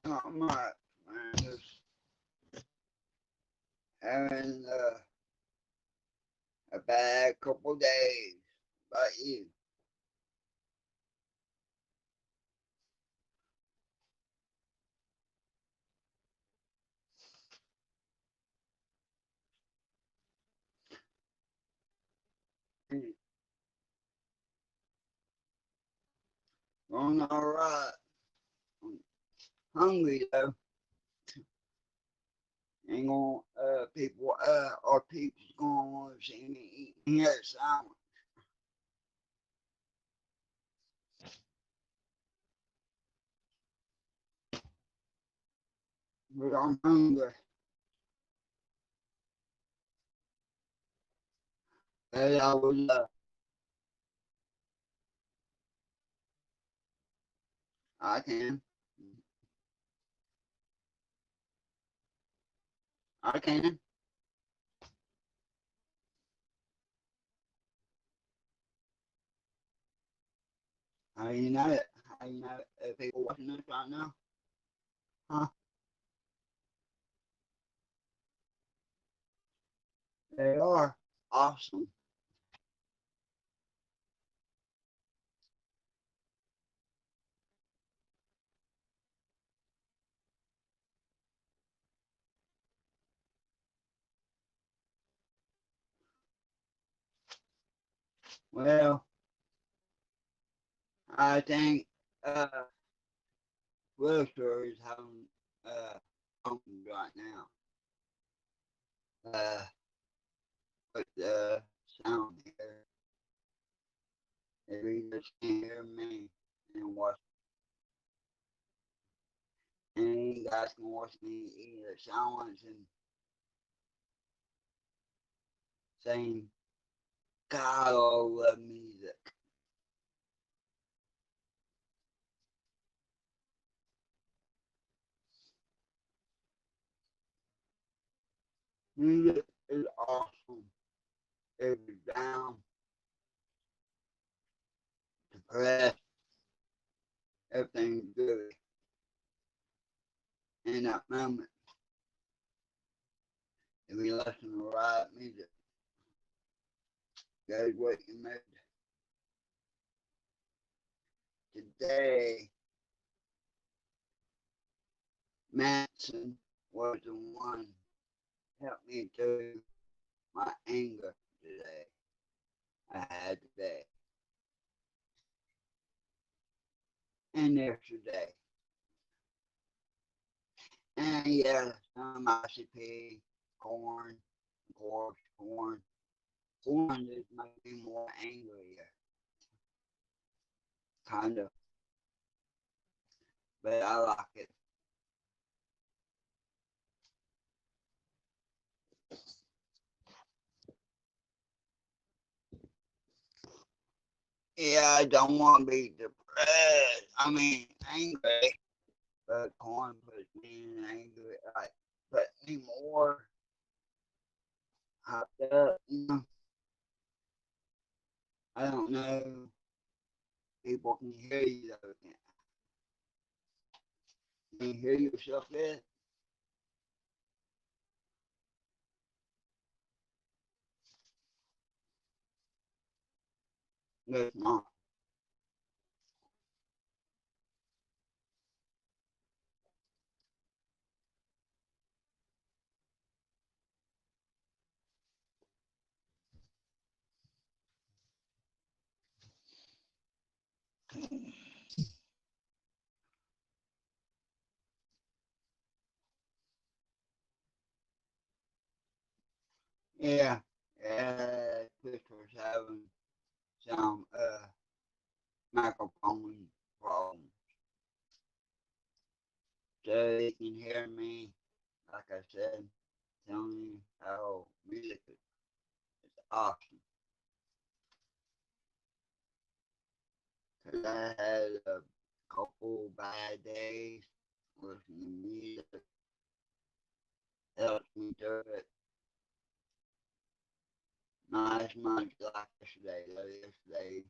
Not much, man. Just having a bad couple days. But you, you going all right? I'm hungry though. Ain't gonna people or people's gonna want to see me eating here sandwich. But I'm hungry. But I was I can. I can. How you know it? How you know people watching this right now? Huh? They are awesome. Well, I think Wilshire is having problems right now. Uh, with the sound here, if you just can't hear me and watch, and you guys can watch me either silence and saying God all love music. Music is awesome. If you're down, depressed, everything's good in that moment. If you listen to the right music, that's what you made. Today, Manson was the one helped me through my anger today. I had today and yesterday. And yeah, some recipe, corn, of course, corn. Corn just makes me more angrier, kind of, but I like it. Yeah, I don't want to be depressed. I mean, angry, but corn puts me in angry, like, put me more hyped up, you know. I don't know. People can hear you though. Can you hear yourself there? No, it's not. Yeah, Christopher's having some microphone problems. So he can hear me, like I said, telling me how music is awesome. Because I had a couple bad days listening to music, helps me through it. Not as much like yesterday, though. Yesterday,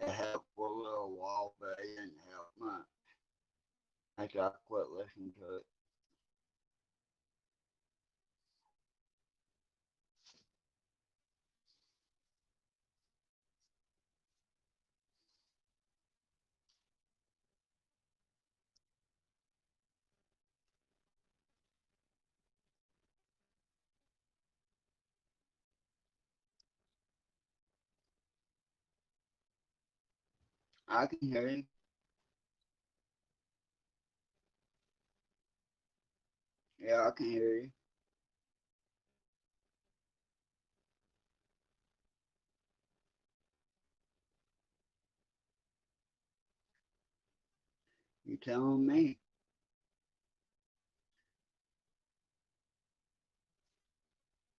it helped for a little while, but it didn't help much. after I quit listening to it. I can hear you. Yeah, I can hear you. You telling me?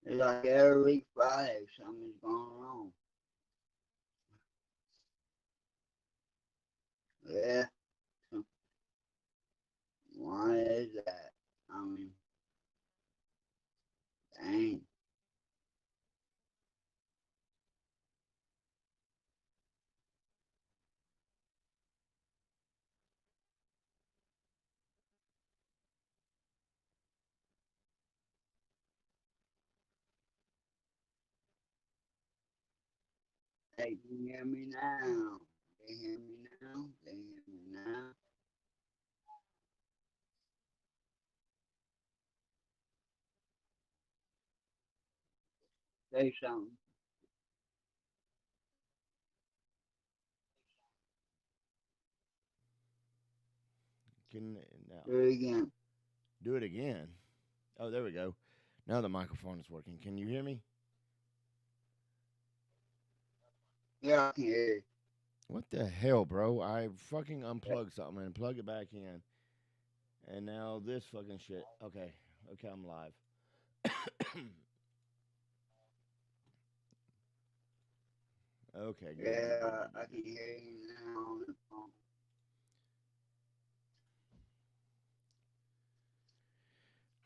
It's like every week Friday something's going wrong. Yeah, why is that? I mean, dang. Hey, can you hear me now? Can you hear me now? Can you hear me now? Say something. Can now Do it again. do it again. Oh, there we go. Now the microphone is working. Can you hear me? Yeah, I can hear you. What the hell, bro? I fucking unplugged something and plug it back in, and now this fucking shit. Okay, okay, I'm live. Okay, good, good, good, Yeah, good, I good, can good. hear you now on the phone.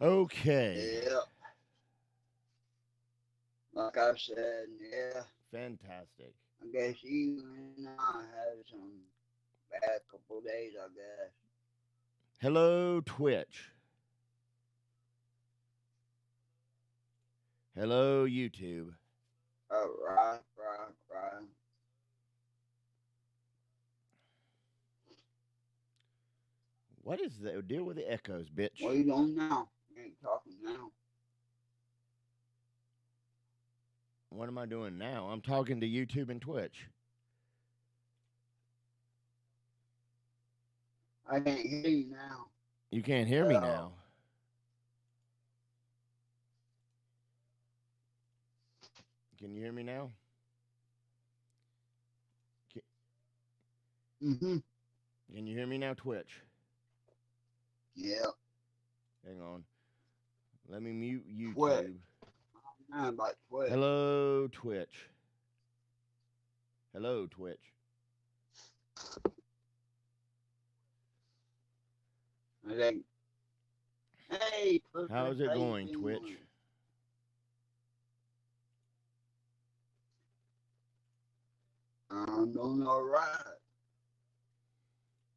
Okay, Yeah, like I said, yeah. fantastic. I guess you and I had some bad couple days, I guess. Hello, Twitch. Hello, YouTube. Right, right, right. What is the deal with the echoes, bitch? What are you doing now? You ain't talking now. What am I doing now? I'm talking to YouTube and Twitch. I can't hear you now. You can't hear me Oh, now. Can you hear me now? Can, mm-hmm. can you hear me now, Twitch? Yeah, Hang on. Let me mute twitch. YouTube. Now about twitch. Hello, Twitch. Hello, Twitch. I think, hey, Clifford, How's it how you going, Twitch? doing? I'm doing all right.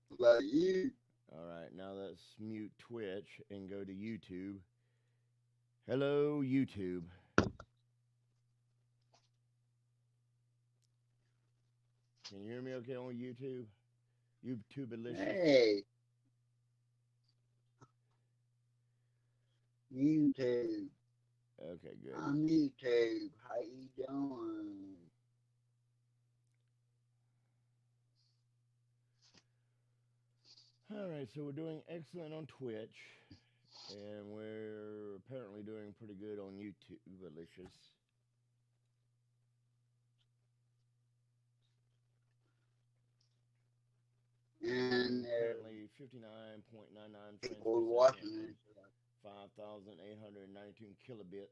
What about you? All right, now let's mute Twitch and go to YouTube. Hello, YouTube. Can you hear me okay on YouTube? YouTube delicious. Hey, YouTube. Okay, good. I'm YouTube. How you doing? All right, so we're doing excellent on Twitch, and we're apparently doing pretty good on YouTube delicious. And Apparently 59.99 frames per people second watching and this. 5,892 kilobits.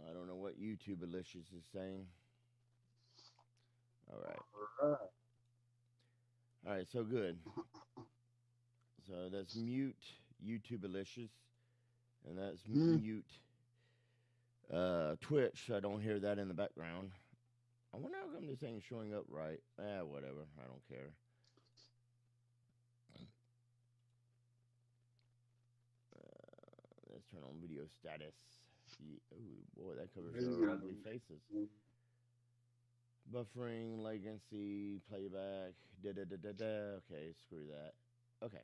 I don't know what YouTube delicious is saying. All right. All right. All right, so good. So that's mute YouTube delicious, and that's Hmm. mute Twitch, so I don't hear that in the background. I wonder how come this ain't showing up right. Whatever. I don't care. Let's turn on video status. Ooh, boy, that covers our ugly faces. Buffering, latency, playback. Da da da da da. Okay, screw that. Okay.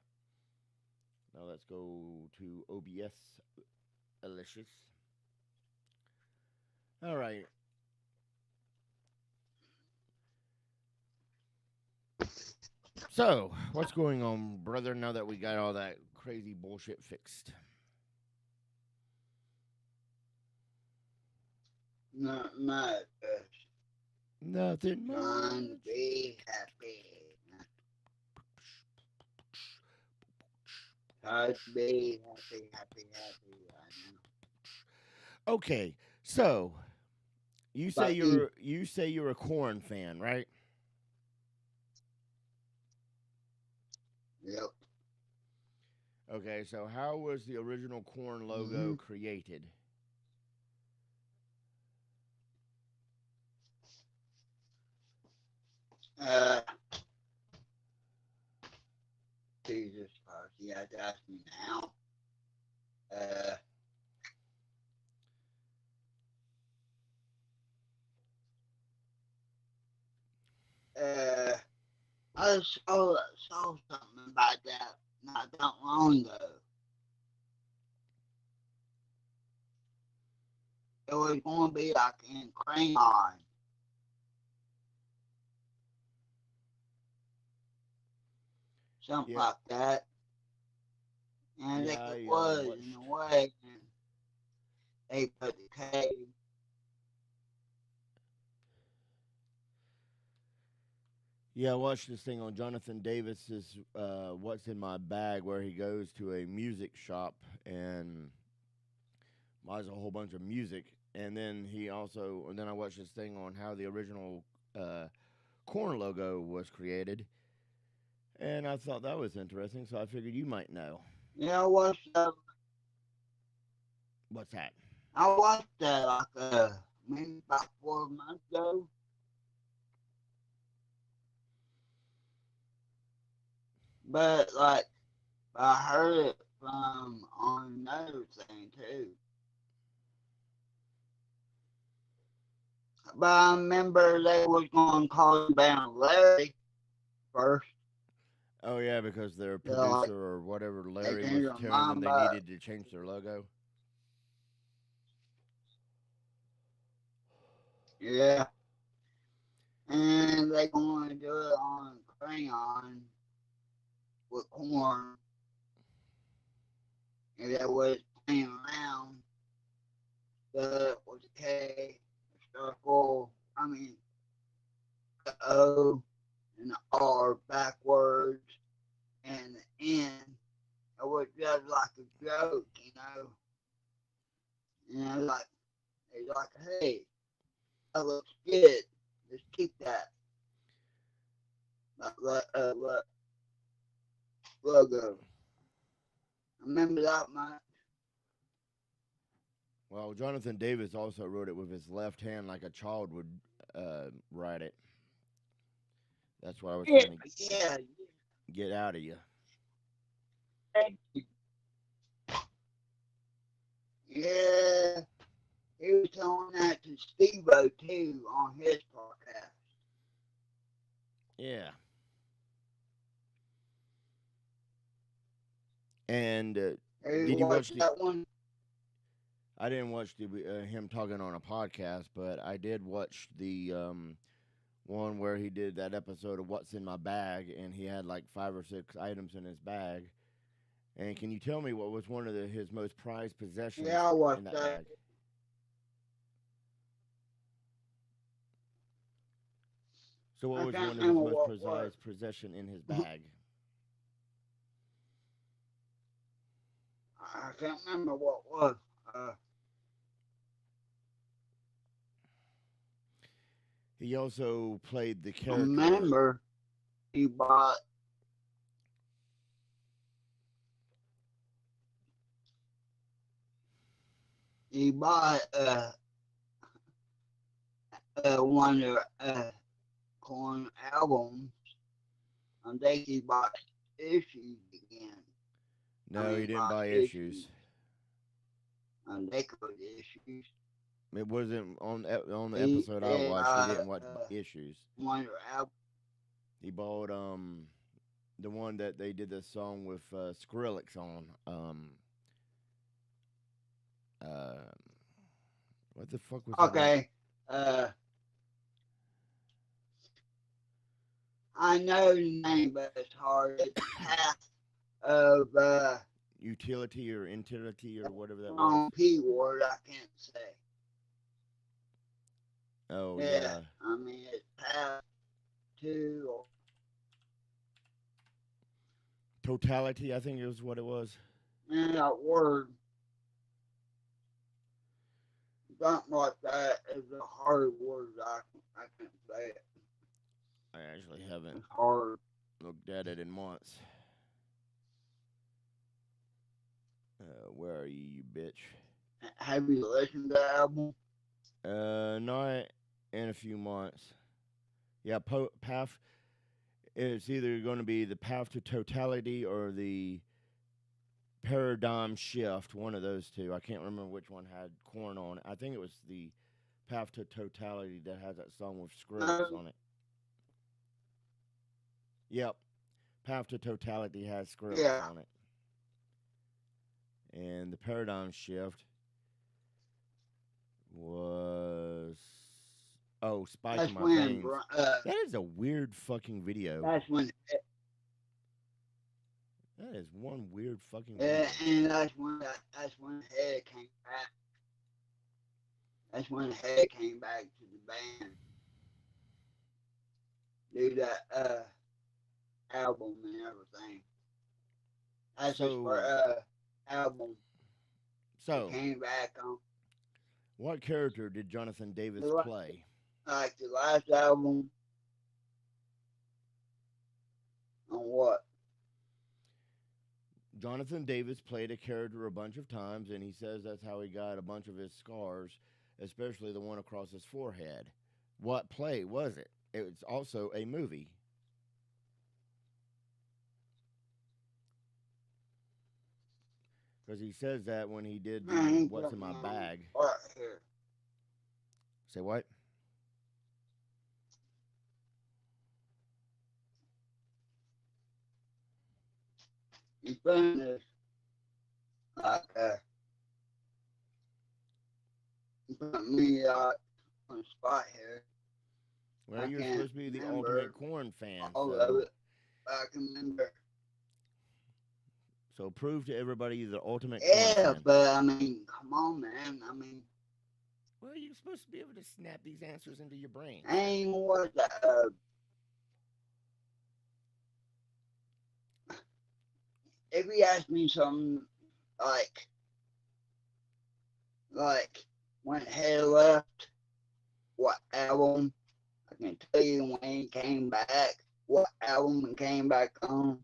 Now let's go to OBS. Alicious. All right. So, what's going on, brother, now that we got all that crazy bullshit fixed? Not much. Nothing Trying to much. be happy. Try to be happy, happy, happy. I know. Okay, so But you, you say you're a corn fan, right? yep. Okay, so how was the original corn logo Mm-hmm. created? Uh, Jesus Christ, you have to ask me now. Uh, uh, I saw something about that not that long ago. It was going to be like in crayon, something Yeah, like that. And I yeah, think it I was in watched. a way. And they put the K. Yeah, I watched this thing on Jonathan Davis's "What's in My Bag," where he goes to a music shop and buys a whole bunch of music, and then I watched this thing on how the original uh, corn logo was created, and I thought that was interesting. So I figured you might know. Yeah, What's that? I watched that like maybe about 4 months ago. But like I heard it from on another thing too. But I remember they was going to call him down Larry first. Oh yeah, because their They're like producer or whatever they Larry changed was their telling them mind, they but needed to change their logo. yeah, and they going to do it on crayon with corn, and that was playing around. The was a K, a circle. I mean, the O and the R backwards, and the N. It was just like a joke, you know. And like, they like, hey, that looks good. Just keep that logo. I remember that much. Well, Jonathan Davis also wrote it with his left hand like a child would write it. That's what I was Yeah, trying to yeah, get out of you. yeah. Yeah, he was telling that to Steve O too on his podcast. Yeah. And Hey, did you watch watch the? that one? I didn't watch him talking on a podcast, but I did watch the one where he did that episode of What's in My Bag, and he had like 5 or 6 items in his bag. And can you tell me what was one of his most prized possessions Yeah, I in watched that that. bag? So, what I was can't one of his remember most what was. prized possession in his bag? I can't remember what was. Uh, He also played the I character. remember he bought he bought one of Corn albums. They could buy issues again. I No, he mean, didn't buy buy issues. issues. They could issues. It wasn't on the He episode I did watched. He didn't watch issues. one of album. He bought the one that they did the song with Skrillex on. Uh, what the fuck was the name? Okay. I know the name, but it's hard. It's Path of Utility or Intility or whatever that was. wrong P word. I can't say. Oh Yeah, yeah, I mean it's Path to or Totality. I think it was what it was. that word. Something like that is a hard word. I can't say it. I actually haven't It's hard. looked at it in months. Where are you, bitch? Have you listened to the album? Not in a few months. Yeah, path. It's either going to be the path to totality or the paradigm shift. One of those two. I can't remember which one had corn on it. I think it was the path to totality that has that song with Skrillex No. on it. Yep, path to totality has Skrillex Yeah, on it, and the paradigm shift was Spike in that's My when. Veins. That is a weird fucking video. That's when. That is one weird fucking video. And that's when Head came back. That's when Head came back to the band. Do that album and everything. That's his So, album. He so came back on what character did Jonathan Davis the play? like the last album on what? Jonathan Davis played a character a bunch of times, and he says that's how he got a bunch of his scars, especially the one across his forehead. What play was it? It's also a movie. Because he says that when he did Man, the he What's put in me My on Bag. right here. Say what? He put this like he put me on the spot here. Well, I you're can't supposed to be the ultimate remember corn fan, all of so it. But I can remember. prove to everybody you're the ultimate corn Yeah, fan. but I mean, come on, man. I mean, Well, you're supposed to be able to snap these answers into your brain. I ain't what that. If you ask me something like like when Head left, what album? I can tell you when he came back, what album he came back on.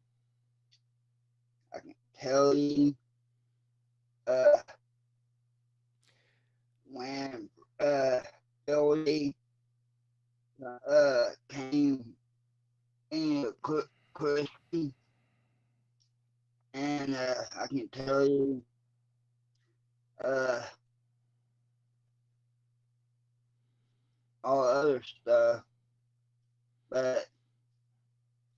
I can tell you uh, when Billy came in Christian, and I can tell you uh, all other stuff, but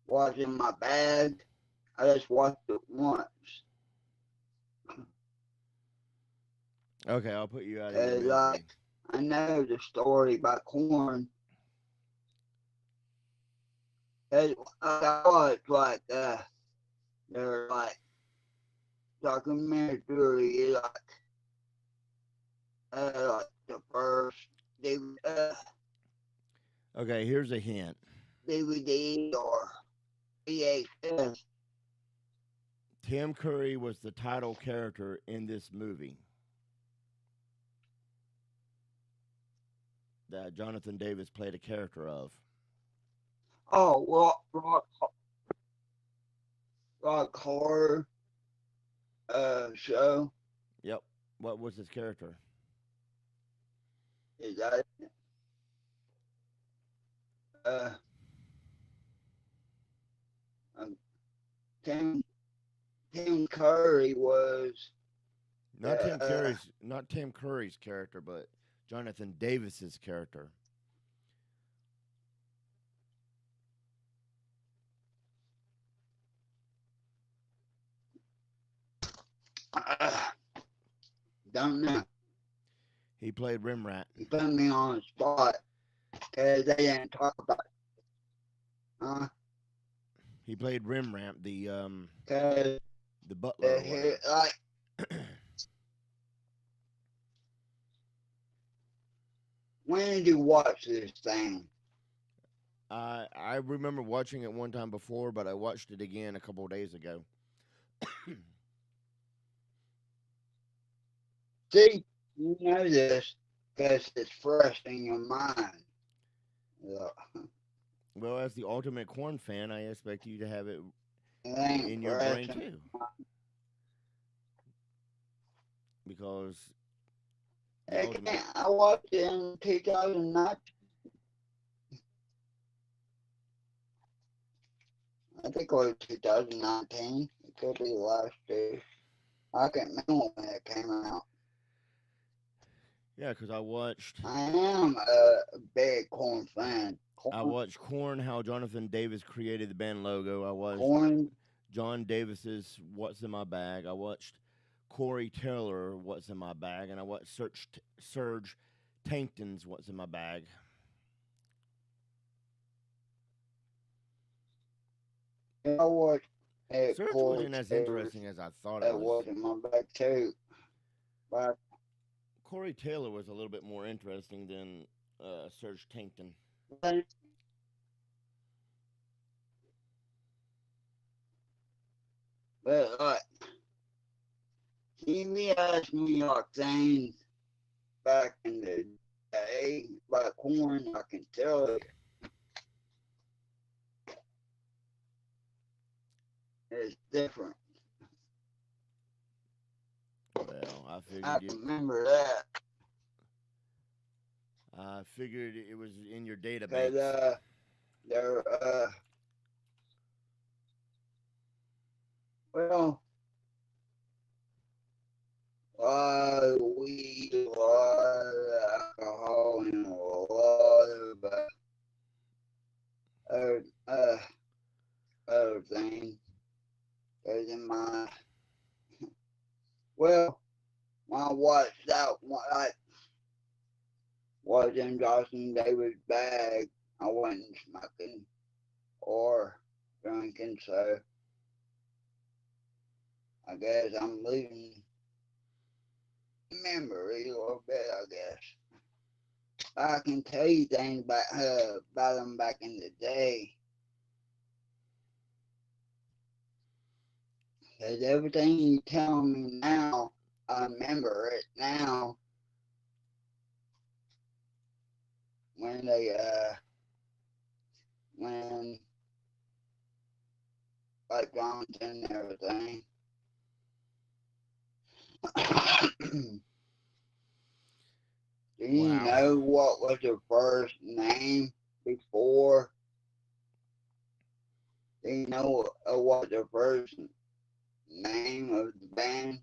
what's in my bag, I just watched it once. Okay, I'll put you out of your Cause misery. I know the story about corn. I was they're like documentary, like the first Okay, here's a hint. DVD or VHS. Tim Curry was the title character in this movie that Jonathan Davis played a character of. Oh, rock horror show. Yep. What was his character? Is that uh, um, Tim Tim Curry was the Not Tim Curry's character, but Jonathan Davis's character. uh, don't know. He played Rimrat. You put me on the spot because they didn't talk about it. He played Rimrat, Because the butler or whatever. like when did you watch this thing? I remember watching it one time before, but I watched it again a couple of days ago. See, you know this because it's fresh in your mind. Yeah. Well, as the ultimate corn fan, I expect you to have it It ain't in your fresh. brain too, because the ultimate. I watched it in 2009. I think it was 2019. It could be last year. I can't remember when it came out. Yeah, because I am a big Corn fan. I watched Corn, how Jonathan Davis created the band logo. I watched Corn, John Davis's "What's in My Bag." I watched Corey Taylor "What's in My Bag," and I watched Serge Tankton's "What's in My Bag." I watched Serge Corey wasn't as Taylor. interesting as I thought it That was. was in my back too. But Corey Taylor was a little bit more interesting than Serge Tankton. but like CBS New York things back in the day, like Corn, I can tell it is different. Well, I can remember that I figured it was in your database. because they're well, a lot of weed, a lot of alcohol, and a lot of other, other things. Because in my, well, when I watched that one, I was in Johnson Davis' bag, I wasn't smoking or drinking, so I guess I'm losing memory a little bit, I guess. I can tell you things about them back in the day. Because everything you tell me now, I remember it now when when, like, Johnson and everything. Do you Wow. know what was the first name before? Do you know what the first name of the band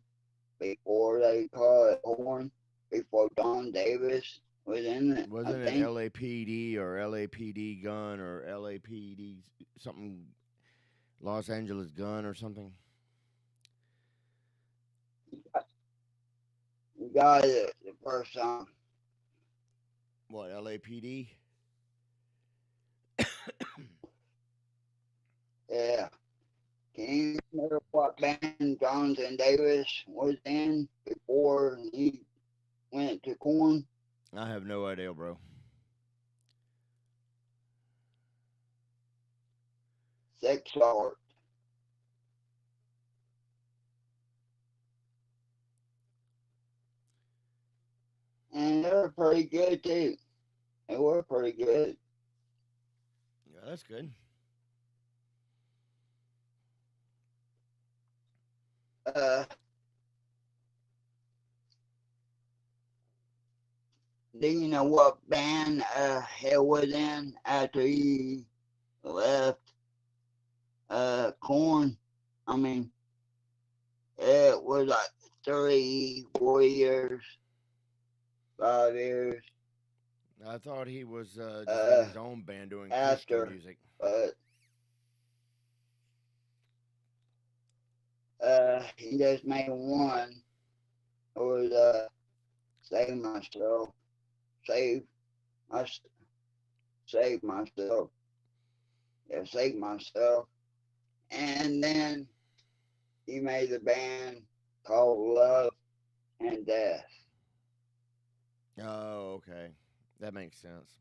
before they call it Horn? Before Don Davis was in it, I Wasn't it think. LAPD or LAPD gun or LAPD something, Los Angeles gun or something? You got it the first song. What, LAPD? Yeah. Can you remember what band Jonathan Davis was in before he went to Corn? I have no idea, bro. Sex Art. And they were pretty good too. They were pretty good. Yeah, that's good. Uh, Do you know what band he was in after he left Corn? I mean, it was like 3, 4 years, 5 years I thought he was just in uh, his own band doing Christian after, music. but he just made one. It was Save Myself, Save, I Save Myself, yeah, Save Myself. And then he made a band called Love and Death. Oh, okay. That makes sense.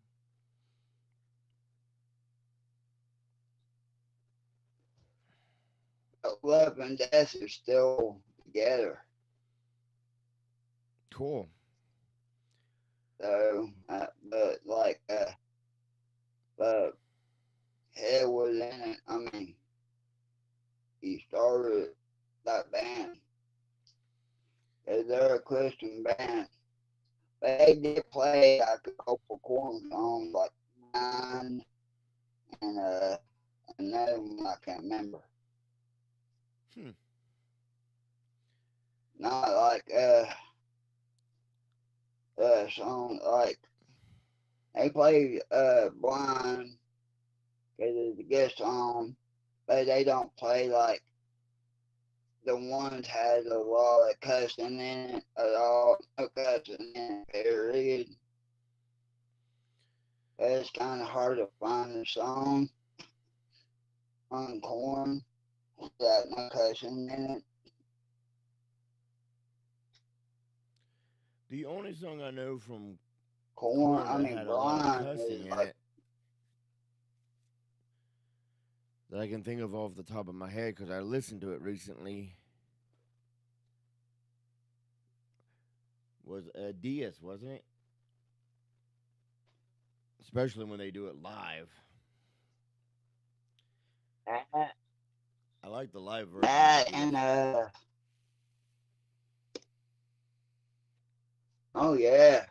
But Love and Death are still together. Cool. So, but Head was in it. I mean, he started that band. They're a Christian band. But they did play like a couple corn songs, like Mine and another one I can't remember. Hmm. Not like song like they played Blind because it's a guest song, but they don't play like the ones has a lot of cussing in it at all. No cussing in it, period. It's kind of hard to find a song on corn without no cussing in it. The only song I know from Corn, Corn I that mean, had a lot of Blind cussing is in like, it that I can think of off the top of my head because I listened to it recently was DS, wasn't it? Especially when they do it live. that, I like the live versions of that DS. and oh yeah,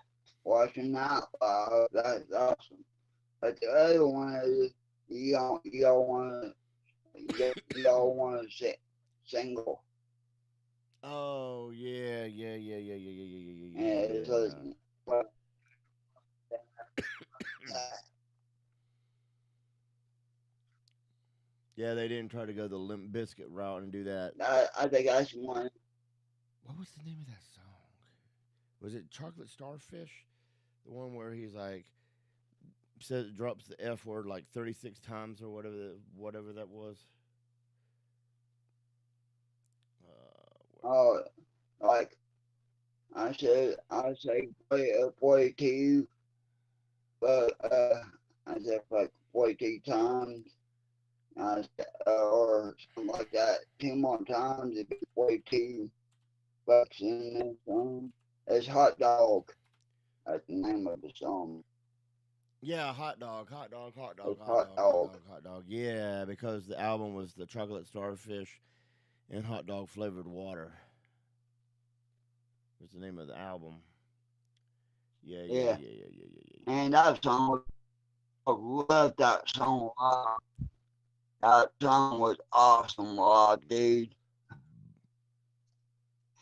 watching that live, that's awesome. But the other one is you don't want to you don't want to sit single. Oh yeah, yeah, yeah, yeah, yeah, yeah, yeah, yeah, And yeah, it's yeah, like, yeah. well, Yeah, they didn't try to go the Limp Biscuit route and do that. I think that's one. What was the name of that song? Was it Chocolate Starfish? The one where he's like says drops the F word like 36 times or whatever that was. Oh, like I say play 42, but I said like 42 times. Or something like that. Two more times it'd be 42 bucks in this song. It's Hot Dog. That's the name of the song. Yeah, hot dog, hot dog, hot dog, It's hot Hot dog, hot Dog. dog, hot dog. Yeah, because the album was the chocolate starfish and hot dog flavored water. Was the name of the album. Yeah, yeah, Yeah. yeah, yeah, yeah, yeah, yeah, yeah, And yeah. that song, I love that song live. That song was awesome live, dude.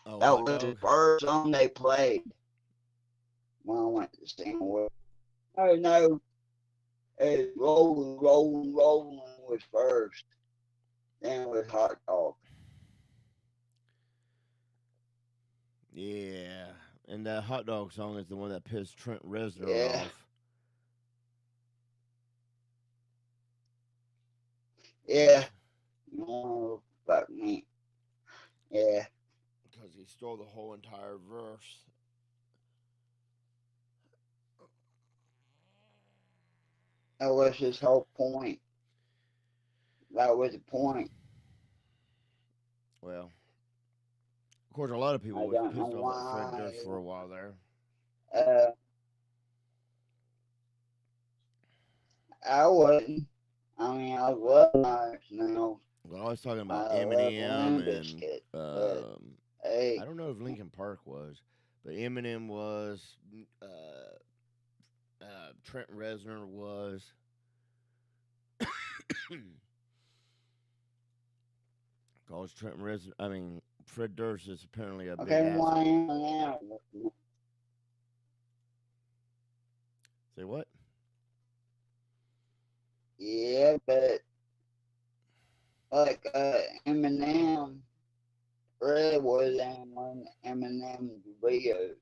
Oh, That hot was the dog. first song they played when I went to sing with. Oh no, it's Rolling, Rolling, Rolling was first. Then it was Hot Dog. Yeah, and that hot dog song is the one that pissed Trent Reznor Yeah, off. yeah. No, fuck me. Yeah, Because he stole the whole entire verse. that was his whole point. That was the point. Well, of course, a lot of people I was don't know pissed off at Fred Durst why. for a while there. Uh, I wouldn't. I mean, I love Myers now. Well, I was talking about I love Eminem Limp and Bizkit, but I hey, don't know if Linkin Park was, but Eminem was. Trent Reznor was. Cause Trent Reznor, I mean Fred Durst is apparently a big Okay, asshole. why am I? Say what? Yeah, but like Eminem, Fred was in one of Eminem's videos.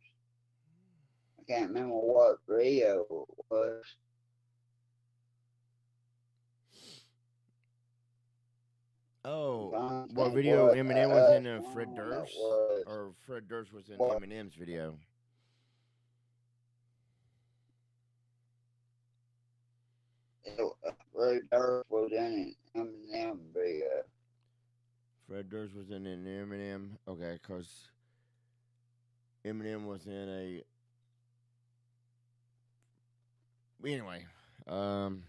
I can't remember what video it was. I'm Oh, trying to what think video what Eminem was in? Fred song that Durst, was. or Fred Durst was in What Eminem's video? Ray Durst was in an Eminem video. Fred Durst was in an Eminem. Okay, cause Eminem was in a. Anyway, um,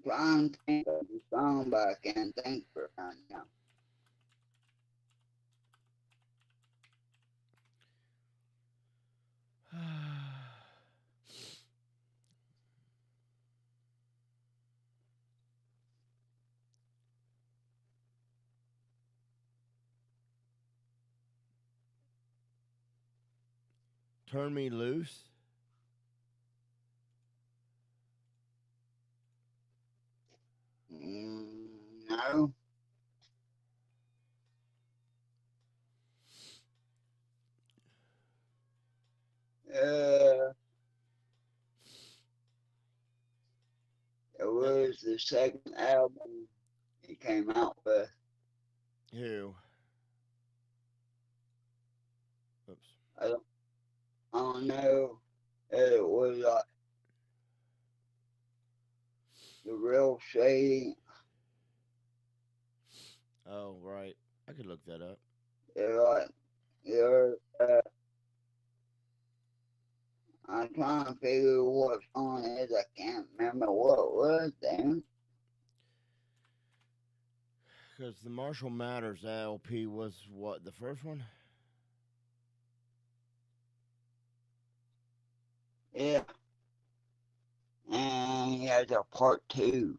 Trying to think of the song, but I can't think for it right now. Turn Me Loose. No. Uh, it Uh, was the second album he came out with. who? Oops. I don't, I don't know. It was the real shady. Oh, right. I could look that up. They're like, they're, I'm trying to figure what song it is. I can't remember what it was then. Because the Marshall Matters LP was what, the first one? Yeah. And he has a part two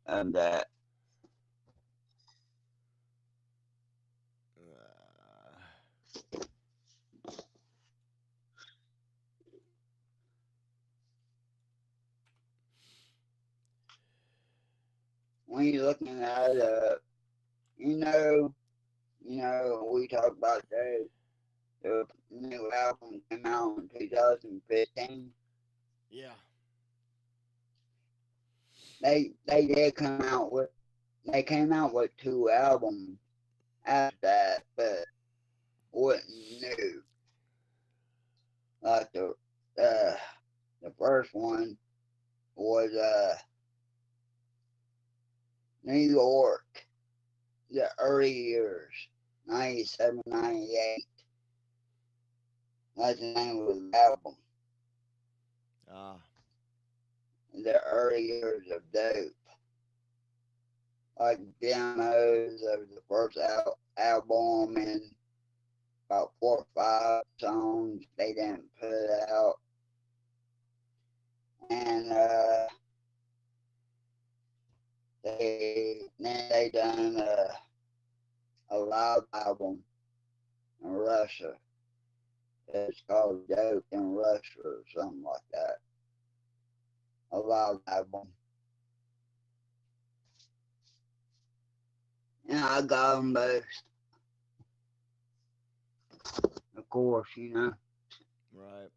of that. Uh, When you're looking at you know, we talked about the new album came out in 2015. yeah. They did come out with they came out with two albums after that, but wasn't new. Like uh the first one was New York, the early years, 97, 98. That's the name of the album. Ah, The early years of dope. Like demos of the first album and about 4 or 5 songs they didn't put out. And they done a live album in Russia. It's called Dope in Russia or something like that. A live album. And I got them both, of course, right.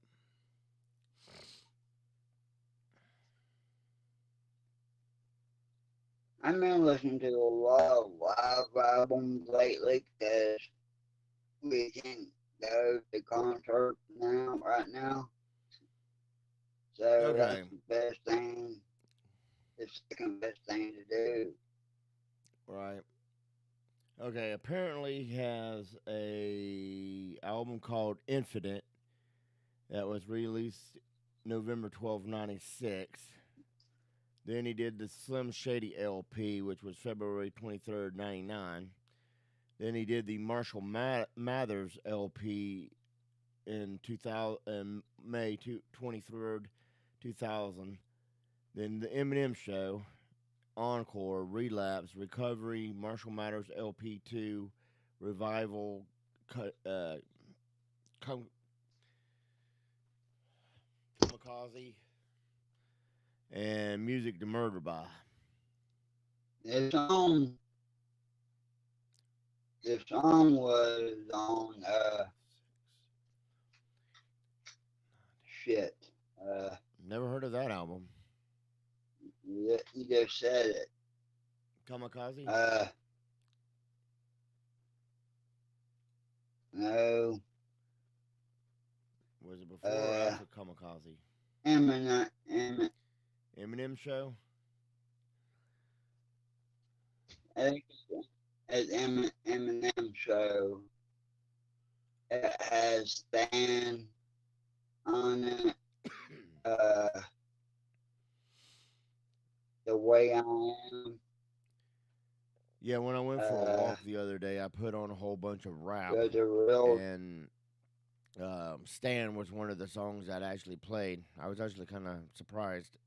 I've been listening to a lot of live albums lately because we can go to concerts now, right now. So that's Okay, the best thing, the second best thing to do. right. Okay, apparently he has a album called Infinite that was released November 12th, 96. Then he did the Slim Shady LP, which was February 23rd, 99. Then he did the Marshall Mathers LP in 2000 May 23rd, 2000. Then the Eminem Show, Encore, Relapse, Recovery, Marshall Matters LP2, Revival, Kam- Kamikaze, and Music to Murder by. This song was on shit. Uh, Never heard of that album. you just said it. Kamikaze? No. Was it before or after Kamikaze? Eminem Show? I think it's Eminem Show. It has Stan on it. The Way I Am. Yeah, when I went for a walk the other day, I put on a whole bunch of rap, There's a real and Stan was one of the songs that actually played. I was actually kind of surprised.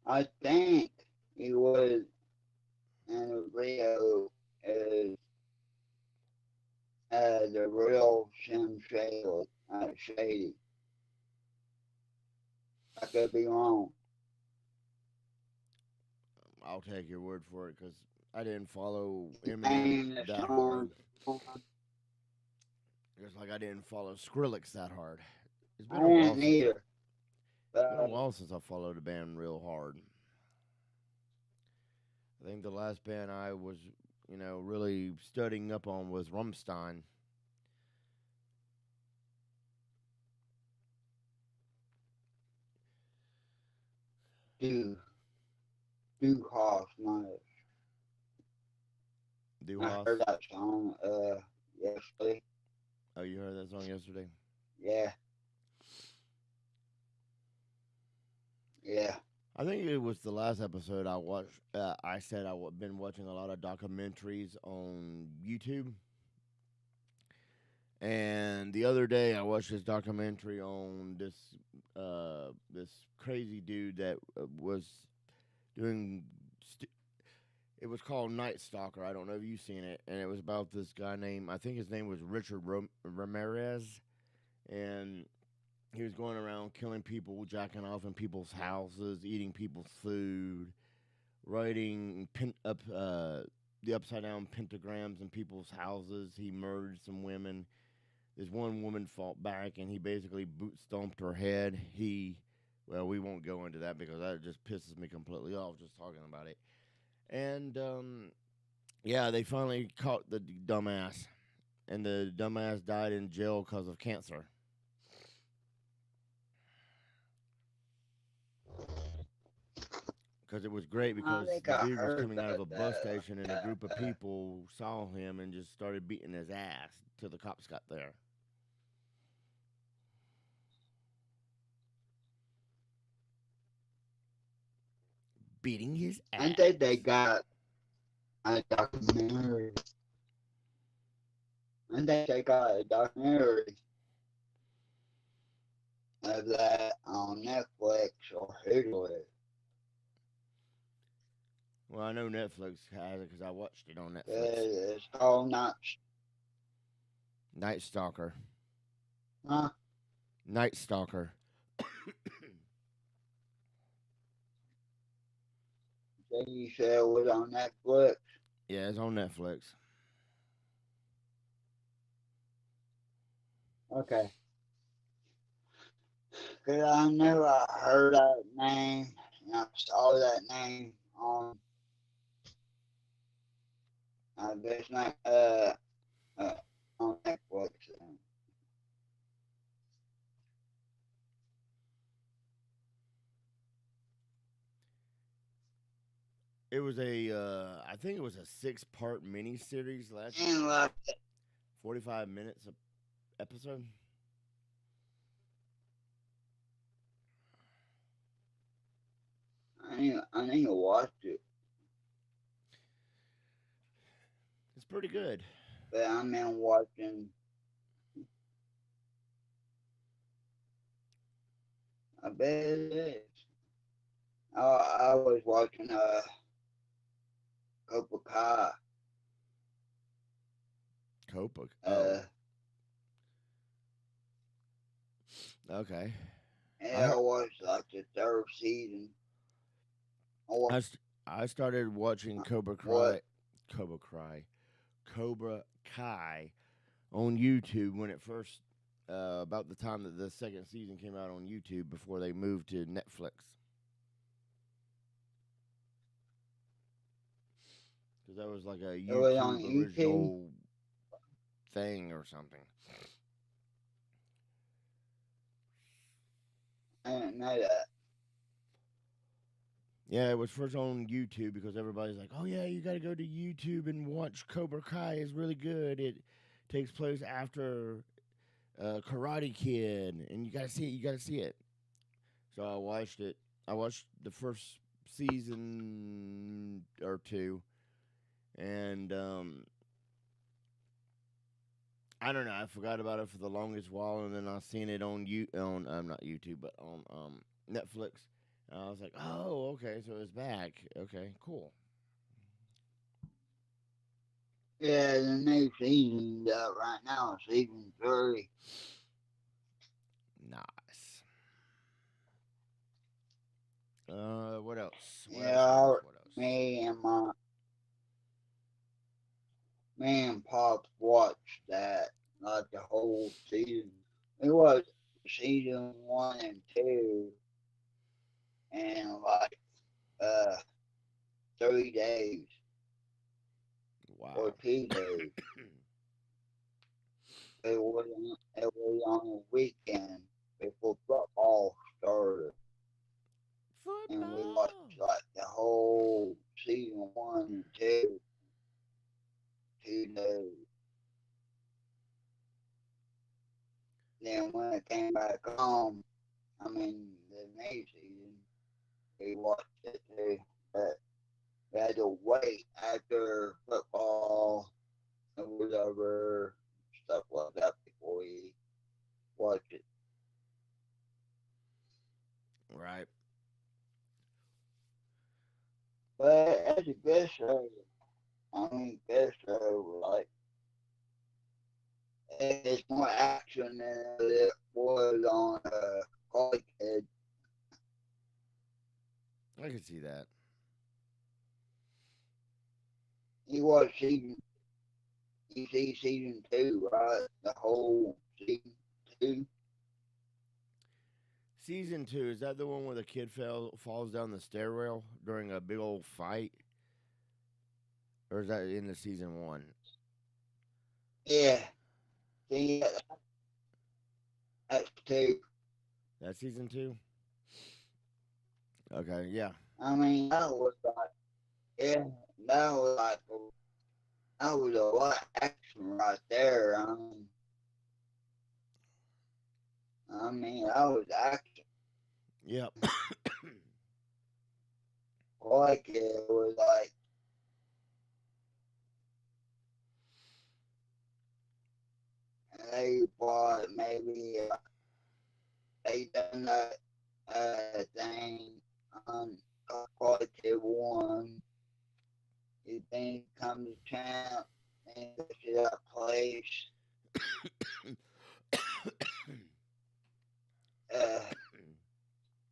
I think he was in the video is the real Slim Shady. I could be wrong. I'll take your word for it because I didn't follow Eminem And the that hard. song, Just like I didn't follow Skrillex that hard. It's I been a while didn't since either. I followed a band real hard. I think the last band I was, really studying up on was Rammstein. do do cost much. Du I Hast. heard that song yesterday. Oh, you heard that song yesterday? Yeah, yeah. I think it was the last episode I watched. I said been watching a lot of documentaries on YouTube. And the other day, I watched this documentary on this crazy dude that was doing. It was called Night Stalker. I don't know if you've seen it, and it was about this guy named, I think his name was Richard Ramirez, and he was going around killing people, jacking off in people's houses, eating people's food, writing the upside down pentagrams in people's houses. He murdered some women. This one woman fought back, and he basically boot stomped her head. Well, we won't go into that because that just pisses me completely off just talking about it. And yeah, they finally caught the dumbass, and the dumbass died in jail because of cancer. Because it was great I because think the I dude was heard coming out of about a bus that. station, and a group of people saw him and just started beating his ass till the cops got there. Beating his I ass. think they got a documentary. I think they got a documentary of that on Netflix or Hulu. Well, I know Netflix has it because I watched it on Netflix. It's called Not. Night Stalker. Huh? Night Stalker. You said it was on Netflix. Yeah, it's on Netflix. Okay. Because I knew I heard that name and I saw that name on this night uh, on Netflix. I think it was a 6-part miniseries last And like 45 minutes a episode. I need to watch it. It's pretty good. But I'm in watching. I bet it is. I was watching Cobra Kai. Copa. Oh, Uh, okay. I and heard, I watched like the third season. I I, watched st- I started watching what? Cobra Cry, Cobra Kai on YouTube when it first, about the time that the second season came out on YouTube before they moved to Netflix. Because that was like a It was on YouTube YouTube. original thing or something. I didn't know that. Yeah, it was first on YouTube because everybody's like, "Oh yeah, you got to go to YouTube and watch Cobra Kai. It's really good. It takes place after Karate Kid, and you got to see it. You got to see it." So I watched it. I watched the first season or two, and I don't know. I forgot about it for the longest while, and then I seen it on not YouTube, but on Netflix. And I was like, "Oh, okay, so it's back. Okay, cool, Yeah, the new season right now, season three. nice." What else? What else? What Yeah, else? What else? me and my me and Pops watched that like the whole season. It was season one and two, and like uh 3 days or Wow. 2 days. It was on a weekend before football started, and we Football. watched like the whole season one and two, 2 days. Then when it came back on, I mean the new season, we watched it too. But we had to wait after football and whatever stuff like that before we watch it. Right. But it's a good show. I mean, good show. Like it's more action than it was on College Kid. I can see that. You watch you see season two, right? The whole season two. Season two, is that the one where the kid falls down the stairwell during a big old fight, or is that in the season one? Yeah, see, that's two. That season two. Okay, yeah. I mean, that was like, yeah, that was like, that was a lot of action right there. That was action. Yep. Like it was like they bought maybe they done that thing on quality one. You think come to champ and go to that place uh,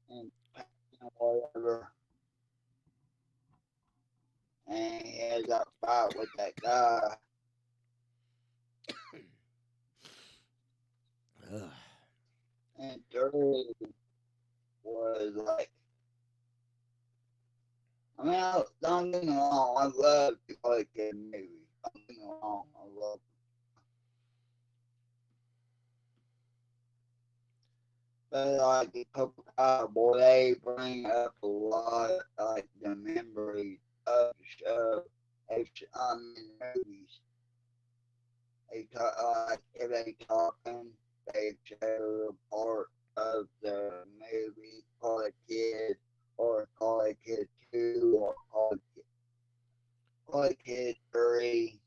and whatever, and he has that fight with that guy. Ugh. And three was like, don't get me wrong, I love the quality movies. Don't get me wrong, I love. But like the Cobra Kai, boy, they bring up a lot like the memories of the show. Movies. They talk like if they talking, they show part of the movie, call it Kid, or call it Kid Two, or call it Kid Three.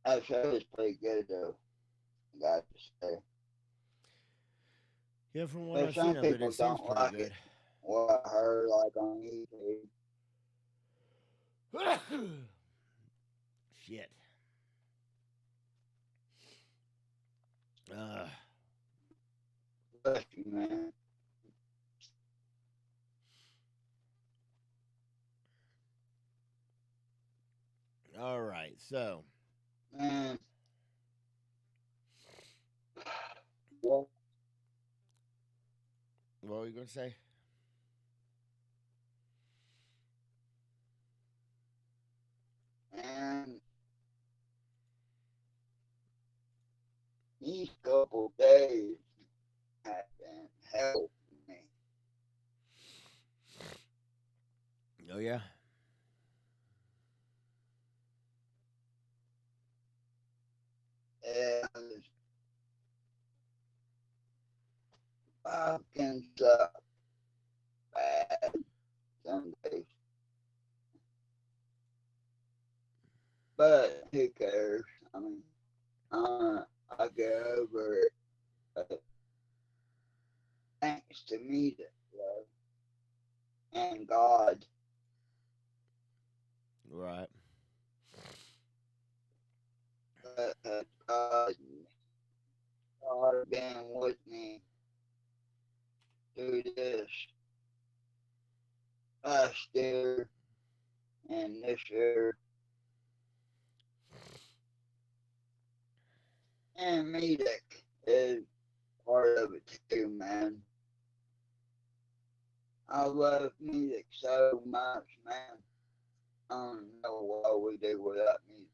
That show is pretty good though, I got to say. Yeah, from what But I've seen some of it, people it seems don't pretty like good. it. What I heard like on YouTube. Shit. Uh, Bless you, man. all right. So, Man, what what were you gonna say? man, these couple days have been hell for me. Oh yeah. And fucking suck bad some days. But who cares? I mean, I get over it. But thanks to me, love, and God. Right. But God been with me through this last year and this year. And music is part of it too, man. I love music so much, man. I don't know what we do without music.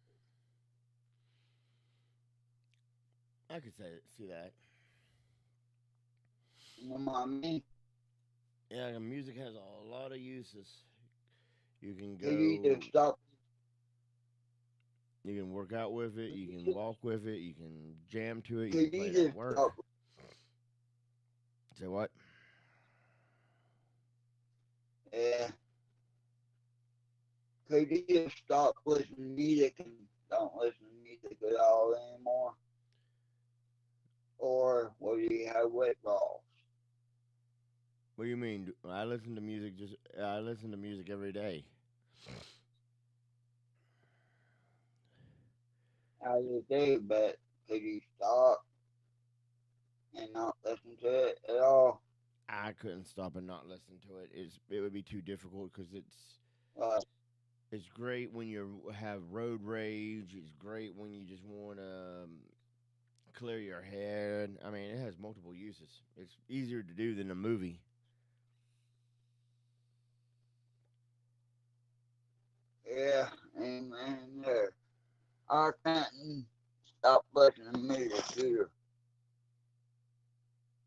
I could say see that. You know what I mean? Yeah, music has a lot of uses. You can Could you go. just stop? You can work out with it. You can walk with it. You can jam to it. You can Could play you it at just work. stop? Say what? Yeah. Could you just stop listening to music and don't listen to music at all anymore? Or will you have withdrawals? What do you mean? I listen to music. I listen to music every day. I just do, but could you stop and not listen to it at all? I couldn't stop and not listen to it. It would be too difficult because Like, it's great when you have road rage. It's great when you just want to clear your head. I mean, it has multiple uses. It's easier to do than a movie. yeah, amen there. I can't stop listening to music either.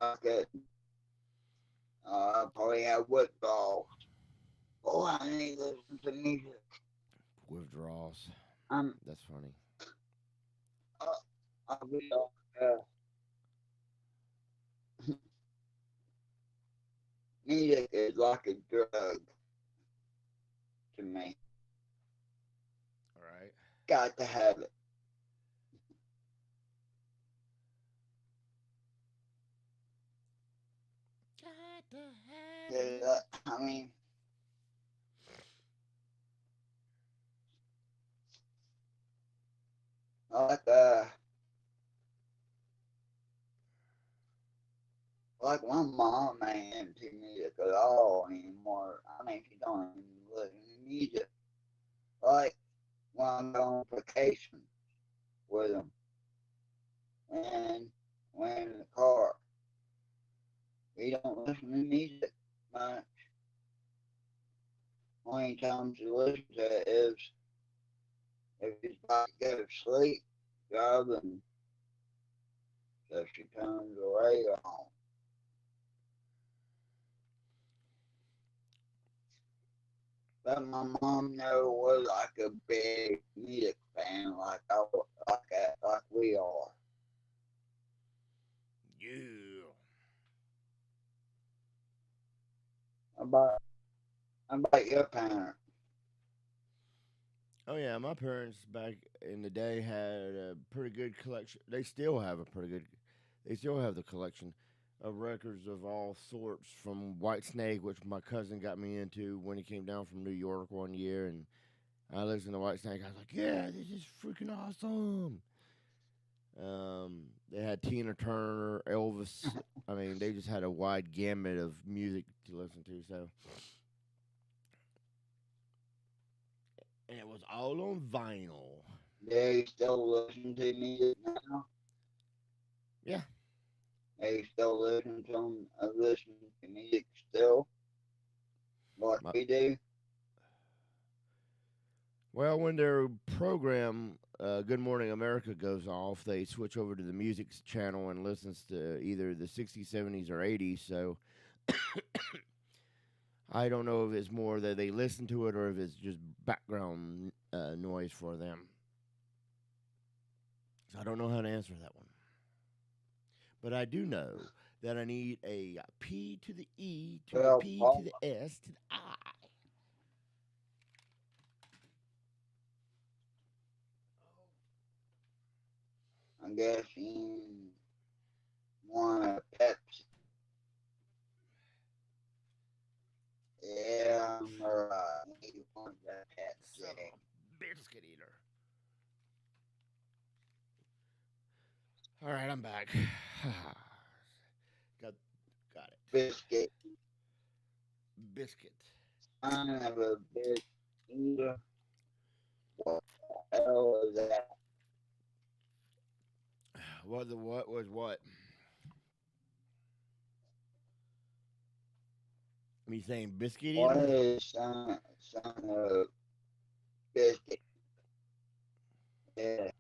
I could, I probably have withdrawals. Oh, I need to listen to music. Withdrawals. I'm, That's funny. uh, I'll be like, music is like a drug to me. All right. Got to have it. Got to have 'Cause, it. I mean, like, like my mom ain't into music at all anymore. I mean, she don't even listen to music. Like when I go on vacation with them and we're in the car, we don't listen to music much. Only time she listens to it is if she's about to go to sleep, driving, so she turns the radio on. But my mom never was like a big music fan like we are. Yeah. About about your parents. Oh yeah, my parents back in the day had a pretty good collection. They still have a pretty good. They still have the collection of records of all sorts from White Snake, which my cousin got me into when he came down from New York one year, and I listened to White Snake. I was like, "Yeah, this is freaking awesome." They had Tina Turner, Elvis. I mean, they just had a wide gamut of music to listen to. So, and it was all on vinyl. They still listen to music now. Yeah. They still listen to music still, like My, we do. well, when their program Good Morning America goes off, they switch over to the music channel and listens to either the 60s, 70s, or 80s. So I don't know if it's more that they listen to it or if it's just background noise for them. So I don't know how to answer that one. But I do know that I need a P to the E to the Well, P to Paul, the S to the I. I'm guessing one of Pepsi. Yeah, I'm right. He wants a Son Pepsi. of a biscuit eater. All right, I'm back. got got it. Biscuit. Biscuit. Son of a bitch eater. What the hell is that? What was what? Me saying biscuit What eater? is son of biscuit? Yeah,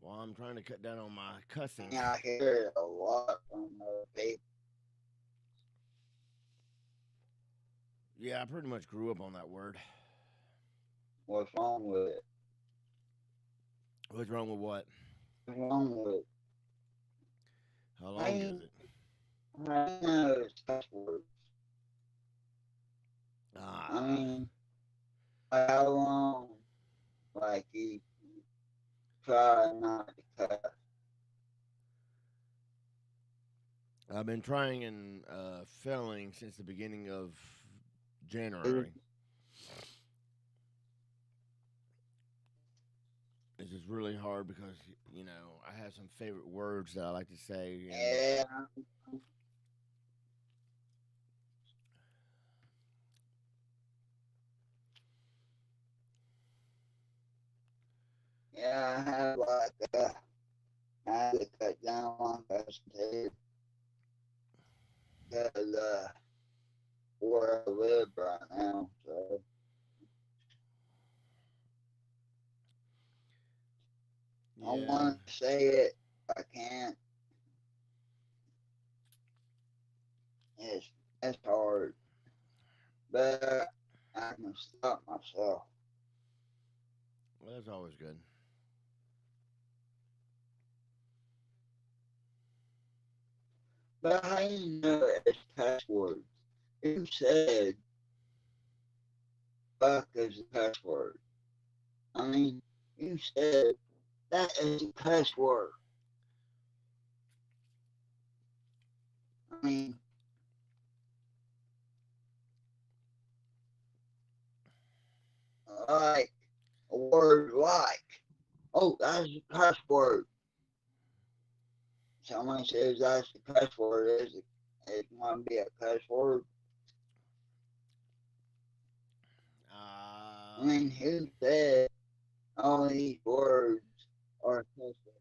Well, I'm trying to cut down on my cussing. I hear it a lot from people. Yeah, I pretty much grew up on that word. What's wrong with it? What's wrong with what? What's wrong with it? How long is I, it? I know it's cuss words. I Ah, mean, how long? Like you try not to cuss. I've been trying and failing since the beginning of It's, January. It's just really hard because I have some favorite words that I like to say, and yeah, yeah. I have I had to cut down on cussing too because where I live right now. So I yeah, want to say it. I can't. It's it's hard, but I can stop myself. well, that's always good. But how you know it's cuss words? You said fuck is a cuss word. I mean, you said that is a cuss word. I mean, like a word like, oh, that's a cuss word. Someone says that's a cuss word. It might be a cuss word. I Um, mean, who said all these words are cuss words?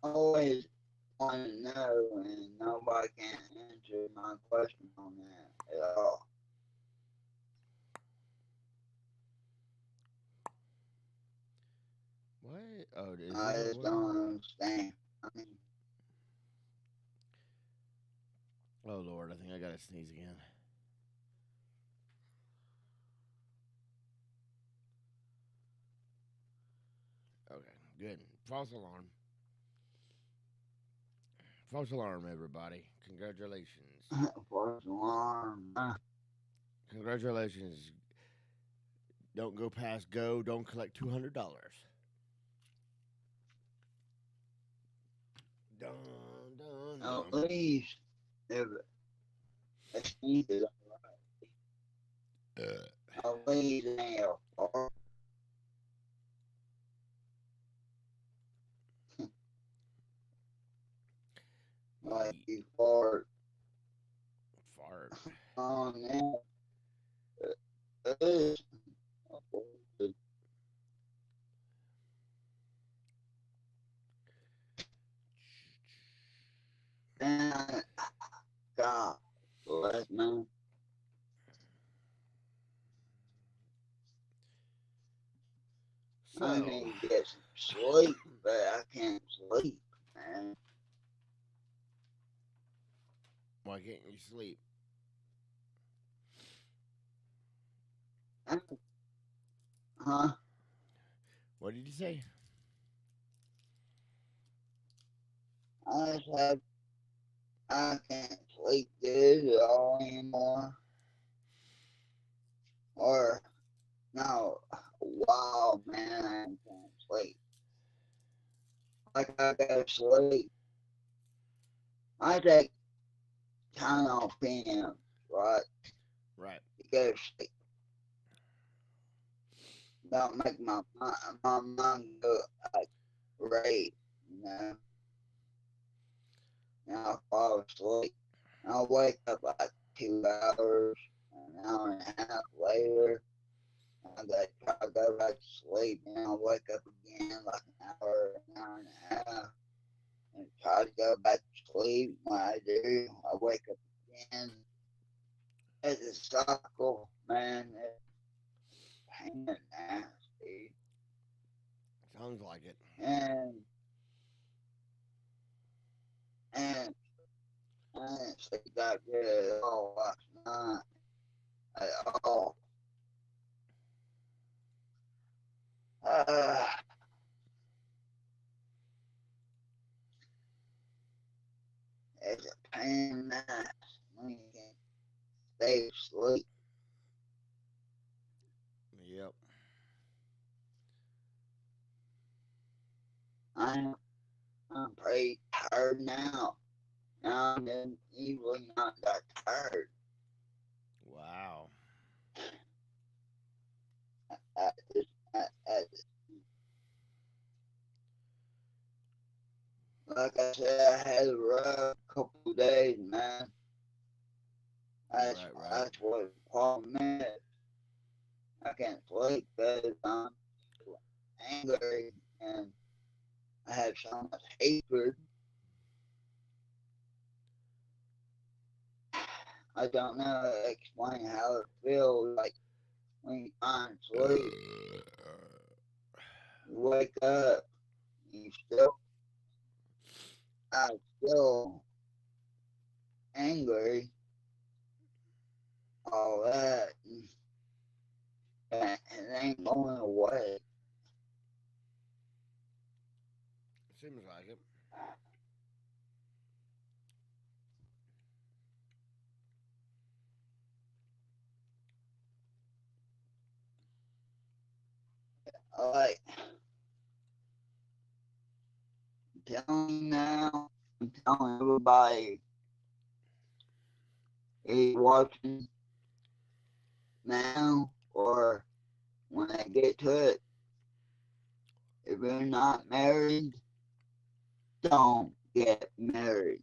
I always want to know, and nobody can answer my question on that at all. what? Oh, is I this a just what? don't understand. I mean, Oh Lord, I think I gotta sneeze again. Good. False alarm. False alarm, everybody. Congratulations. False alarm. Congratulations. Don't go past go. Don't collect $200. Dun, dun, At dun. least if it's needed, Uh, at least they are like ye- you fart fart. on that. It is. And God bless me. I So, need to get some sleep, but I can't sleep, man. why can't you sleep? Huh? What did you say? I just have, I can't sleep good at all anymore. Or, no, wow, man, I can't sleep. Like, I gotta sleep. I take time off PM, right? Right. To go to sleep. Don't make my mind go like great, you know? And I'll fall asleep. I'll wake up like 2 hours, an hour and a half later. I gotta try to go back to sleep, and I'll wake up again like an hour and a half, and try to go back to sleep. When I do, I wake up again. It's a cycle, man. It's pain and nasty. Sounds like it. And and I didn't sleep that good at all last night at all. Uh, it's a pain in the ass when you can't stay asleep. Yep. I'm I'm pretty tired now. Now I'm usually not that tired. Wow. At this, at, like I said, I had a rough couple of days, man. That's Right, right. that's what the problem is. I can't sleep because I'm angry and I have so much hatred. I don't know how to explain how it feels like when you find sleep. You wake up, you still, I'm still angry, all that, and it ain't going away. Seems like it. Like, I'm telling you now, I'm telling everybody is watching now or when I get to it, if you're not married, don't get married.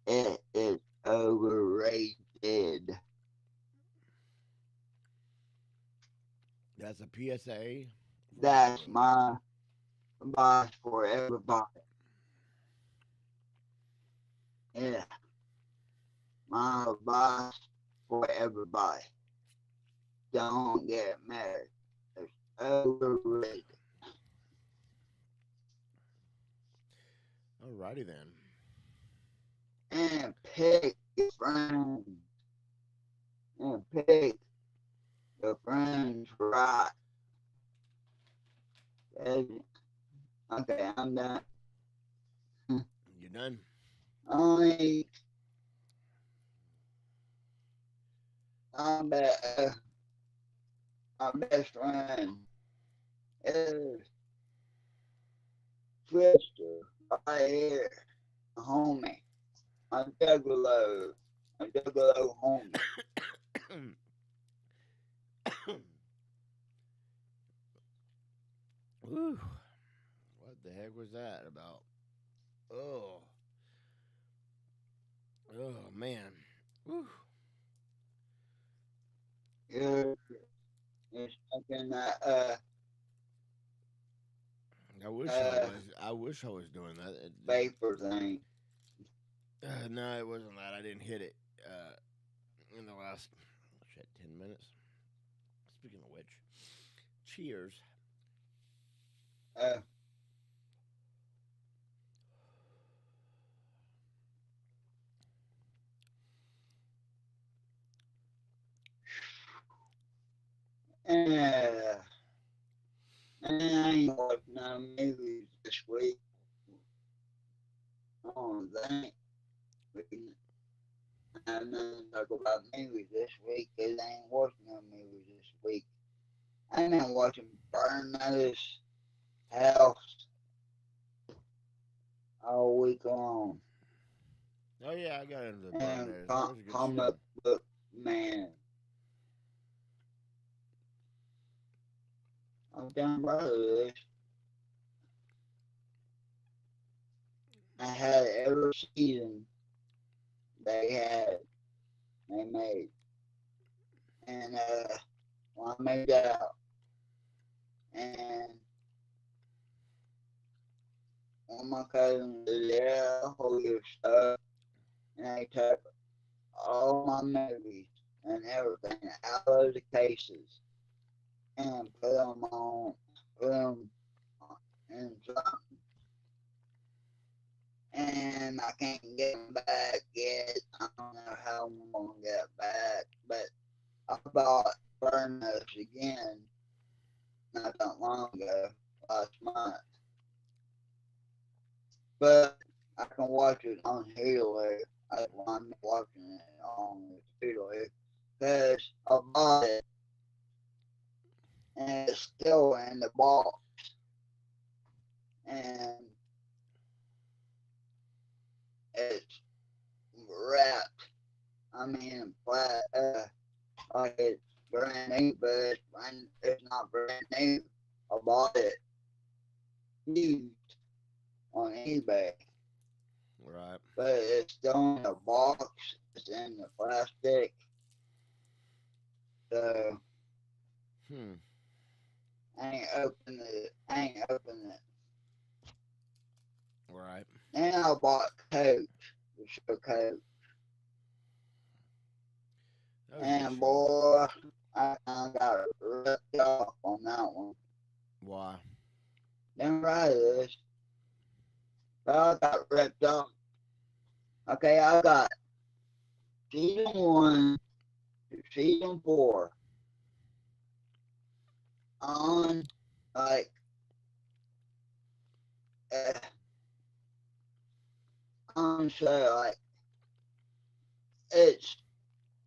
It is overrated. That's a PSA for That's everyone. my advice for everybody. Yeah, my advice for everybody. Don't get married. It's overrated. Alrighty then. And pick your friends. And pick your friends right. Okay, I'm done. You done? Only I'm my best friend is Twister right here, a homie, my juggalo homie. Whew. What the heck was that about? Oh, oh man. Whew. You're, you're stuck in that I wish I uh was. I wish I was doing that. vapor thing. No, it wasn't that. I didn't hit it in the last 10 minutes. Speaking of which, cheers. Uh, and man, I ain't watching no movies this week. I don't think we can have nothing to talk about movies this week because I ain't watching no movies this week. I been watching Burn Notice House all week long Oh yeah, I got into the burn and notice. That was a good comic show. book man. I'm down brothers. I had every season they made, and well, I made that out, and one of my cousins is there, whole year stuff, and they took all my movies and everything out of the cases and put them in something, and I can't get them back yet. I don't know how I'm gonna get it back, but I bought Burnos again not that long ago, last month. But I can watch it on Hulu. That's why I'm watching it on Hulu. Because I bought it and it's still in the box. And it's wrapped. I mean, flat, like it's brand new, but it's not brand new. I bought it used on eBay. Right. But it's still in the box. It's in the plastic. So Hmm. I ain't opened it. Right. Then I bought Coke, the show Coke. That was a good And show. boy, I kind of got ripped off on that one. Why? Then right this, but I got ripped off. Okay, I got season one to season four on like uh, on say like it's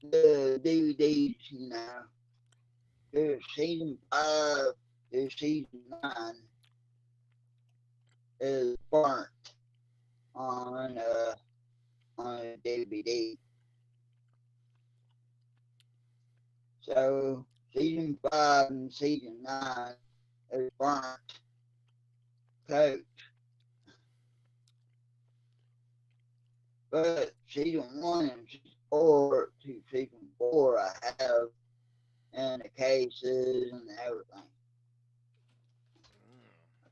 the DVDs, you know. There's season five to season nine is burnt on on DVD. So season five and season nine is burnt coat, but season one and season four to season four I have and the cases and everything.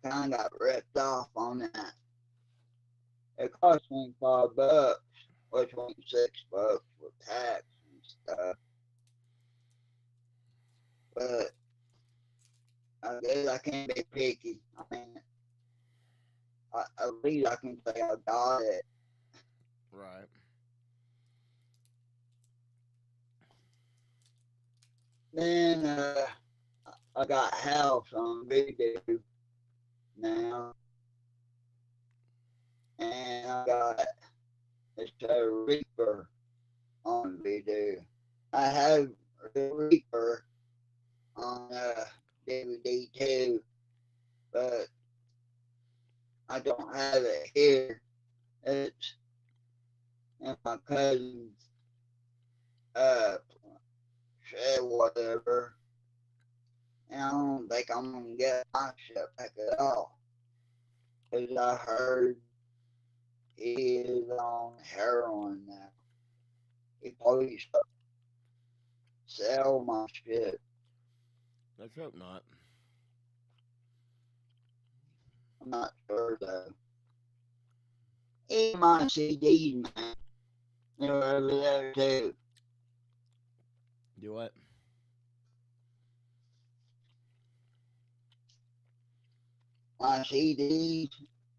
I kind of got ripped off on that. It cost me $5, or $26 with tax and stuff. But I guess I can't be picky. I mean, at least I can say I got it. Right. Then I got House on video now. I got it's a Reaper on video. I have the Reaper on DVD too, but I don't have it here. It's in my cousin's uh shed, whatever. And I don't think I'm gonna get my shit back at all. Cause I heard he is on heroin now. He probably should sell my shit. Let's hope not. I'm not sure though. Even my CDs, man, they're over there too. Do what? My CDs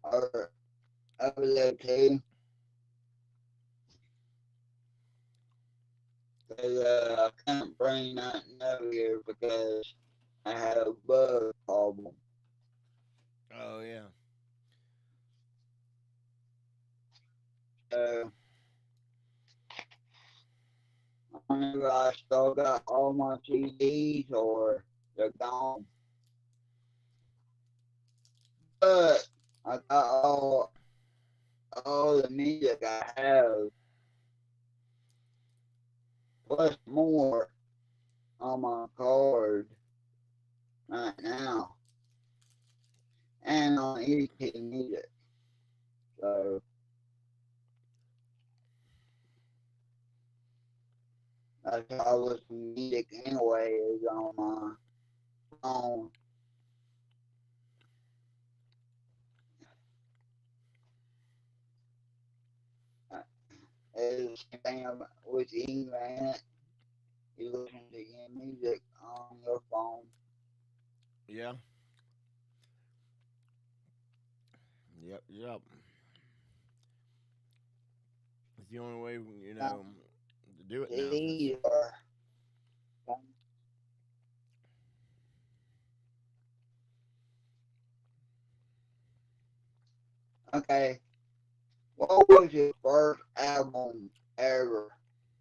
are over there too. Cause I couldn't bring nothing over here because I had a bug problem. Oh yeah. So I don't know if I still got all my CDs or they're gone. But I got all the music I have plus more on my card right now and on YouTube Music. So that's how I listen to music anyway is on my phone. It's the same thing with you, man. You listen to your music on your phone. Yeah. Yep. Yep. It's the only way to do it now. Cause CDs are okay. What was your first album ever?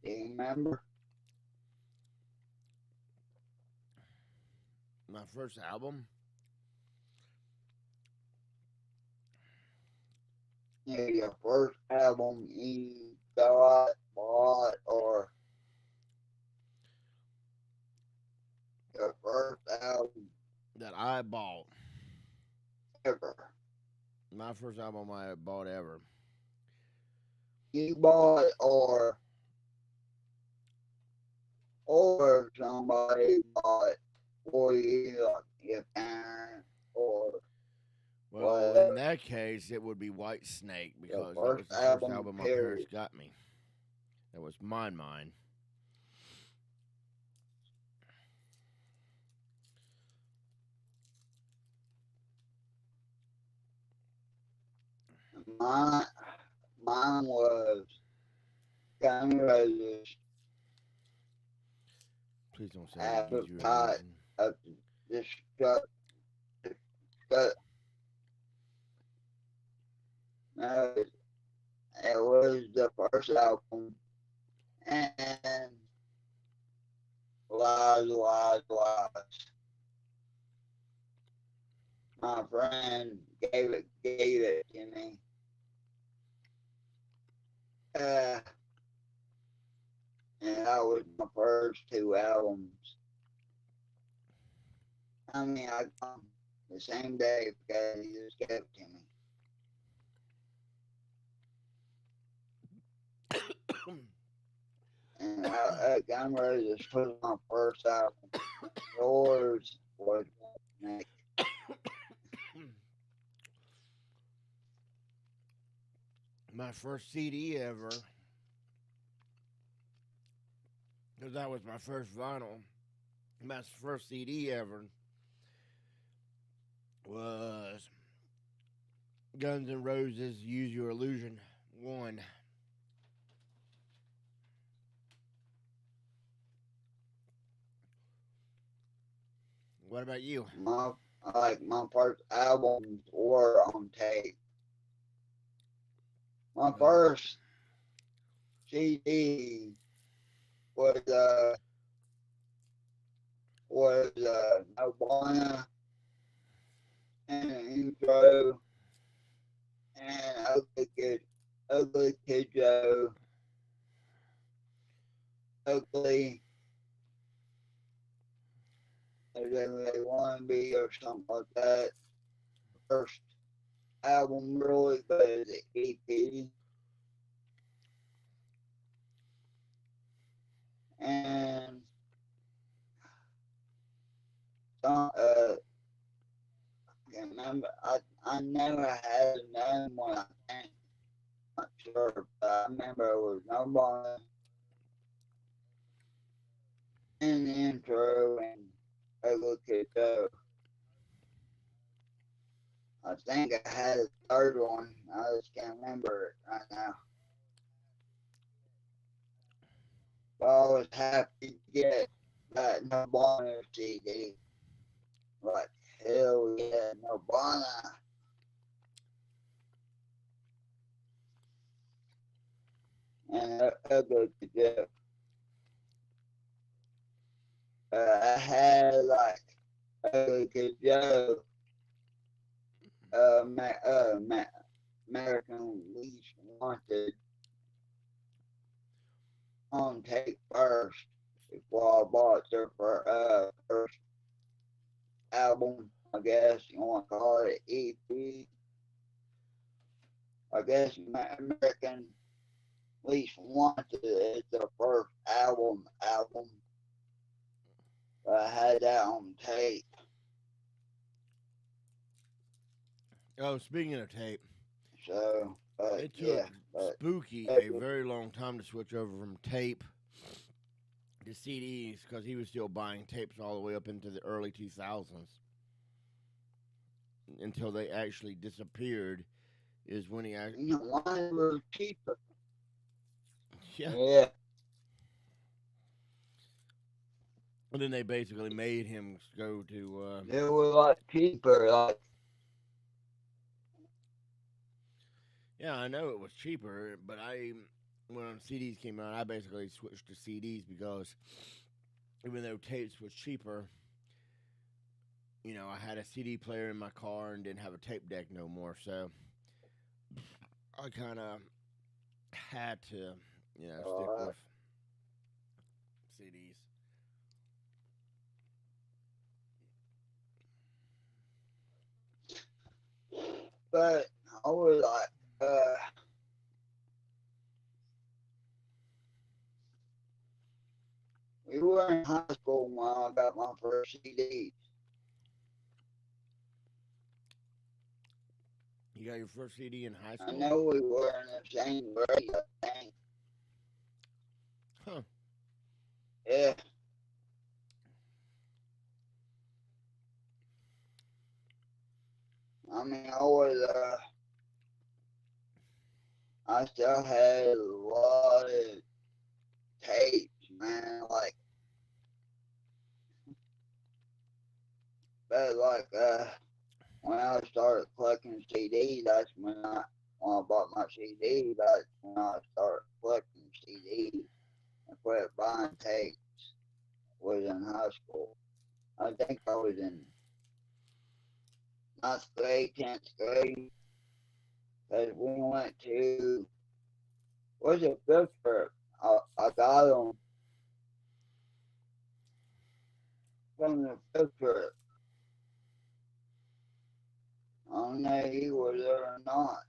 Do you remember? my first album. Yeah, your first album you got, bought, or your first album That I bought. ever. My first album I bought ever. You bought or somebody bought for you, like your parents or Well, in whatever. that case, it would be White Snake Your because that was first the first album, album my parents period. got me. That was mine. Mine, mine was Guns N' Roses, Please don't say Use Your Appetite Illusion. of Destruction. No, it was the first album, and lies. My friend gave it to me. Uh, and that was my first two albums. I mean, I got them the same day because he just gave it to me. And Gun Roses was my first album. Yours was Nick. My first CD ever, because that was my first vinyl. My first CD ever was Guns N' Roses Use Your Illusion 1. What about you? My my first albums were on tape. My Oh, first CD was Nirvana and Intro and Ugly Kid Joe, Ugly, as in they want to be or something like that. First album really, but it's an EP. And some, I can't remember. I never had a name when I think. Not sure, but I remember it was Nirvana in the intro and Ugly Kid Joe. I think I had a third one. I just can't remember it right now. But I was happy to get that Nirvana CD. Like, hell yeah, Nirvana. And Ugly Kid Joe. I had like Ugly Kid Joe, uh, Ma- uh, Ma- American Least Wanted on tape first before I bought their first album. I guess you want to call it EP. I guess American Least Wanted is their first album. I had that on tape. oh, speaking of tape, So, it took yeah, but Spooky a every, very long time to switch over from tape to CDs because he was still buying tapes all the way up into the early 2000s until they actually disappeared. Is when he act- you know, one was cheaper. yeah, Yeah, and then they basically made him go to they were like cheaper. Like, yeah, I know it was cheaper, but when CDs came out, I basically switched to CDs because even though tapes was cheaper, I had a CD player in my car and didn't have a tape deck no more, so I kind of had to, stick uh, with CDs. but I was like, we were in high school when I got my first CD. You got your first CD in high I school? know we were in the same grade, I think. Huh. Yeah, I mean, I still had a lot of tapes, man. But when I started collecting CDs, when I bought my CD, that's when I started collecting CDs and quit buying tapes. Was in high school. I think I was in ninth grade, 10th grade, because we went to, was it field trip? I got them from the field trip. I don't know if he was there or not.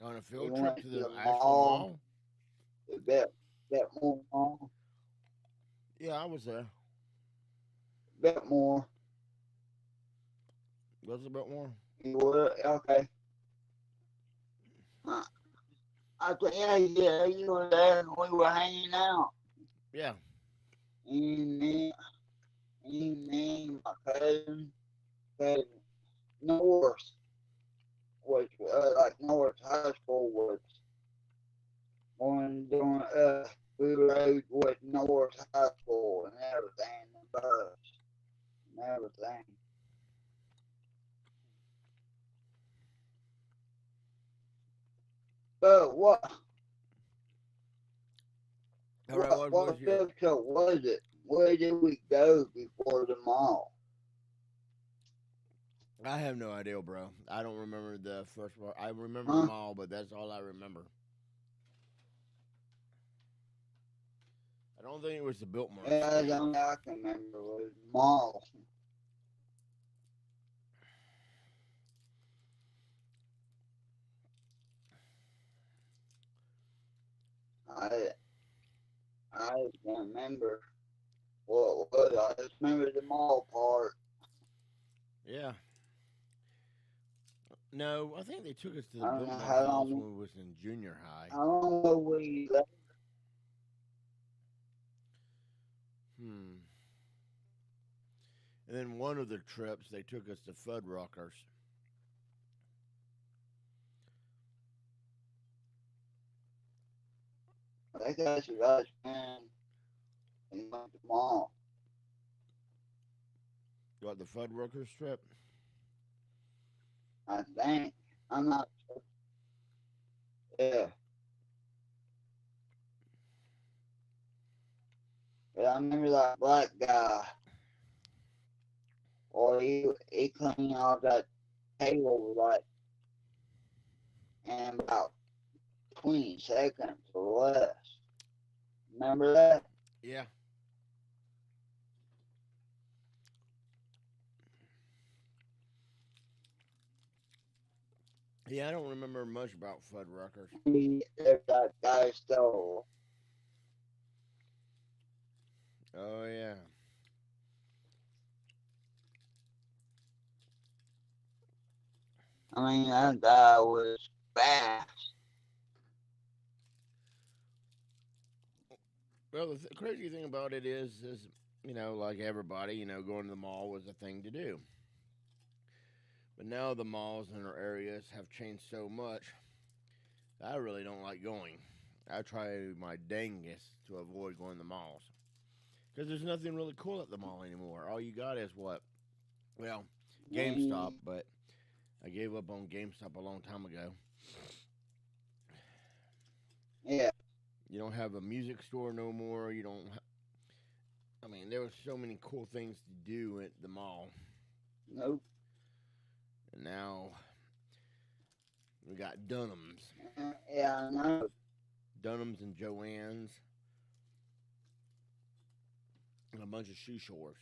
On a We field trip went to to the the actual mall, mall? the bit more mall, Yeah, I was there. bit more. Was it a bit more? You were okay. I, I said, yeah, you were there and we were hanging out. Yeah. And me, my cousin North was North High School was one doing we rode with North High School and everything, the bus and everything. But All right, what was your? strip club was it? Where did we go before the mall? I have no idea, bro. I don't remember the first part. I remember the Huh? mall, but that's all I remember. I don't think it was the Biltmore Yeah, store. the only I can remember was mall. I I can't remember what was. I just remember the mall part. Yeah. No, I think they took us to the I don't know Biltmore house when we was in junior high. how long were we there? Hmm. And then one of the trips, they took us to Fuddruckers. I guess it was when we went to the mall. Got the Fuddruckers trip? I think I'm not sure. Yeah, but I remember that black guy, or he cleaned out that table like in about 20 seconds or less. Remember that? Yeah. Yeah, I don't remember much about Fuddruckers. There's that guy stole. Oh, yeah. I mean, that guy was fast. Well, the crazy thing about it is, like everybody, going to the mall was a thing to do. But now the malls in our areas have changed so much, I really don't like going. I try my dangest to avoid going to the malls. Because there's nothing really cool at the mall anymore. All you got is what? Well, I GameStop, mean, but I gave up on GameStop a long time ago. yeah, You don't have a music store no more. You don't. I mean, there were so many cool things to do at the mall, nope. and now we got Yeah, I know. Dunham's and Joann's, and a bunch of shoe stores.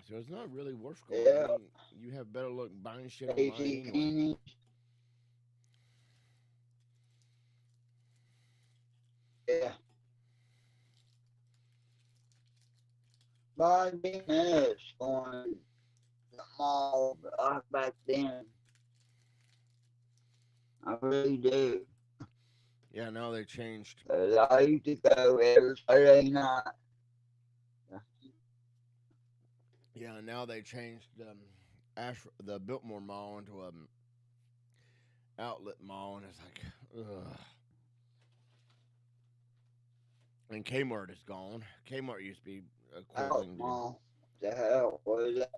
So it's not really worth going. I Yeah, mean, you have better luck buying shit online Casey anyway. Kenny. Yeah, but I miss going to the mall back then. I really do. Yeah, now they changed. I used to go every Saturday night. Yeah, now they changed the Biltmore Mall into a outlet mall, and it's like, ugh. And Kmart is gone. Kmart used to be a cool Out thing to do. mall. What the hell was that?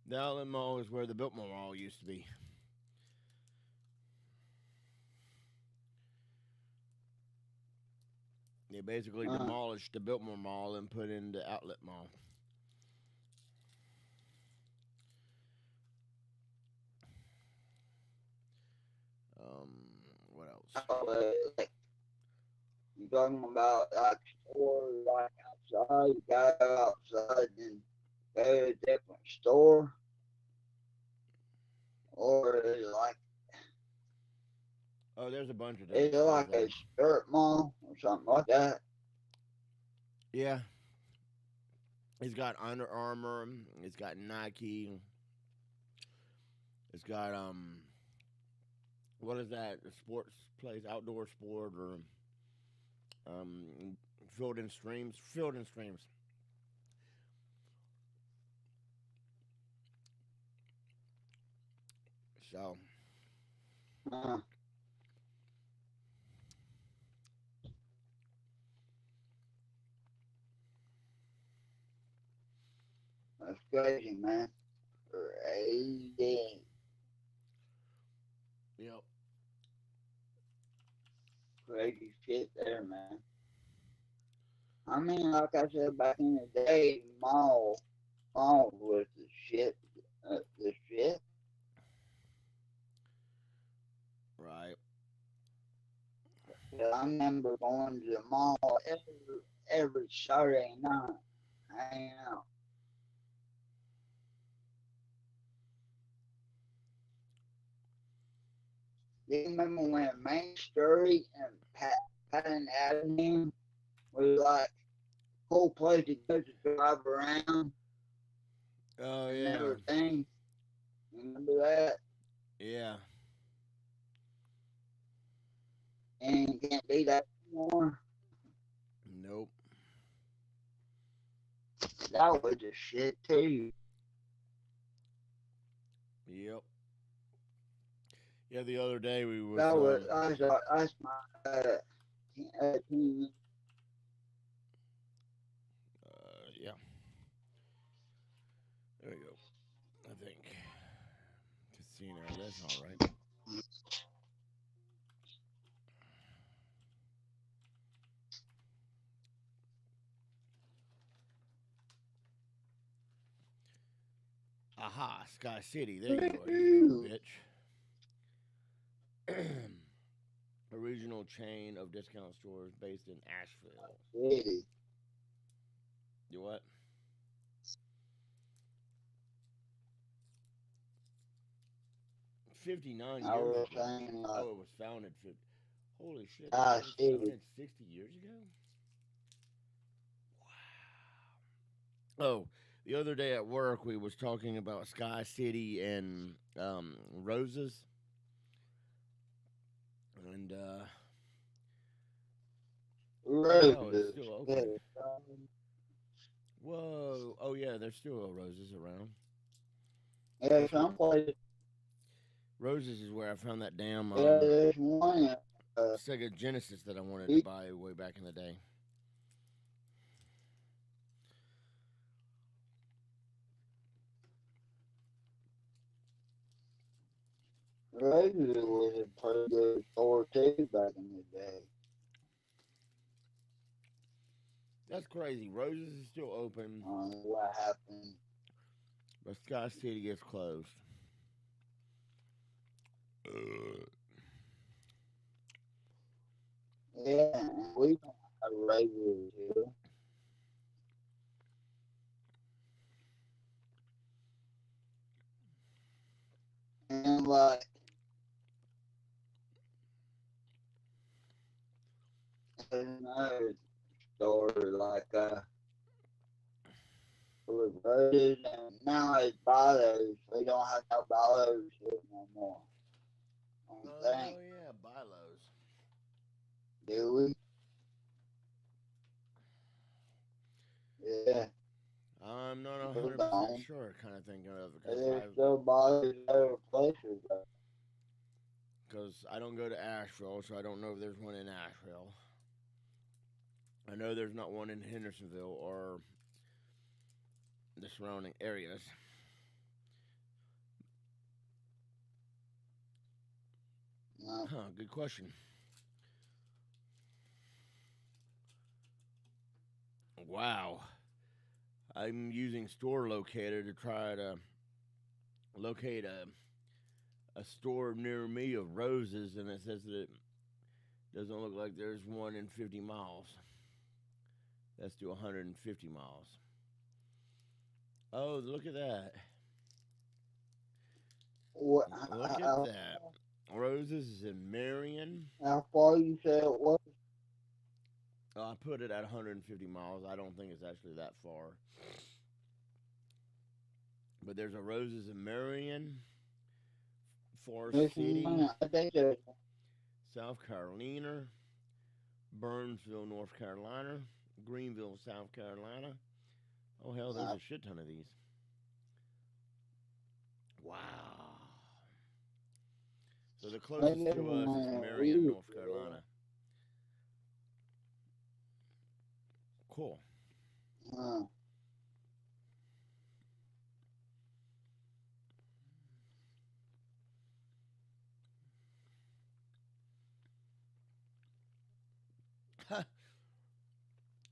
The outlet mall is where the Biltmore Mall used to be. They basically Uh, demolished the Biltmore Mall and put in the outlet mall. Um, what else? like you talking about like stores like outside, you gotta go outside and go to a different store, or Oh, there's a bunch of is different it stores like a there. strip mall or something like that? Yeah, it's got Under Armour. It's got Nike. It's got what is that? A sports place, outdoor sport, or um, Field and Streams. Field and Streams. So Uh, That's crazy, man. Crazy. Yep. Crazy shit there, man. I mean, like I said back in the day, mall was the shit. The shit. Right. Yeah, I remember going to the mall every Saturday night, hanging out. Do you remember when Main Street and Patton Avenue was like a cool place to go to drive around Oh and yeah. everything? Remember that? Yeah. And you can't do that anymore. Nope. That was the shit too. Yep. Yeah. The other day we was That's my team. yeah. There we go. I think casino. That's all right. Aha, Sky City. There you are, you dumb bitch. A regional chain of discount stores based in Asheville. City. You what? 59 I years was ago. saying Oh, it was founded 50. Holy shit, it was City. founded 60 years ago? Oh, the other day at work we was talking about Sky City and Roses, and oh, it's Roses. still Yeah, open. Whoa! Oh yeah, there's still Roses around. yeah, That's what someplace. Roses is where I found that damn Yeah, there's one. Sega Genesis that I wanted to East buy way back in the day. Roses was a pretty good store too back in the day. That's crazy. Roses is still open, What happened? but Sky City gets closed. Uh, Yeah, and we don't have roses here. And like there's another store like with roses, and now it's Bilos. We don't have no Bilos here no more. I don't think. oh yeah, buy Lowe's. Do we? Yeah, I'm not a we 100% don't. sure. Kind of thinking of it There's still Bilos other places. because I don't go to Asheville, so I don't know if there's one in Asheville. I know there's not one in Hendersonville or the surrounding areas. No. Huh? Good question. Wow. I'm using store locator to try to locate a store near me of roses, and it says that it doesn't look like there's one in 50 miles. That's to 150 miles. Oh, look at that. What? Look at that. Roses is in Marion. How far you said it was? I put it at 150 miles. I don't think it's actually that far. But there's a Roses in Marion, Forest This City, one, I think there's South Carolina, Burnsville, North Carolina, Greenville, South Carolina. Oh, hell, there's a shit ton of these. Wow. So the maybe closest there's to us one is in Marion, North Louisville. Carolina. Cool. Uh,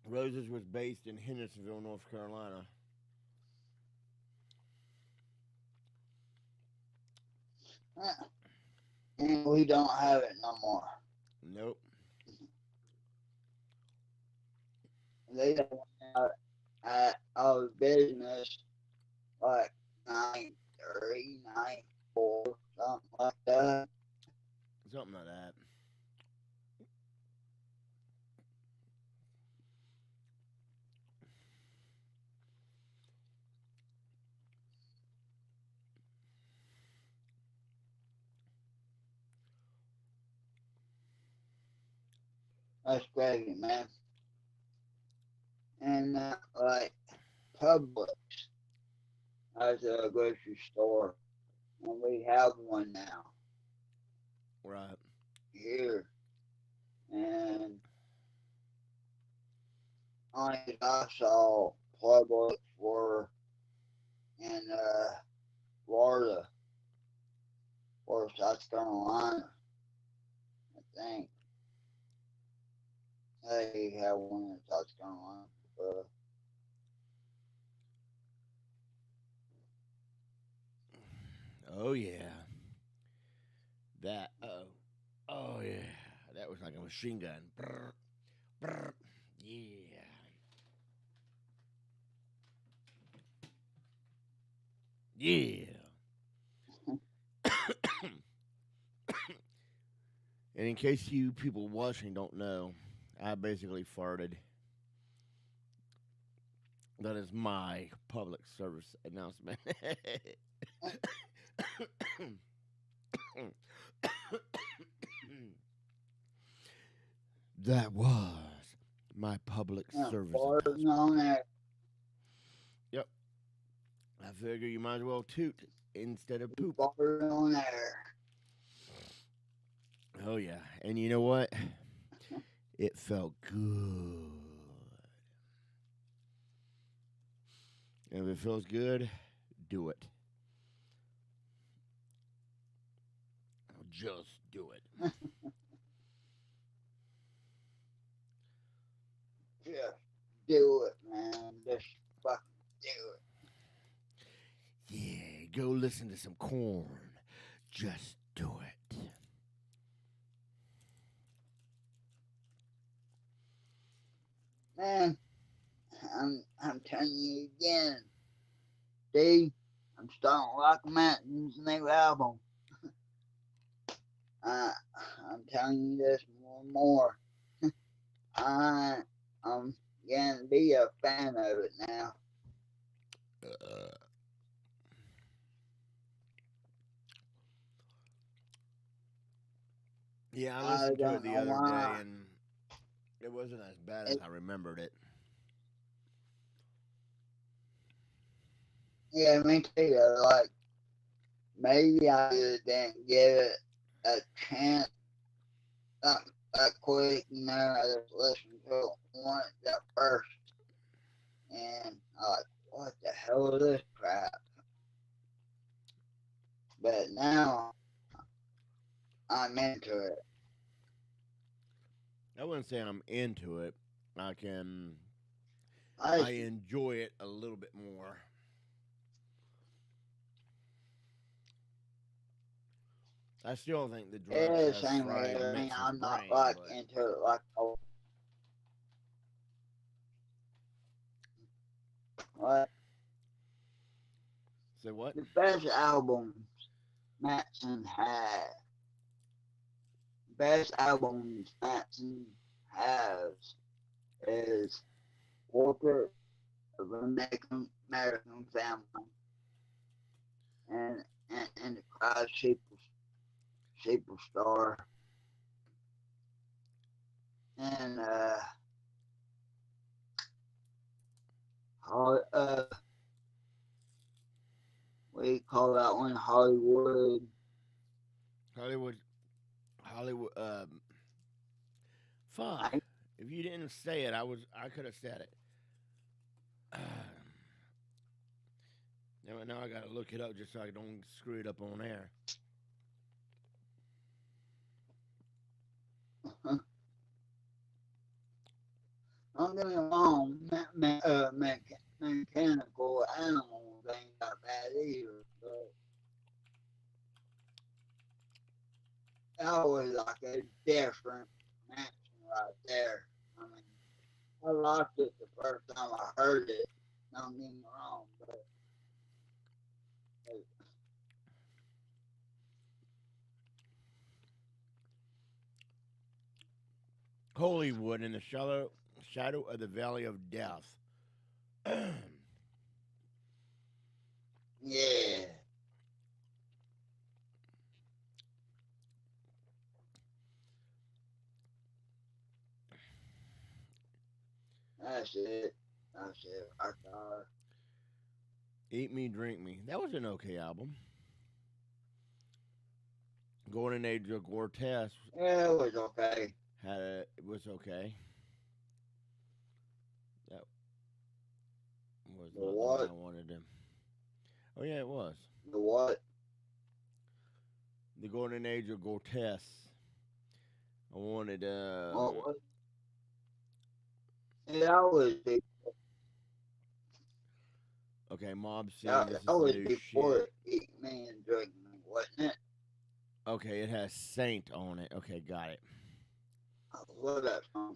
Roses was based in Hendersonville, North Carolina. And we don't have it no more. Nope. They don't have at our business like 9:30, 9:04, something like that. Something like that. That's crazy, man. And like Publix has a grocery store, and we have one now Right. here. And I saw Publix were in Florida or South Carolina, I think. They have one in South Carolina. But Oh yeah. That. Oh. Oh yeah. That was like a machine gun. Brr, brr. Yeah. Yeah. And in case you people watching don't know, I basically farted. That is my public service announcement. That was my public service farting announcement. on there, Yep. I figure you might as well toot instead of poop. farting on there. Oh yeah. And you know what? It felt good. And if it feels good, do it. Just do it. Just do it, man. Just fucking do it. Yeah, go listen to some corn. Just do it. Man, I'm telling you again, Steve, I'm starting Rock Mountain's new album. I, I'm telling you this more and more. I I'm getting to be a fan of it now. Uh, yeah, I I listened to it don't the know other day why. and it wasn't as bad as It, I remembered it. yeah, me too. Like maybe I just didn't give it a chance that, that quick. I just listened to it once at first, and I like, what the hell is this crap? But now I'm into it. I wouldn't say I'm into it. I can I I enjoy it a little bit more. I still think the it drugs is have same fried here. I mean, Mitch's I'm not brain, like but into it like what say what? the best albums Matson had. Best albums Matson has is Portrait of an American Family and the Cry Superstar and uh what do you call that one? Hollywood. Hollywood Hollywood fuck. I, If you didn't say it, I could have said it. Now I gotta look it up just so I don't screw it up on air. mechanical animals ain't that bad either. But that was like a different mansion right there. I mean, I liked it the first time I heard it. Don't get me wrong, but Holywood in the shadow of the Valley of Death. yeah, that's it. That's it right there. Eat Me, Drink Me. That was an okay album. Golden Age of Gortez Yeah, it was okay. it was okay. That was The not the one I what? wanted to. Oh yeah, it was. The what? The Golden Age of Gortez. I wanted What? Yeah, that was okay, Mob Scene, that, this that is the was new before shit. Eat Me and Drink Me, wasn't it? Okay, it has Saint on it. Okay, got it. I love that song.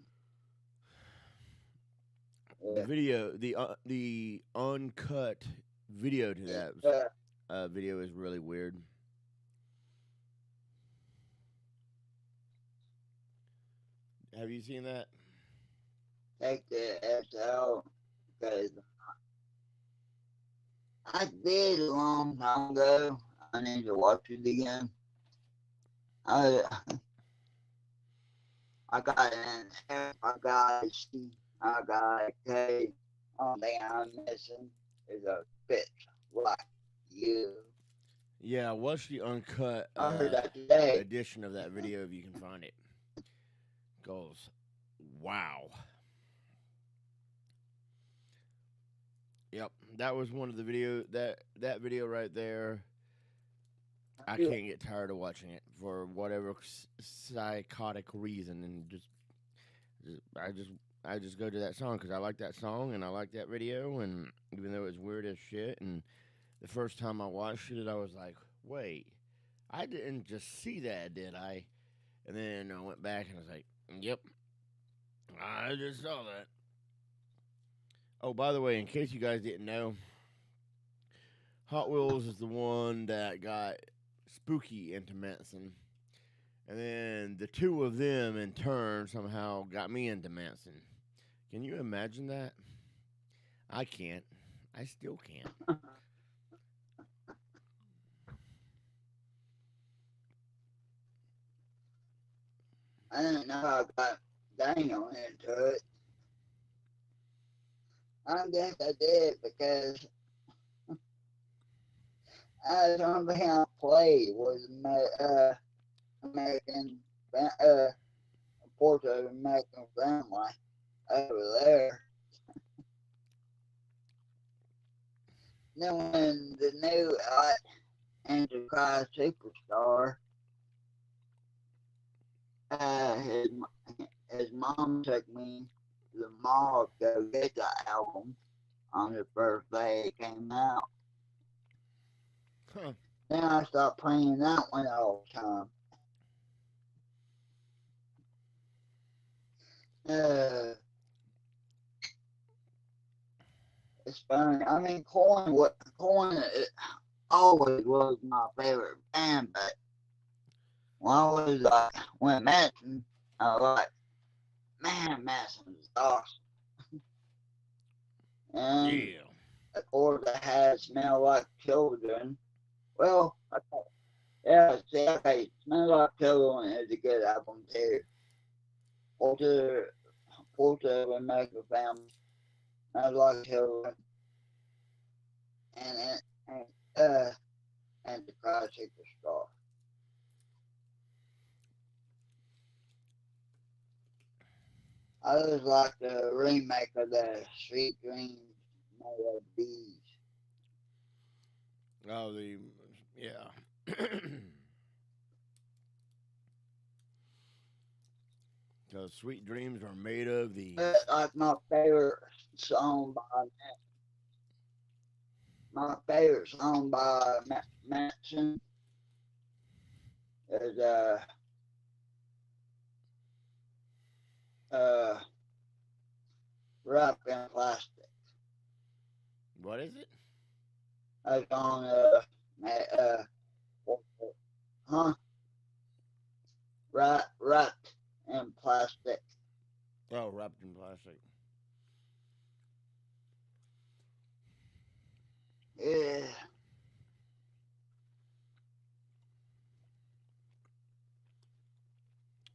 The Yeah. video, the uncut video to that Uh, video is really weird. Have you seen that? take the S out because I did a long time ago. I need to watch it again. I I got an F, I got a C, I got a K. Only thing I'm missing is a bitch like you. Yeah, watch the uncut I heard that today. edition of that video if you can find it. Goes, wow. Yep, that was one of the video that video right there. I can't get tired of watching it for whatever psychotic reason, and I just go to that song because I like that song and I like that video, and even though it's weird as shit, and the first time I watched it, I was like, wait, I didn't just see that, did I? And then I went back and I was like, yep, I just saw that. Oh, by the way, in case you guys didn't know, Hot Wheels is the one that got Spooky into Manson. And then the two of them in turn somehow got me into Manson. Can you imagine that? I can't. I still can't. I didn't know I got Daniel into it. I guess I did because the only thing I played was American Portrait of American Family over there. Then when the new Antichrist Superstar, his his mom took me to the mall to go get the album on the first day it came out. Huh. Then I stopped playing that one all the time. Uh, it's funny. I mean, Corn always was my favorite band, but when I was when Manson, I was like, man, Manson's awesome. And Yeah. of course, I had Smell Like Children. Well, yeah, see, okay, Smell Like Children is a good album too. Porter, Porter of American Family, Smell Like Children, and and uh, and the Classic Star. I just like the remake of the Sweet Dreams Melodies. Oh, yeah. Because Sweet Dreams are made of But these. like my favorite song by my favorite song by Manson is uh wrapped in plastic. What is it? That's on huh wrapped in plastic. Oh, wrapped in plastic. Yeah,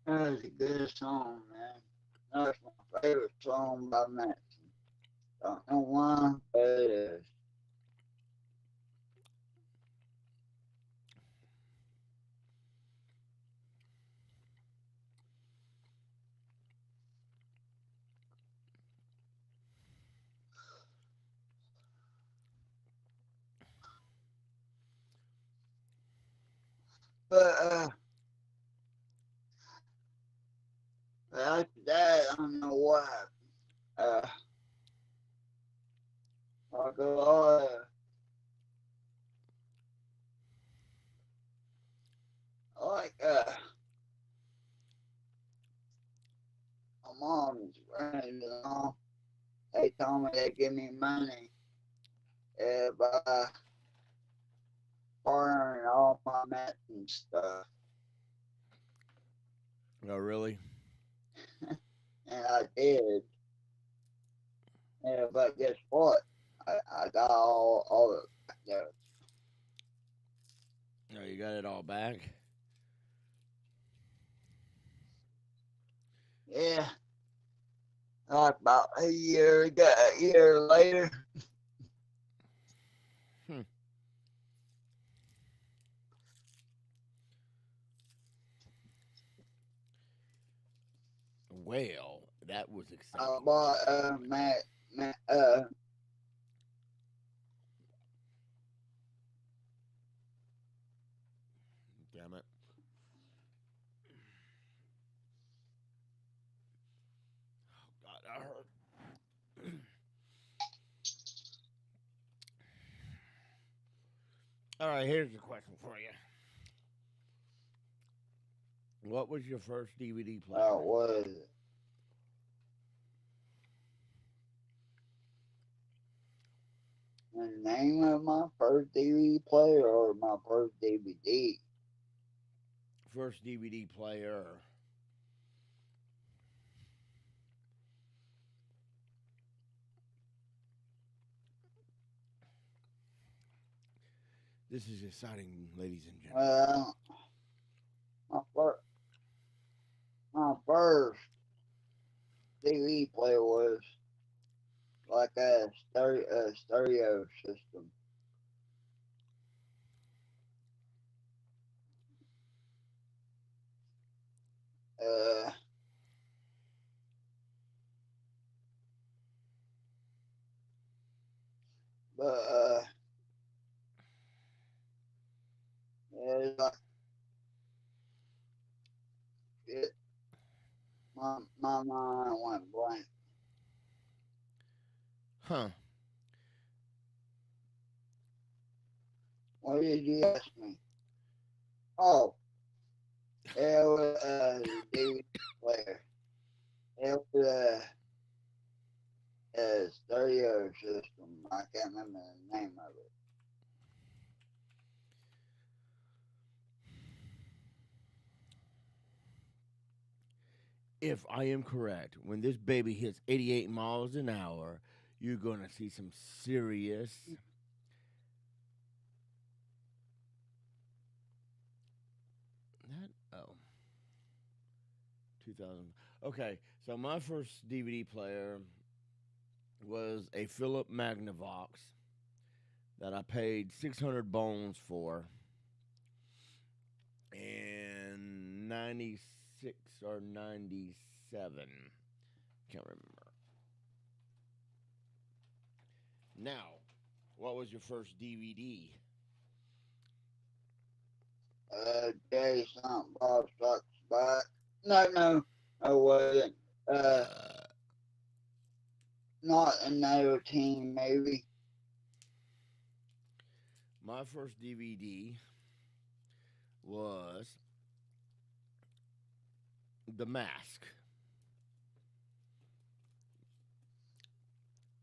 that's a good song, man. That's my favorite song by Manson. Don't know why, but it is. But after that, I don't know what happened. Like a lot like my mom's friends and all. They told me they give me money if I borrowing all my mats and stuff. Oh, really? And I did. And but guess what? I got all of it. Oh, you got it all back? Yeah. Like about a year later. Hmm. Well, that was I exciting bought news. Matt Damn it. God, that hurt. All right, here's a question for you. What was your first DVD player? was the name of my first DVD player or my first DVD. First DVD player. This is exciting, ladies and gentlemen. My first my first DVD player was like a stereo system. Uh, but it's like it, my mind went blank. Huh. What did you ask me? Oh, it was the DVD player. It was a stereo system. I can't remember the name of it. If I am correct, when this baby hits 88 miles an hour, you're going to see some serious. That, oh, 2000. Okay, so my first DVD player was a Philip Magnavox that I paid 600 bones for in 96 or 97. Can't remember. Now, what was your first DVD? Jay something Bob Strikes Back. No, no. I wasn't. Not another team, maybe. My first DVD was The Mask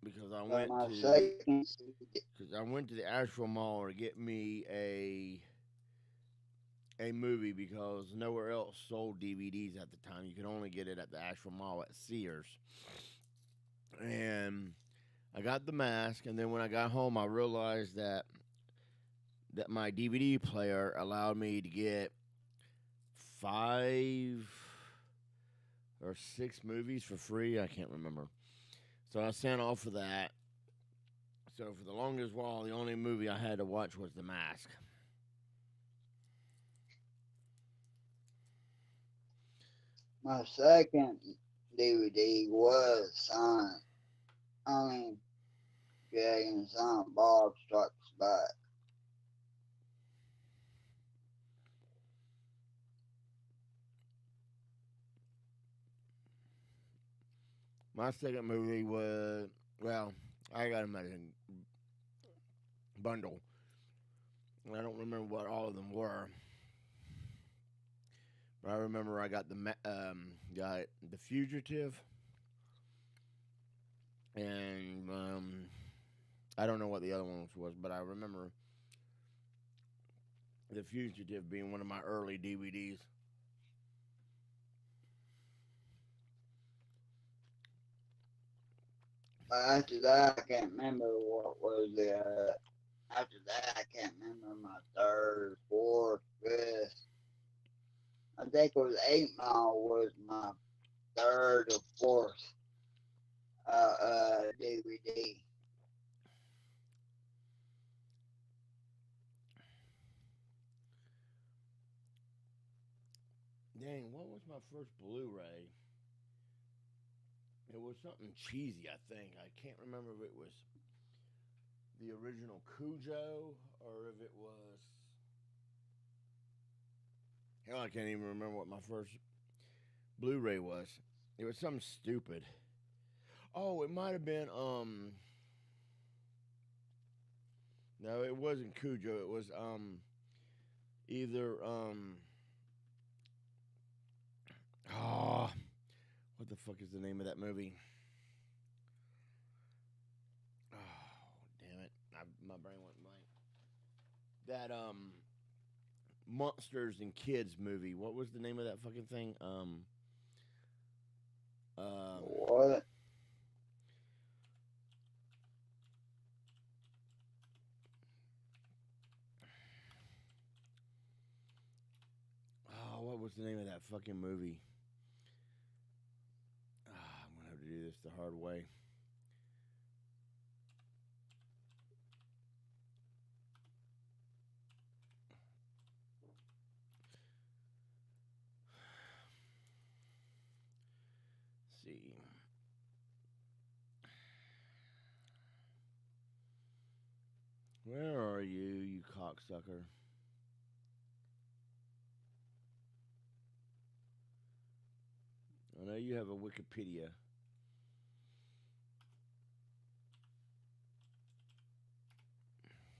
because My second I went to the actual mall to get me a movie because nowhere else sold DVDs at the time. You could only get it at the actual mall at Sears. And I got The Mask, and then when I got home, I realized that my DVD player allowed me to get 5 or 6 movies for free. I can't remember. So I signed off for that. So for the longest while, the only movie I had to watch was The Mask. my second DVD was Silent. I mean, Dragon Silent Bob Strikes Back. My second movie was, well, I got them as a bundle. I don't remember what all of them were, but I remember I got got The Fugitive, and I don't know what the other one was, but I remember The Fugitive being one of my early DVDs. After that, I can't remember what was the. After that, I can't remember my third, fourth, fifth. I think it was 8 Mile was my third or fourth DVD. Dang, what was my first Blu-ray? It was something cheesy, I think. I can't remember if it was the original Cujo or if it was. Hell, I can't even remember what my first Blu-ray was. It was something stupid. Oh, it might have been No, it wasn't Cujo. It was either oh, what the fuck is the name of that movie? Oh, damn it. My brain went blank. That Monsters and Kids movie. What was the name of that fucking thing? Um What? oh, what was the name of that fucking movie? I'm gonna have to do this the hard way. Let's see. Where are you, you cocksucker? I know you have a Wikipedia.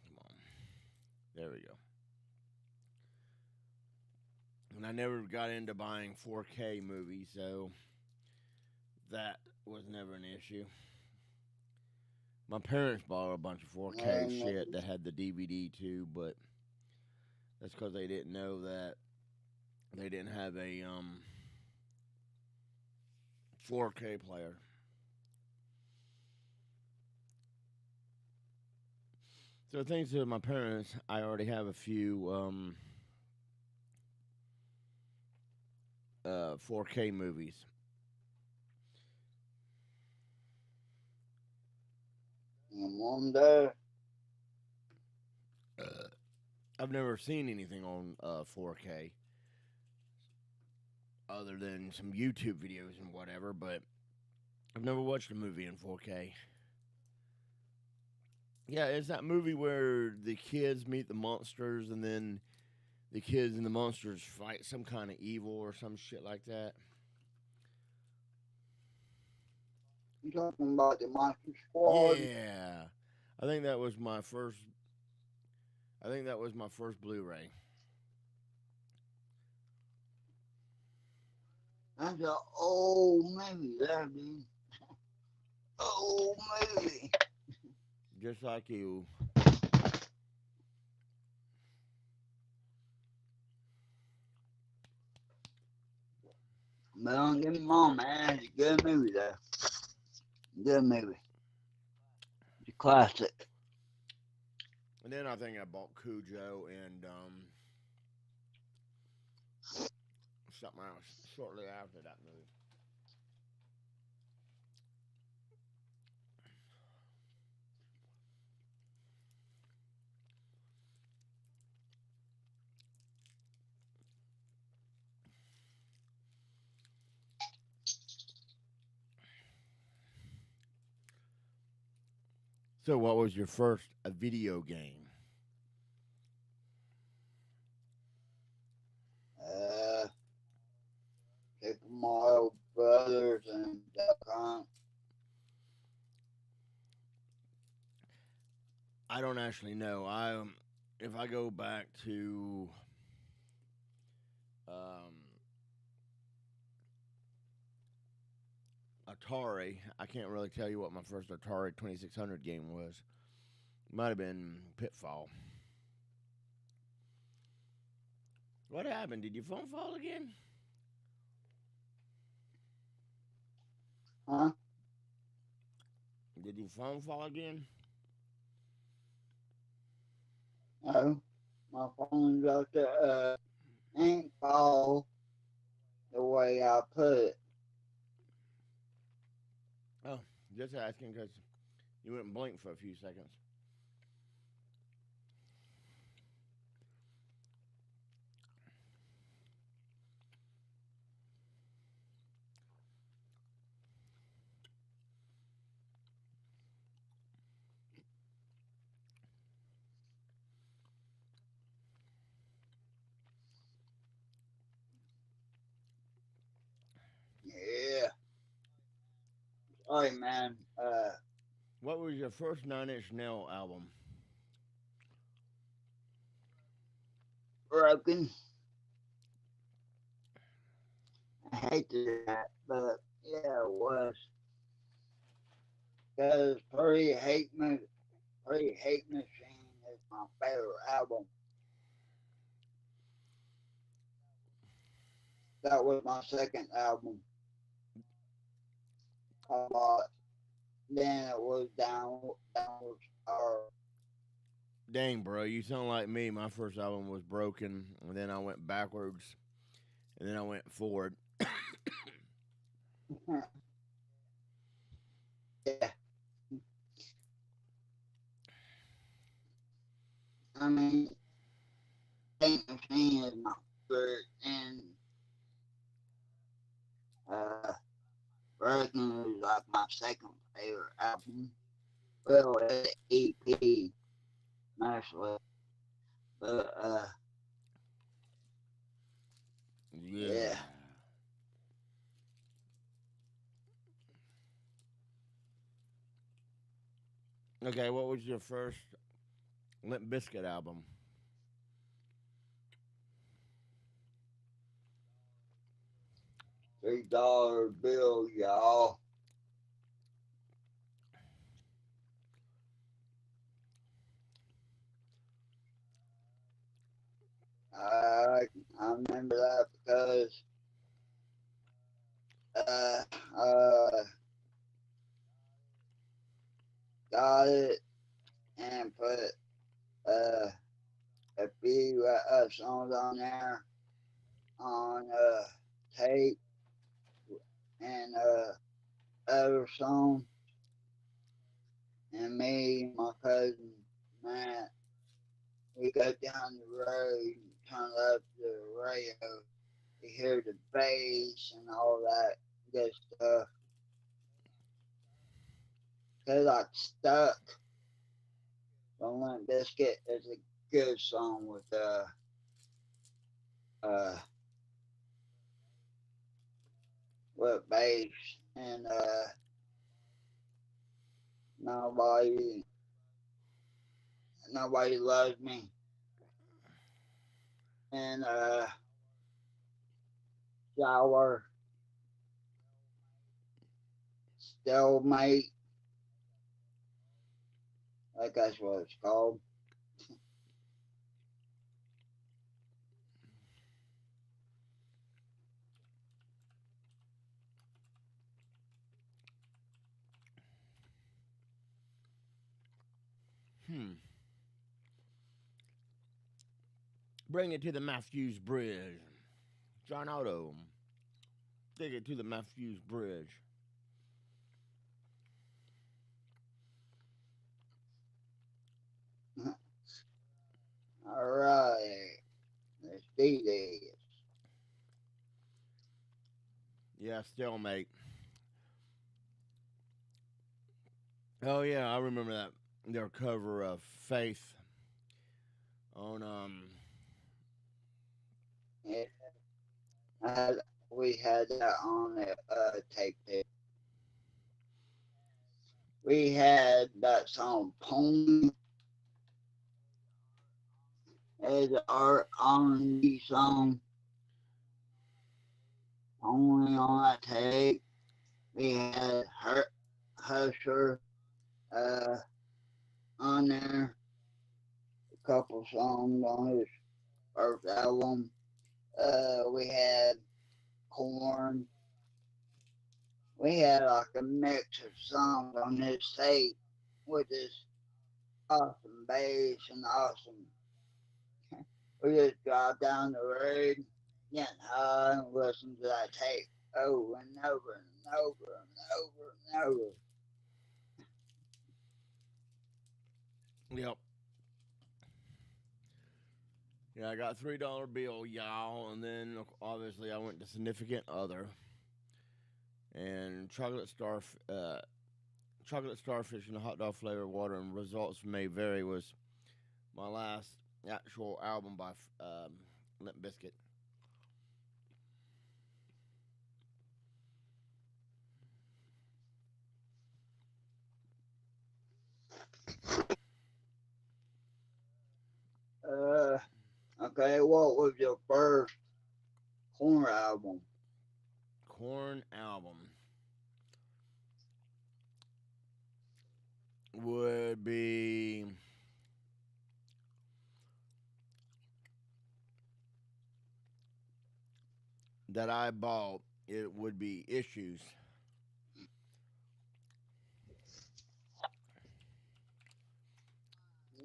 Come on. There we go. And I never got into buying 4K movies, so that was never an issue. My parents bought a bunch of 4K Um, shit that had the DVD too, but that's because they didn't know that they didn't have a 4K player. So thanks to my parents, I already have a few 4K movies. one there. I've never seen anything on 4K other than some YouTube videos and whatever, but I've never watched a movie in 4K. Yeah, it's that movie where the kids meet the monsters and then the kids and the monsters fight some kind of evil or some shit like that. You talking about the Monster Squad? Yeah, I think that was my first. I think that was my first Blu-ray. That's an old movie, that dude. Old movie. Just like you. But don't get me wrong, man. It's a good movie, though. Good movie. It's a classic. And then I think I bought Cujo and something else shortly after that movie. So, what was your first a video game? Uh, Super Mario Brothers and Duck Hunt. I don't actually know. If I go back to um, Atari, I can't really tell you what my first Atari 2600 game was. Might have been Pitfall. What happened? Did your phone fall again? Huh? Did your phone fall again? No. My phone got the ain't fall the way I put it. Oh, just asking because you went blink for a few seconds. Yeah. Sorry, man. What was your first Nine Inch Nail album? Broken. I hate to do that, but yeah, it was. Because Pretty Hate Machine is my favorite album. That was my second album I bought. Then it was Downward Star. Dang, bro, you sound like me. My first album was Broken, and then I went backwards, and then I went forward. Yeah. I mean, Hate Machine is my favorite, and uh, Broken is like my second favorite album. Well, it's an EP, mostly. But, Yeah. yeah. Okay, what was your first Limp Bizkit album? $3 bill, y'all. I I remember that because uh uh got it and put uh a few songs on there on tape and other song, and me and my cousin Matt, we go down the road and turn up the radio to hear the bass and all that good stuff. Cause I got stuck. But Limp Biscuit is a good song uh with bass and Nobody, nobody loves me. And shower, stalemate, like that's what it's called. Hmm. Bring it to the Matthews Bridge. John Otto. Take it to the Matthews Bridge. All right, let's do this. Yeah, stalemate. Oh yeah, I remember that. Their cover of Faith on Yeah, we had that on the tape. We had that song Pony as our R&B song only on that tape. We had Husher uh, on there, a couple songs on his first album. We had Corn. We had like a mix of songs on this tape with this awesome bass and awesome. We just drive down the road, getting high and listen to that tape over and over and over and over and over. yep. Yeah, I got $3 bill, y'all, and then obviously I went to significant other and chocolate starfish and hot dog flavor water and results may vary was my last actual album by Limp Bizkit. Uh, okay, what was your first Corn album? Corn album would be that I bought. It would be Issues.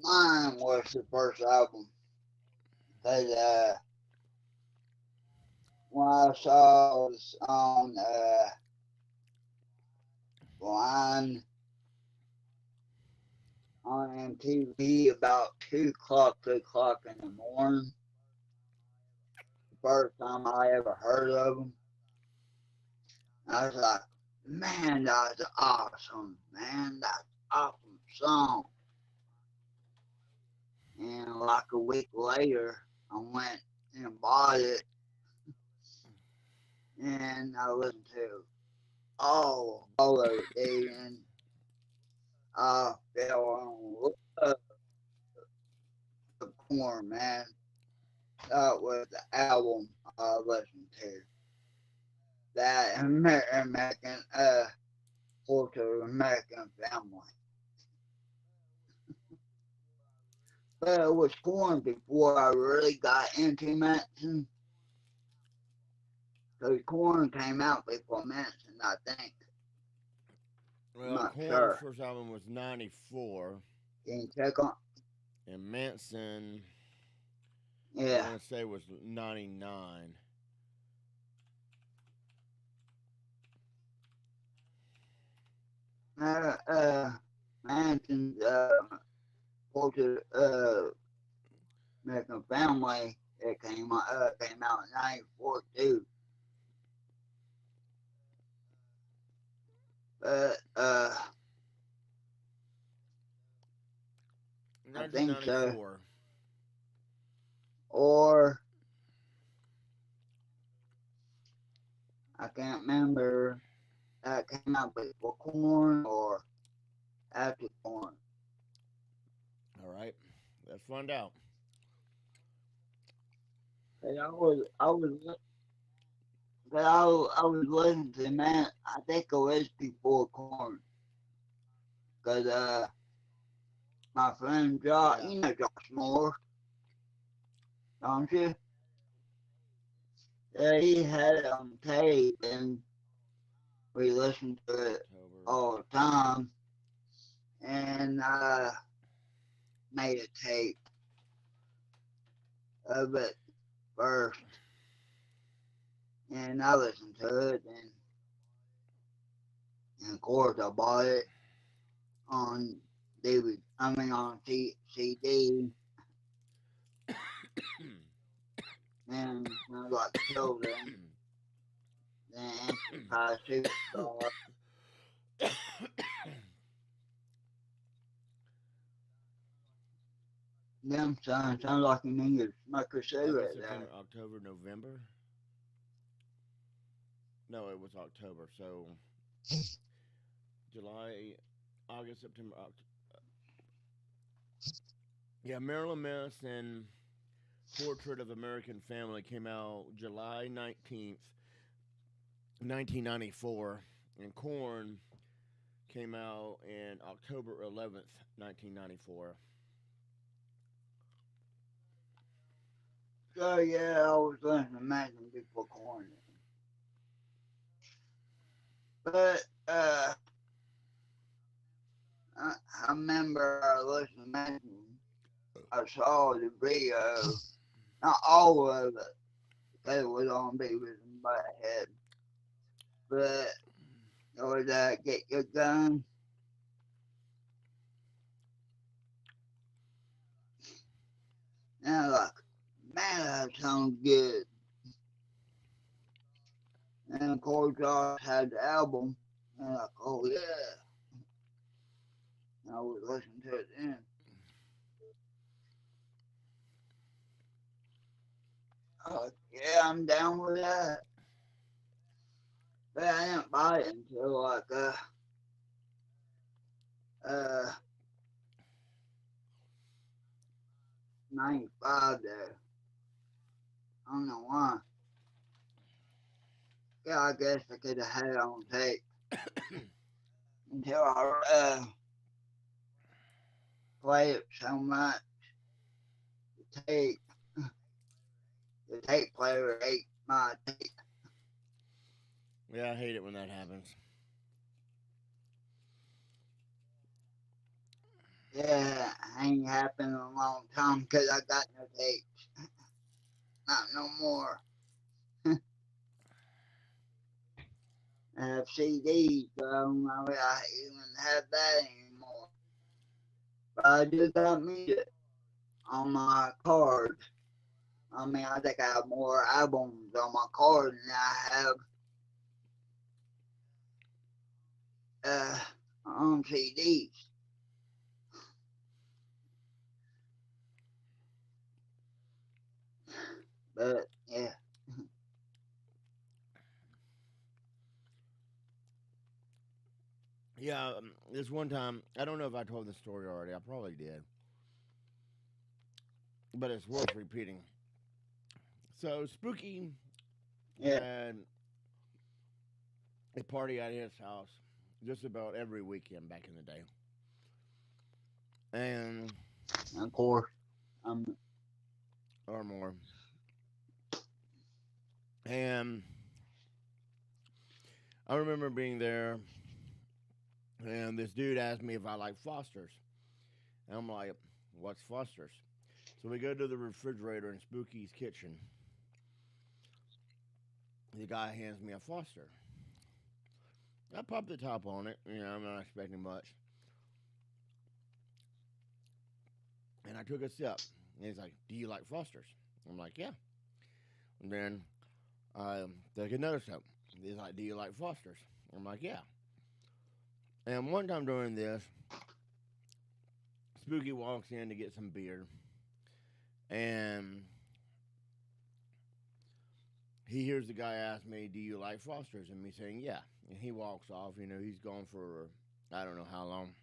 Mine was the first album. Cause when I saw it on line on MTV about 2 o'clock, 3 o'clock in the morning, the first time I ever heard of them, I was like, man, that's awesome, man, that's awesome song. And like a week later, I went and bought it, and I listened to all of it, dude, and I fell in love with Corn, man. That was the album I listened to. That American, Portrait of American Family. But it was Corn before I really got into Manson. So Corn came out before Manson, I think. I'm Well, not Corn's sure. first album was '94, Can you check on? and Manson, I Yeah. want to say was '99. Uh, uh, Manson's Portrait American Family. It came out in '94 too. But I think so. 1994. Or I can't remember that came out before Corn or after corn. All right, let's find out. And I was listening to man. I think it was before corn, cause my friend Josh, Yeah. you know Josh Moore, don't you? Yeah, he had it on tape, and we listened to it October. all the time. And made a tape of it first, and I listened to it, and of course I bought it on DVD. I mean on CD, and I was like children, then Enterprise Superstar. Them sounds like you need to smoke a August, cigarette September, there. October, November. No, it was October. So July, August, September, October. Yeah, Marilyn Manson Portrait of American Family came out July 19th, 1994, and Corn came out in October 11th, 1994. So yeah, I was listening to Imagine before corn. But I, I remember listening to Imagine. I saw the video, not all of it, because it was on Beavis and Butthead, but it was Get Your Gun. And I was like, man, that sounds good. And of course, Josh had the album. And I'm like, oh yeah. And I was listening to it then. I was like, yeah, I'm down with that. But I didn't buy it until like uh 95 there. I don't know why. Yeah, I guess I could have had it on tape until I played it so much. The tape, the tape player ate my tape. Yeah, I hate it when that happens. Yeah, ain't happened in a long time because I got no tape. Not no more. I have CDs, but I don't know if I even have that anymore. But I do got music on my card. I mean, I think I have more albums on my card than I have uh, on CDs. But yeah, Yeah, this one time, I don't know if I told this story already. I probably did, but it's worth repeating. So Spooky yeah, had a party at his house just about every weekend back in the day, and of course. or more. And I remember being there, and this dude asked me if I like Foster's, and I'm like, "What's Foster's?" So we go to the refrigerator in Spooky's kitchen. The guy hands me a Foster. I popped the top on it. I'm not expecting much. And I took a sip. And he's like, "Do you like Foster's?" I'm like, "Yeah." And then I took another sip. He's like, "Do you like Foster's?" I'm like, "Yeah." And one time during this, Spooky walks in to get some beer. And he hears the guy ask me, "Do you like Foster's?" And me saying, "Yeah." And he walks off. He's gone for I don't know how long.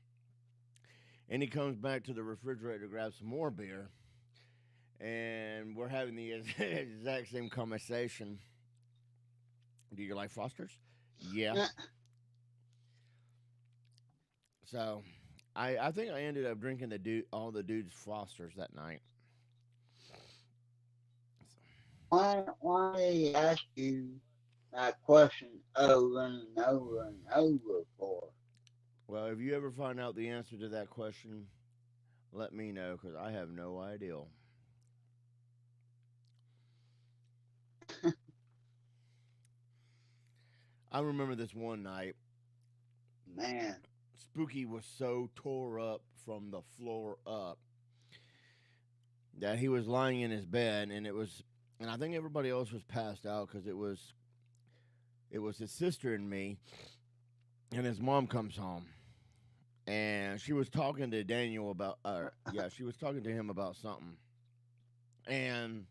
And he comes back to the refrigerator to grab some more beer, and we're having the exact same conversation. Do you like Foster's? Yeah. So, I think I ended up drinking all the dudes Foster's that night. Why did he ask you that question over and over and over for? Well, if you ever find out the answer to that question, let me know because I have no idea. I remember this one night, Man, Spooky was so tore up from the floor up that he was lying in his bed, and I think everybody else was passed out because it was his sister and me, and his mom comes home, and she was talking to Daniel about, yeah, she was talking to him about something, and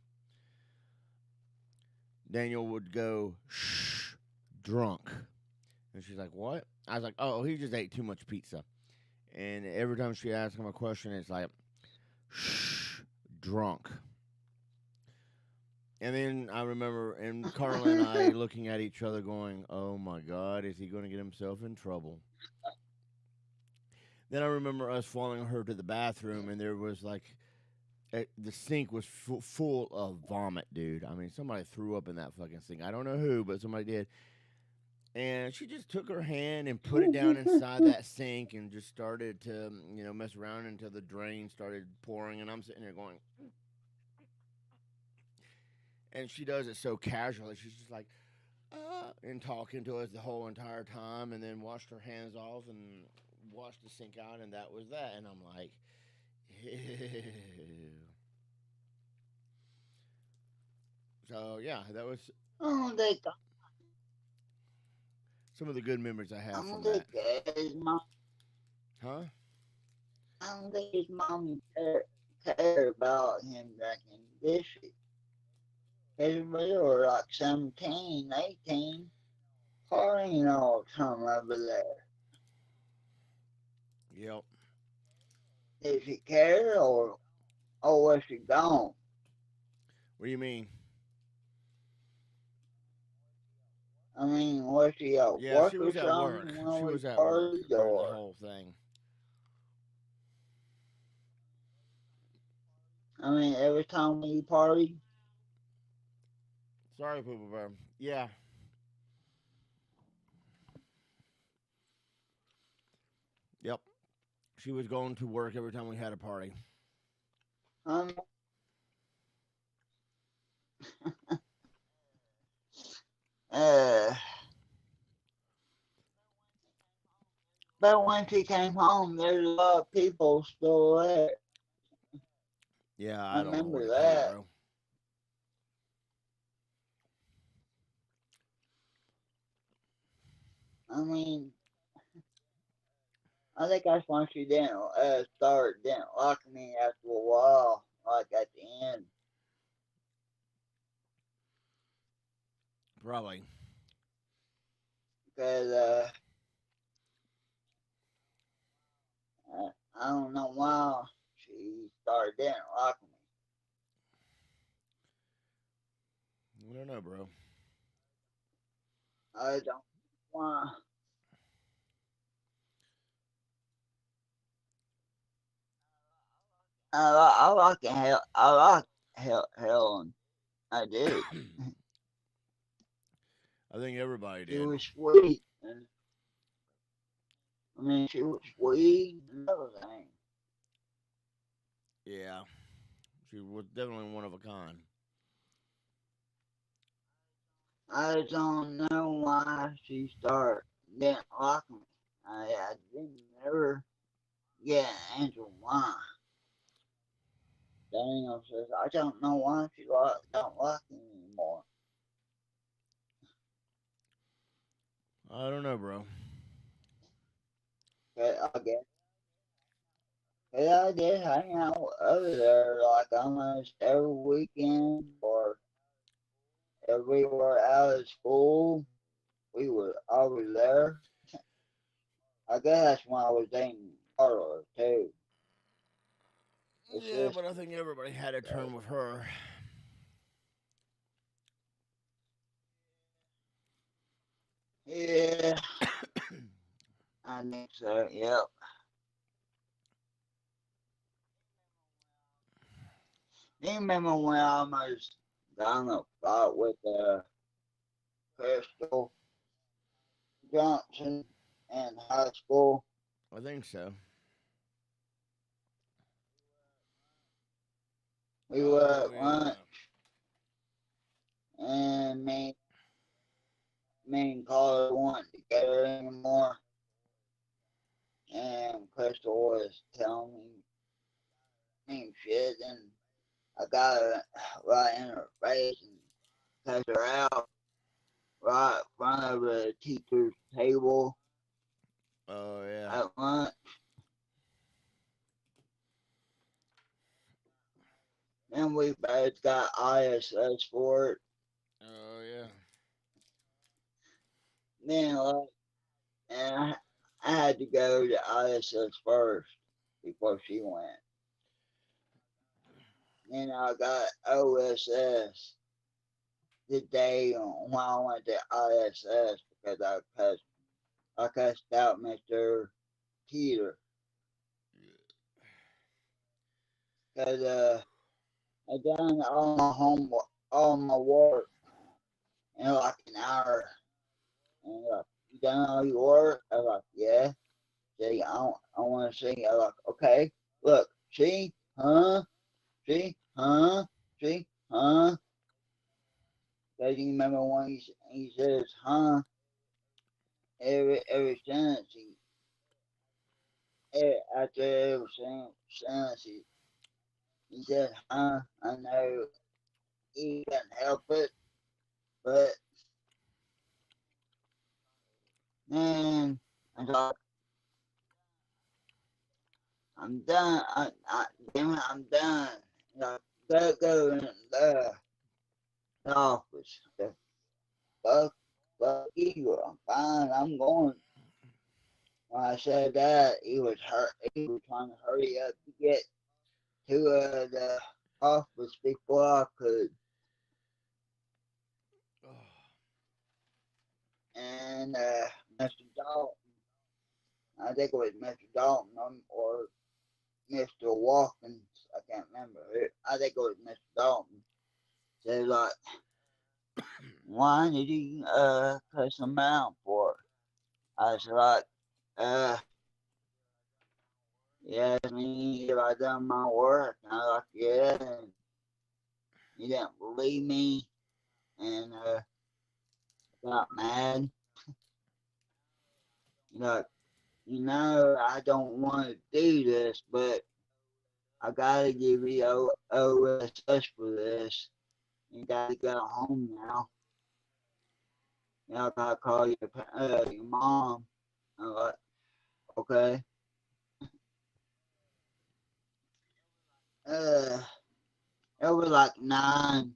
Daniel would go, shh, drunk. And she's like, what? I was like, oh, he just ate too much pizza. And every time she asked him a question, it's like, shh, drunk. And then I remember, and Carla and I looking at each other going, oh my God, is he going to get himself in trouble? Then I remember us following her to the bathroom, and there was like, the sink was full of vomit, dude. I mean, somebody threw up in that fucking sink. I don't know who, but somebody did. And she just took her hand and put it down inside that sink and just started to, mess around until the drain started pouring. And I'm sitting there going, and she does it so casually. She's just like, and talking to us the whole entire time, and then washed her hands off and washed the sink out, and that was that. And I'm like, ew. So yeah, that was I don't think some of the good memories I have I from don't that. think his mom. Huh? I don't think his mom cared about him drinking biscuit. Because we were like 17, 18, partying all the time over there. Yep. Did she care or was she gone? What do you mean? I mean, was she at Yeah, she work was or at work. something She when we was at work partied during the or? whole thing. I mean, every time we party, Sorry, Poopa Bear. Yeah. Yep. She was going to work every time we had a party. um, uh, but when she came home, there's a lot of people still there. Yeah, I I don't know what remember to tell you, that. bro. I mean, I think that's when she didn't like me after a while, like at the end, Probably. because I don't know why she started didn't like me. I don't know, bro. I don't know why. I like hell. I like Helen. I did. I think everybody She did. was sweet. And, I mean, she was sweet and everything. Yeah. She was definitely one of a kind. I don't know why she started didn't like me. I didn't ever get an answer why. Daniel says, I don't know why she don't like me anymore. I don't know, bro. But I did hang out over there like almost every weekend or if we were out of school, we were always there. I guess that's when I was dating Carla too. It's Yeah, just but I think everybody had a uh, turn with her. yeah, I think so. Yep. You remember when I almost got in a fight with Crystal Johnson in high school? I think so. We were Oh at yeah. lunch, and me and Carla weren't together anymore. And Crystal was telling me shit, and I got her right in her face and cussed her out right in front of the teacher's table Oh yeah. at lunch. And we both got ISS for it. Oh yeah. Then, like, and I had to go to ISS first before she went. Then I got OSS the day when I went to ISS because I cussed out Mr. Peter because I done all my homework, all my work in like an hour. And like, you done all your work? I was like, yeah. See, I want to see. I was like, okay, look, see, huh, see, huh, see, huh. Because you remember when he says, huh, every sentence, after every sentence, he said, huh. I know he couldn't help it, but man, I thought, I'm done. Damn it, I'm done. Like, go in the office. Fuck, fuck you. I'm fine. I'm going. When I said that, he was hurt. He was trying to hurry up to get to the office before I could. And Mr. Dalton, I think it was Mr. Dalton or Mr. Watkins. I can't remember. I think it was Mr. Dalton. Said like, why did you cuss him out for? I was like, uh, yeah, I mean, if I done my work, and I was like, yeah, and you didn't believe me, and got mad. Like, I don't want to do this, but I gotta give you OSS for this. You gotta go home now. I gotta call your mom. I'm like, okay. Uh, it was like 9,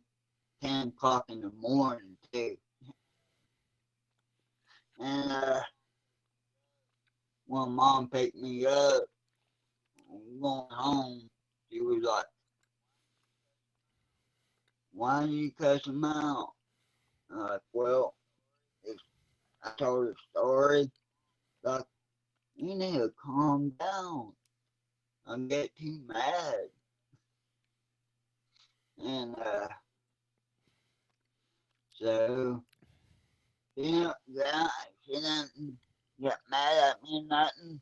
10 o'clock in the morning too. And when mom picked me up, going home, she was like, why did you cuss him out? I'm like, well, it's, I told her the story. Like, you need to calm down. I get too mad. And so, she didn't get mad at me or nothing.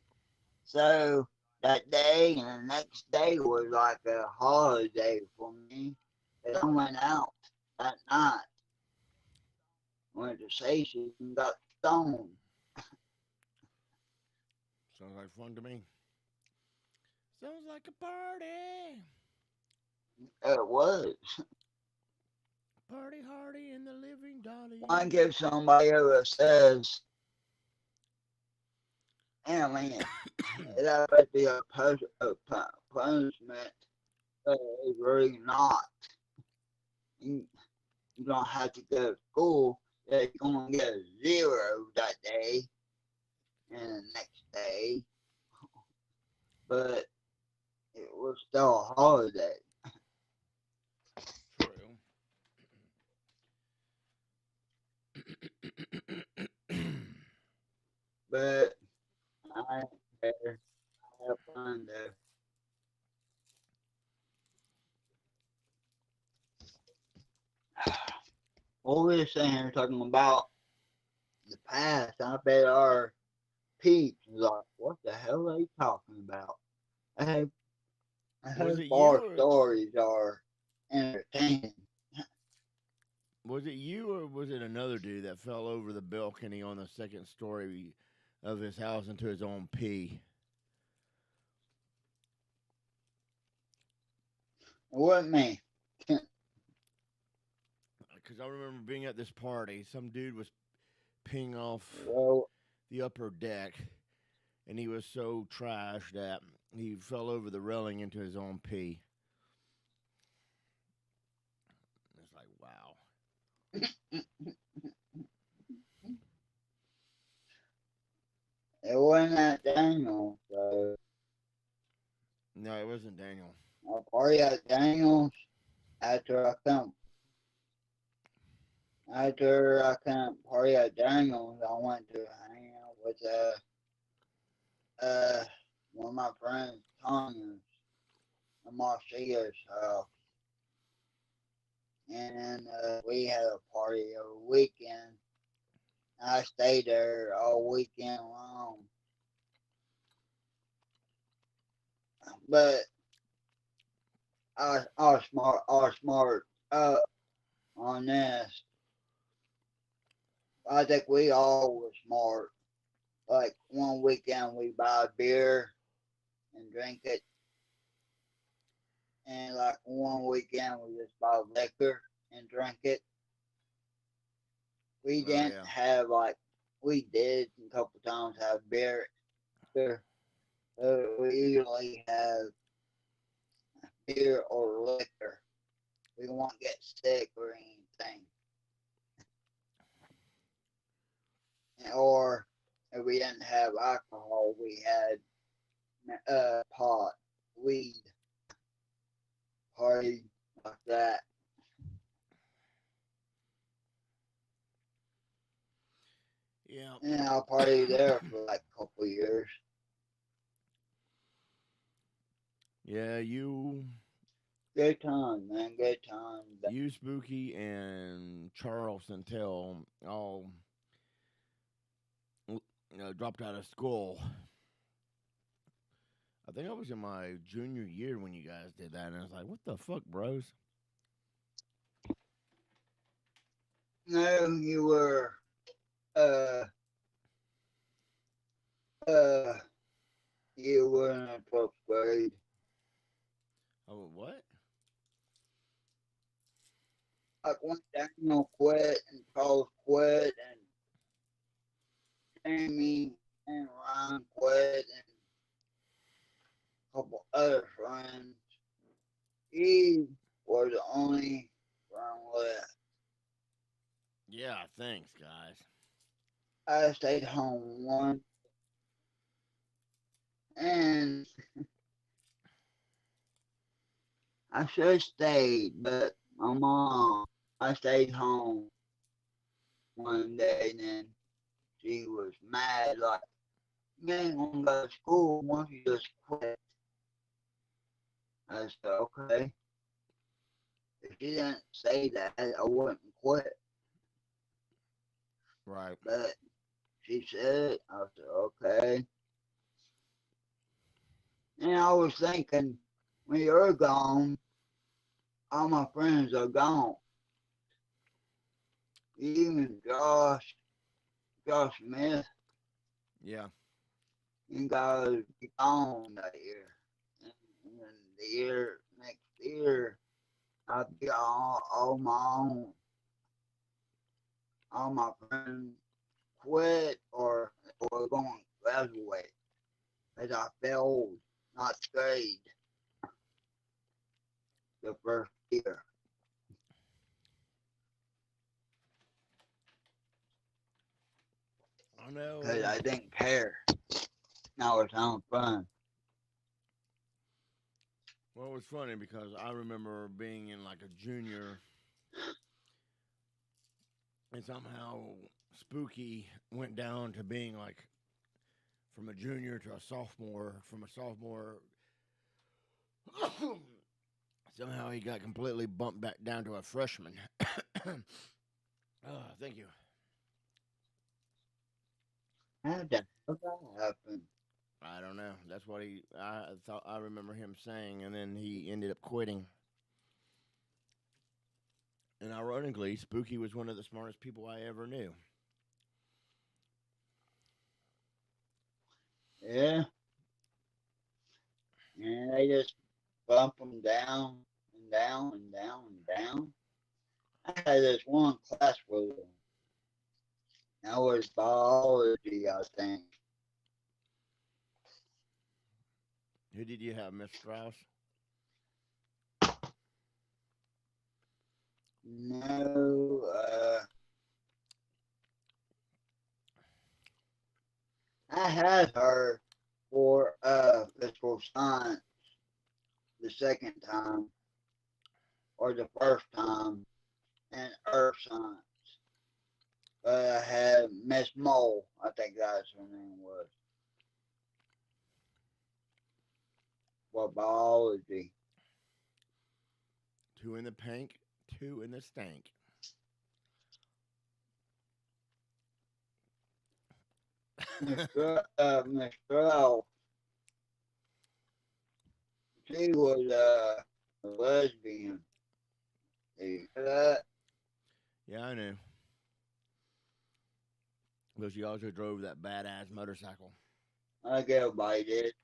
So that day and the next day was like a holiday for me. And I went out that night, went to Safety and got stoned. Sounds like fun to me. Sounds like a party. It was. Party hardy in the living I dolly. give somebody who says, I mean, that would be a punishment. It's really not. You, you don't have to go to school. You're going to get a zero that day and the next day. But it was still a holiday. True. But I didn't care. I had fun though. What we were sitting here talking about the past, I bet our peeps was like, what the hell are you talking about? I Was hope it you our or stories are entertaining. was it you or was it another dude that fell over the balcony on the second story of his house into his own pee? It wasn't me. Because I remember being at this party, some dude was peeing off Well, the upper deck, and he was so trashed that he fell over the railing into his own pee. It's like, wow. it wasn't at Daniel. So No, it wasn't Daniel. I party at Daniel's after I come. After I couldn't party at Daniel's, I went to hang out with uh one of my friends, Tanya's, and Marcia's house, and we had a party over the weekend. I stayed there all weekend long, but I was smart up on this. I think we all were smart. Like one weekend we buy beer and drink it, and like one weekend we just buy liquor and drink it. We Oh, didn't yeah. have like we did a couple times have beer. beer. We usually have beer or liquor. We won't get sick or anything. Or if we didn't have alcohol, we had pot, weed, party like that. Yeah. And I partied there for like a couple of years. Yeah, Good time, man. Good time. you, Spooky, and Charles Santel all dropped out of school. I think I was in my junior year when you guys did that, and I was like, "What the fuck, bros?" No, you were uh uh you were in the 12th grade. Oh, what? Like when Daniel quit and Charles quit and Jamie and Ryan quit and a couple other friends. He was the only friend left. Yeah, thanks, guys. I stayed home one and I should have stayed, but my mom, I stayed home one day and then she was mad like, you ain't gonna go to school once you just quit. I said, okay. If she didn't say that, I wouldn't quit. Right. But she said, I said, okay. And I was thinking, when you're gone, all my friends are gone. Even Josh Smith, Yeah. you guys be gone that year. And the year next year, I'll be all my own. All my friends quit or were going to graduate as I failed, not grade the first year I know. because I didn't care. I was having fun. funny because I remember being in like a junior, and somehow Spooky went down to being like from a junior to a sophomore, from a sophomore. Somehow he got completely bumped back down to a freshman. Thank you. How the hell that happen? I don't know. That's what he. I thought I remember him saying, and then he ended up quitting. And ironically, Spooky was one of the smartest people I ever knew. Yeah, and they just bump them down and down and down and down. I had this one class with them. That was biology, I think. Who did you have, Miss Strauss? No, I had her for physical science the second time or the first time and earth science. I had Miss Mole, I think that's her name was, for biology. Two in the pink, two in the stank. Miss Strauss, she was a lesbian. You know that? Yeah, I knew. But she also drove that badass motorcycle. I think everybody did.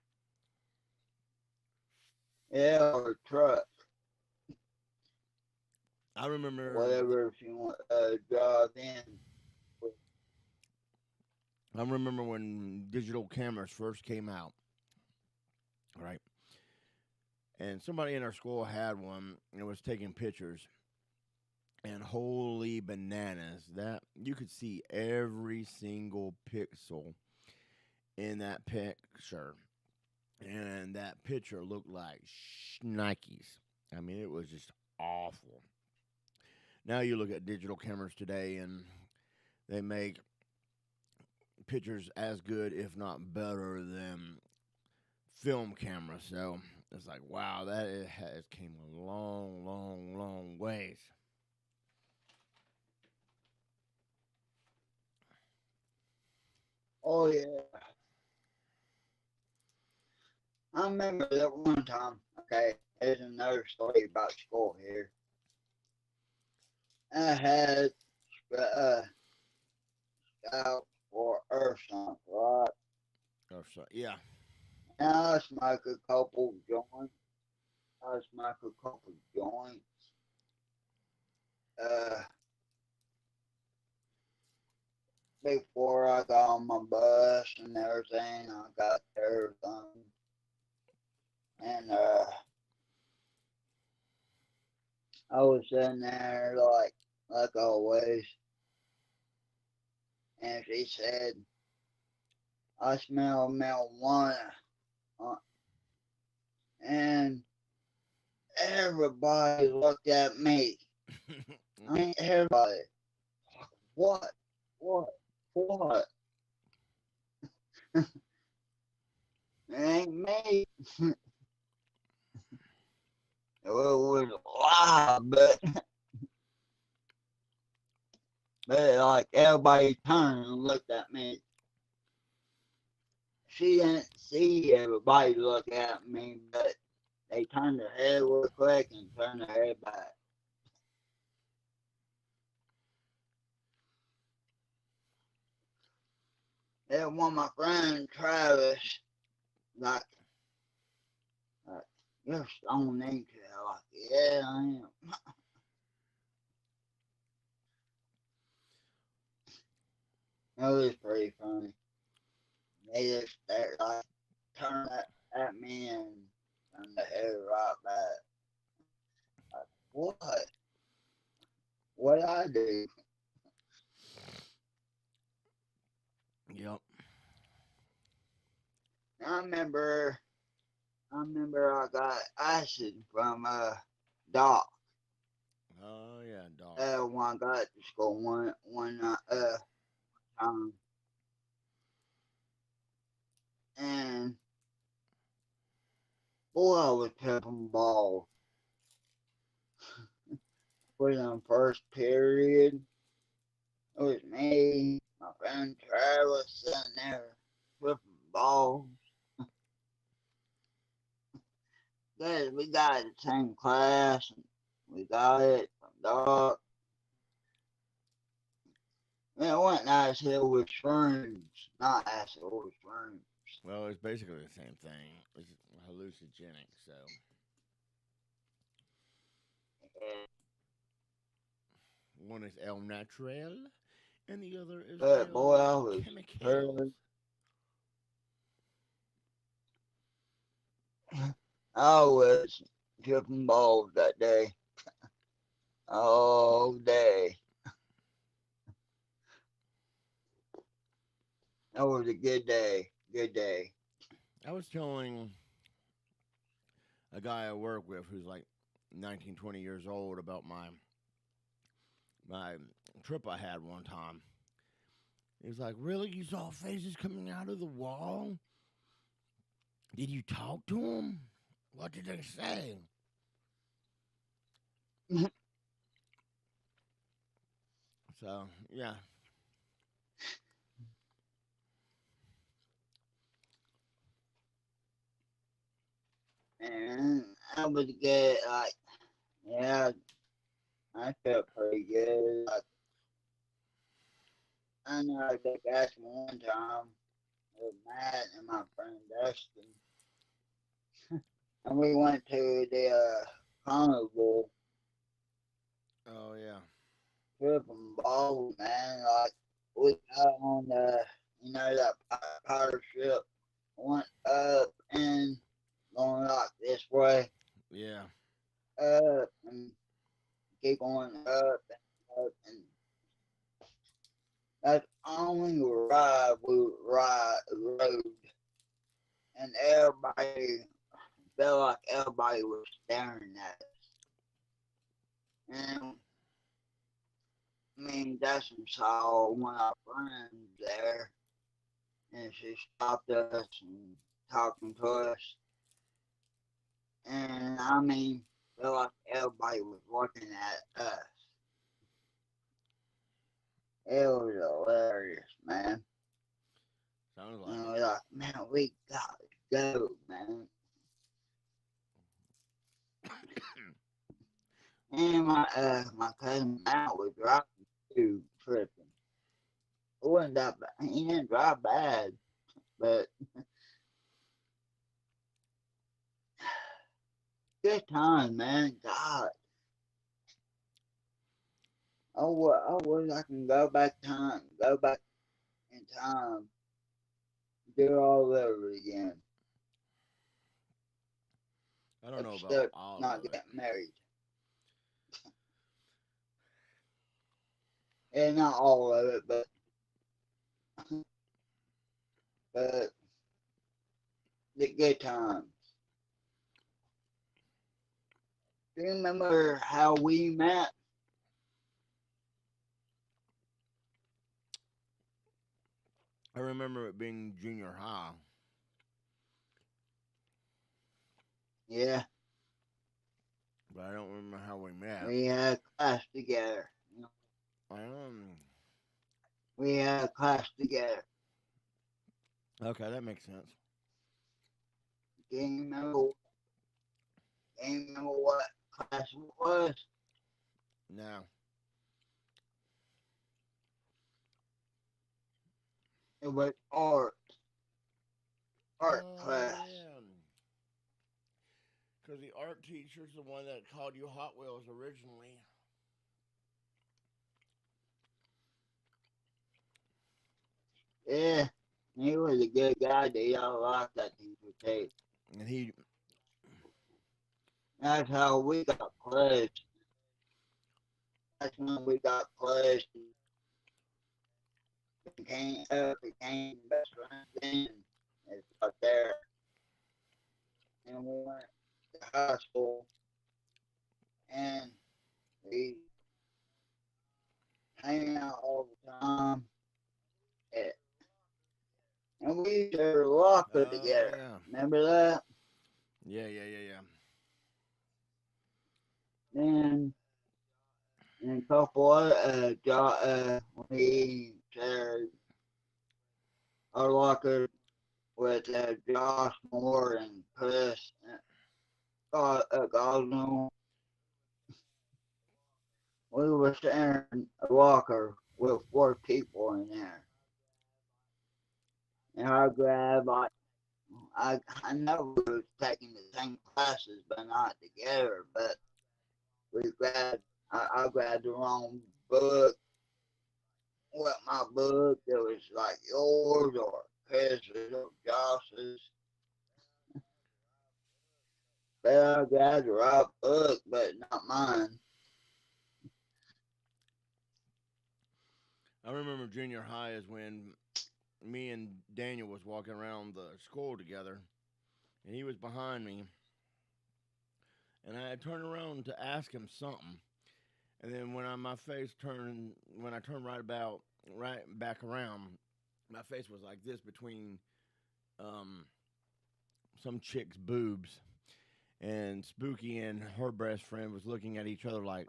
Yeah, or truck, I remember. whatever she want drive in. I remember when digital cameras first came out, right? And somebody in our school had one and was taking pictures. And holy bananas, that you could see every single pixel in that picture. And that picture looked like Nikes. I mean, it was just awful. Now you look at digital cameras today and they make pictures as good, if not better, than film cameras. So it's like, wow, that it has came a long, long, long ways. Oh yeah, I remember that one time. Okay, there's another story about school here. I had uh, out for earth science, right? Oh, so, yeah. And I smoked a couple joints. I smoked a couple joints. Uh, Before I got on my bus and everything, I got there and I was sitting there like always, and she said, "I smell marijuana," uh, and everybody looked at me. I mean, everybody. What? What? What? It ain't me. It was loud, but like everybody turned and looked at me. She didn't see everybody look at me, but they turned their head real quick and turned their head back. Then one of my friends, Travis, like, like you're stoned into it. I'm like, yeah, I am. It was pretty funny. They just stared, like, turned at me and turned their head right back. Like, what? What did I do? Yep. I remember I remember I got acid from Doc. Oh yeah, Doc. When I got to school one time, and boy, I was tripping balls. Was in first period. It was me, my friend Travis, sitting there tripping balls. Guys, we got the same class. And we got it from Doc. Man, it wasn't acid, it was shrooms. Not acid, it was shrooms. Well, it's basically the same thing. It's hallucinogenic. So one is El Natural, and the other is But boy, El I was Chemicals. tripping. I was tripping balls that day. All day. That was a good day. Good day. I was telling a guy I work with who's like 19, 20 years old about my trip I had one time. He was like, "Really? You saw faces coming out of the wall? Did you talk to them? What did they say?" So yeah, And I was good. Like, yeah, I felt pretty good. Like, I know I took acid one time with Matt and my friend Dustin. And we went to the carnival, oh yeah, tripping balls, man. Like, we got on that pirate ship, went up and going like this way, yeah. up and keep going up, and that's the only ride we rode, and everybody felt like everybody was staring at us. And I mean, Dustin saw one of our friends there, and she stopped us and talking to us. And I mean, felt like everybody was looking at us. It was hilarious, man. Sounds like And it. we're like, man, we gotta go, man. And my cousin Matt was driving too, tripping. It wasn't that bad. He didn't drive bad, but good time, man. God, I wish I can go back in time, do it all over again, I don't know about except all not of it. getting married. And not all of it, but the good times. Do you remember how we met? I remember it being junior high, Yeah, but I don't remember how we met. we had class together. You know, Um, we had class together. okay, that makes sense. Do you remember? Do you remember what class it was? Now, It was art oh class. yeah, because the art teacher's the one that called you Hot Wheels originally. Yeah, he was a good guy. They all liked that teacher too. And he, That's how we got close. That's when we got close and became best friends then. It's up there. and we went to high school, and we hang out all the time, and we used to locker Oh together. yeah, Remember that? yeah. Then and a couple other we shared our locker with Josh Moore and Chris Gosnell. We were sharing a locker with four people in there. And I grabbed like I know we were taking the same classes but not together, but we grabbed I grabbed the wrong book with my book that was like yours or Chris's or Josh's. But I grabbed the right book but not mine. I remember junior high is when me and Daniel was walking around the school together, and he was behind me, and I had turned around to ask him something, and then my face turned when I turned right back around, my face was like this between um, some chick's boobs, and Spooky and her best friend was looking at each other like,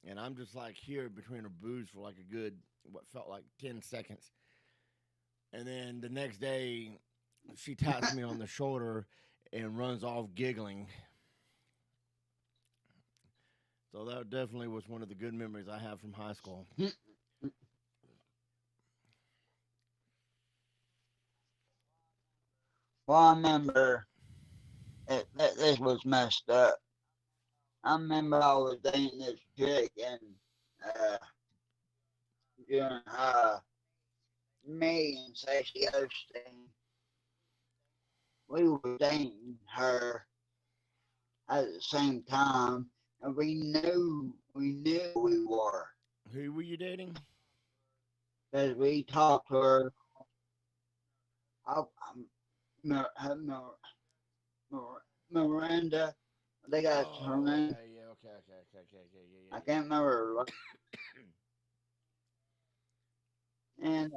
and I'm just like here between her boobs for like a good what felt like 10 seconds, and then the next day she taps me on the shoulder and runs off giggling. So that definitely was one of the good memories I have from high school. Well, I remember this was messed up. I remember I was dating this chick and uh, during me and Stacey Osteen, we were dating her at the same time, and we knew we were Who were you dating? because we talked to her. I, Miranda, I think that's her Oh name. yeah, yeah, okay, I can't remember her. And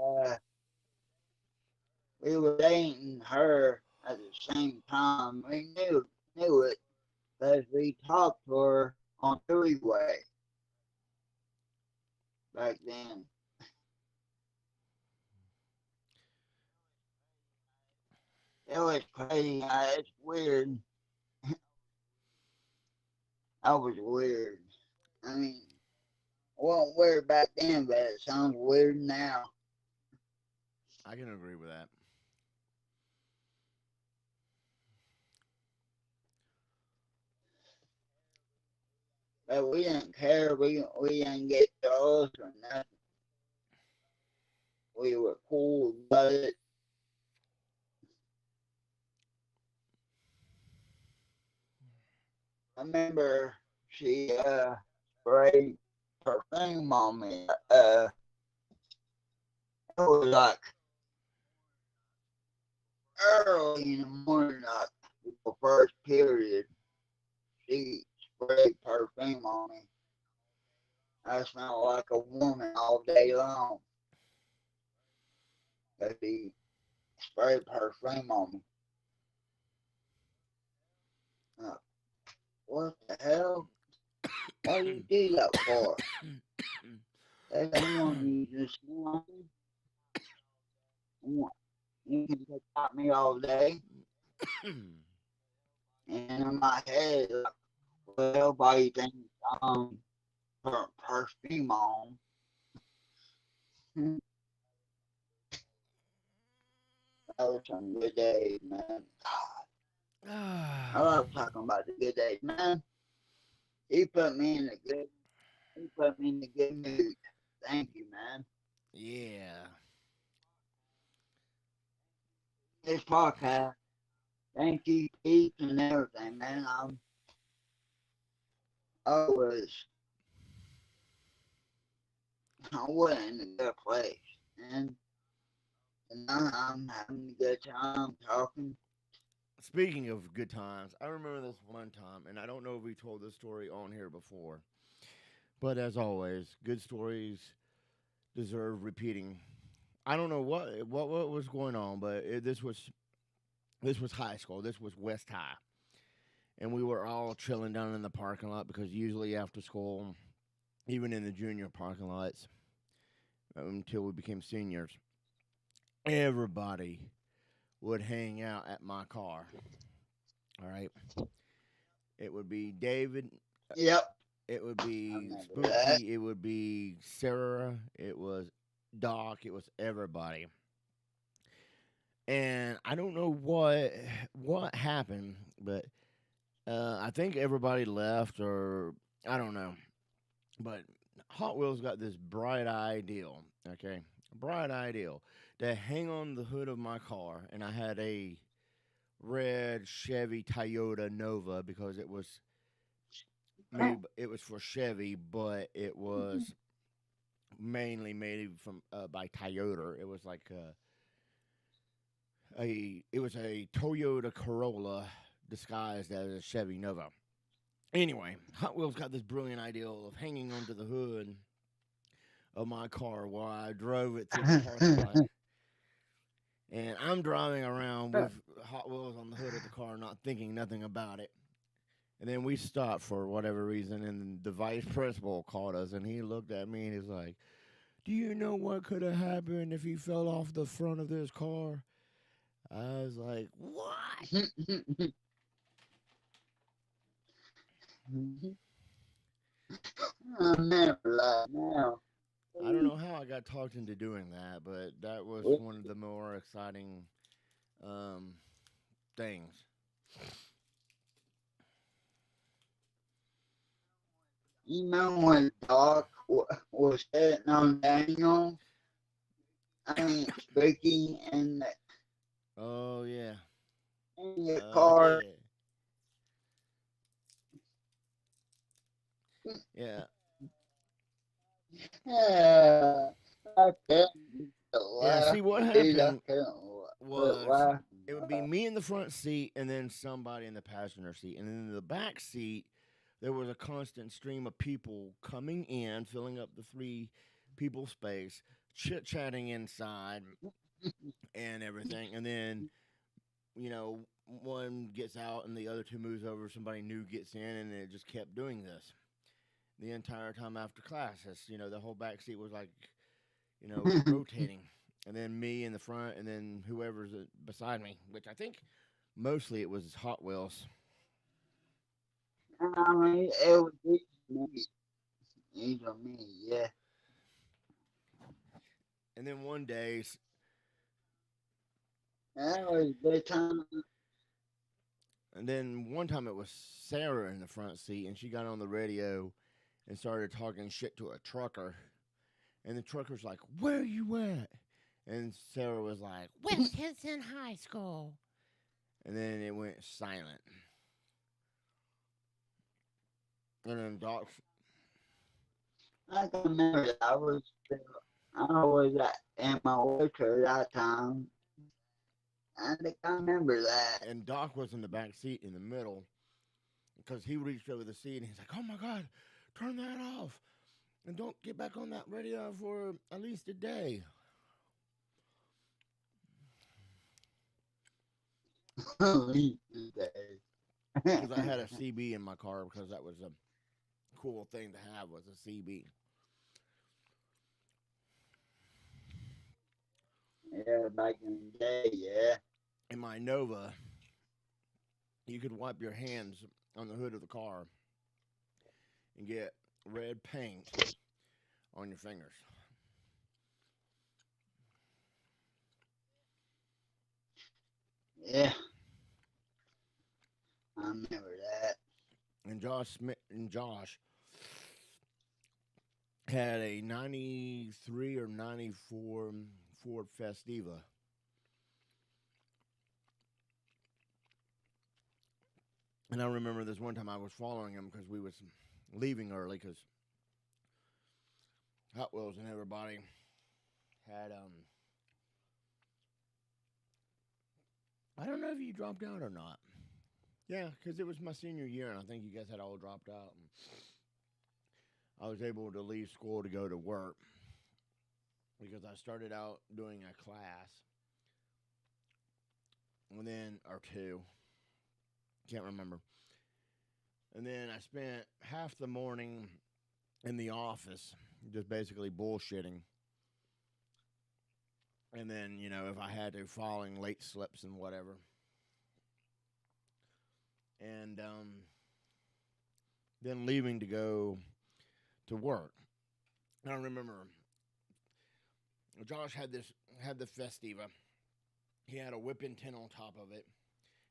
we were dating her at the same time. We knew it because we talked to her on three way back then. It was crazy. It's weird. I was weird. I mean, it wasn't weird back then, but it sounds weird now. I can agree with that. But we didn't care. We didn't get jealous or nothing. We were cool about it. I remember she sprayed perfume on me. It was like early in the morning, like the first period. She sprayed perfume on me. I smelled like a woman all day long. But she sprayed perfume on me. Like, what the hell? Why you do that for? They don't want you to smell me. You can just at me all day. And in my head, like, well, everybody thinks I'm perfume on. That was some good days, man. I love talking about the good days, man. He put me in a good. He put me in a good mood. Thank you, man. Yeah. This podcast. Thank you, Pete, and everything, man. I was, I was in a good place, and now I'm having a good time talking. Speaking of good times, I remember this one time, and I don't know if we told this story on here before, but as always, good stories deserve repeating. I don't know what was going on, but this was high school. This was West High, and we were all chilling down in the parking lot because usually after school, even in the junior parking lots, until we became seniors, everybody would hang out at my car. All right, it would be David. Yep, It would I be remember that. Spooky. It would be Sarah. It was Doc. It was everybody. And I don't know what happened, but I think everybody left, or I don't know. But Hot Wheels got this bright idea. Okay, bright idea to hang on the hood of my car, and I had a red Chevy Toyota Nova because it was for Chevy, but it was mainly made from by Toyota. It was like it was a Toyota Corolla disguised as a Chevy Nova. Anyway, Hot Wheels got this brilliant idea of hanging onto the hood of my car while I drove it through the parking lot. And I'm driving around with Hot Wheels on the hood of the car, not thinking nothing about it. And then we stopped for whatever reason, and the vice principal called us, and he looked at me and he's like, "Do you know what could have happened if he fell off the front of this car?" I was like, "What?" I remember that now. I don't know how I got talked into doing that, but that was one of the more exciting um, things. You know when Doc was hitting on Daniel? I mean, Spooky Oh yeah, in the oh car. yeah, yeah, Yeah, I couldn't yeah. laugh, See what dude. I happened couldn't quit was laughing. it would be me in the front seat and then somebody in the passenger seat, and then in the back seat there was a constant stream of people coming in, filling up the three people space, chit chatting inside and everything, and then one gets out and the other two moves over, somebody new gets in, and it just kept doing this the entire time after class. The whole back seat was like, rotating. And then me in the front, and then whoever's beside me, which I think mostly it was Hot Wheels. I mean, it was easy on me, yeah. And then one day, That was the time. and then one time it was Sarah in the front seat, and she got on the radio and started talking shit to a trucker. And the trucker's like, "Where you at?" And Sarah was like, "West Henson High School." And then it went silent. And then Doc, I can remember that. I was in my wheelchair that time. I think I remember that. and Doc was in the back seat in the middle because he reached over the seat and he's like, "Oh my God, turn that off and don't get back on that radio for at least a day." Because I had a CB in my car because that was a cool thing to have was a CB. Yeah, back in the day, yeah. In my Nova, you could wipe your hands on the hood of the car and get red paint on your fingers. Yeah, I remember that. And Josh had a 93 or 94 Ford Festiva. And I remember this one time I was following him because we was leaving early because Hot Wheels and everybody had I don't know if you dropped out or not. Yeah, because it was my senior year, and I think you guys had all dropped out. And I was able to leave school to go to work because I started out doing a class, and then or two, can't remember. And then I spent half the morning in the office, just basically bullshitting. And then, if I had to, following late slips and whatever. And then leaving to go to work. And I remember Josh had the Festiva. He had a whipping tent on top of it,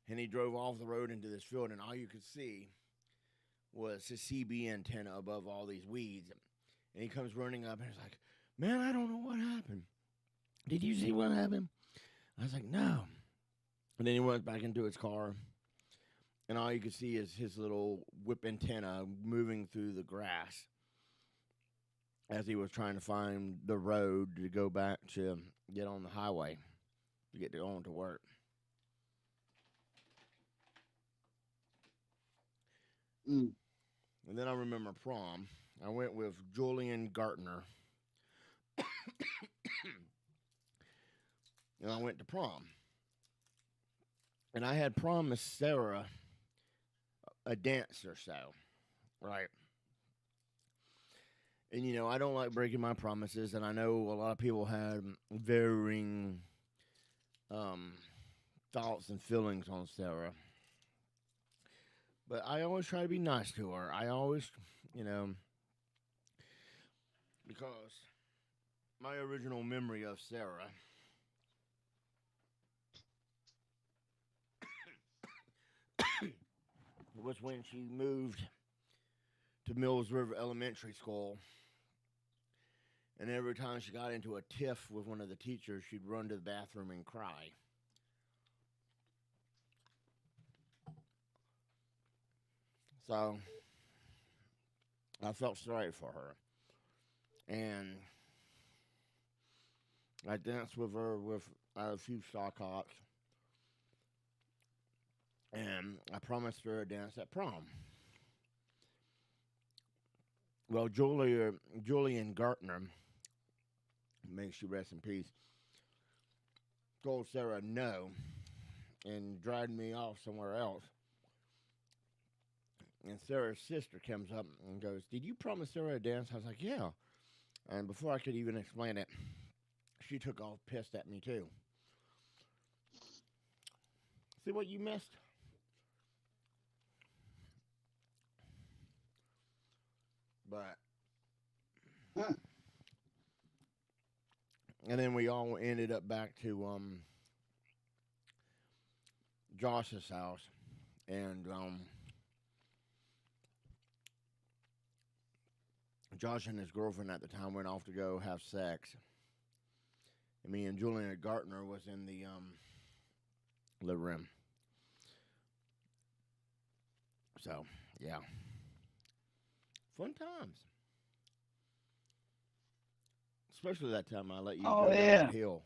and he drove off the road into this field, and all you could see was his CB antenna above all these weeds. And he comes running up, and he's like, "Man, I don't know what happened. Did you see what happened?" I was like, "No." And then he went back into his car, and all you could see is his little whip antenna moving through the grass as he was trying to find the road to go back to get on the highway to get on to work. Mm. And then I remember prom. I went with Julian Gartner, and I went to prom. And I had promised Sarah a dance or so, right? And I don't like breaking my promises, and I know a lot of people had varying um, thoughts and feelings on Sarah. But I always try to be nice to her. I always, you know, because my original memory of Sarah was when she moved to Mills River Elementary School. And every time she got into a tiff with one of the teachers, she'd run to the bathroom and cry. So I felt sorry for her. And I danced with her with a few sock hops. And I promised her a dance at prom. Well, Julian Gartner, may she rest in peace, told Sarah no and dragged me off somewhere else. And Sarah's sister comes up and goes, "Did you promise Sarah a dance?" I was like, "Yeah." And before I could even explain it, she took off pissed at me too. See what you missed? But Huh. and then we all ended up back to Josh's house, and Josh and his girlfriend at the time went off to go have sex. And me and Julian Gartner was in the living room. So yeah, fun times. Especially that time I let you Oh go down that yeah. hill.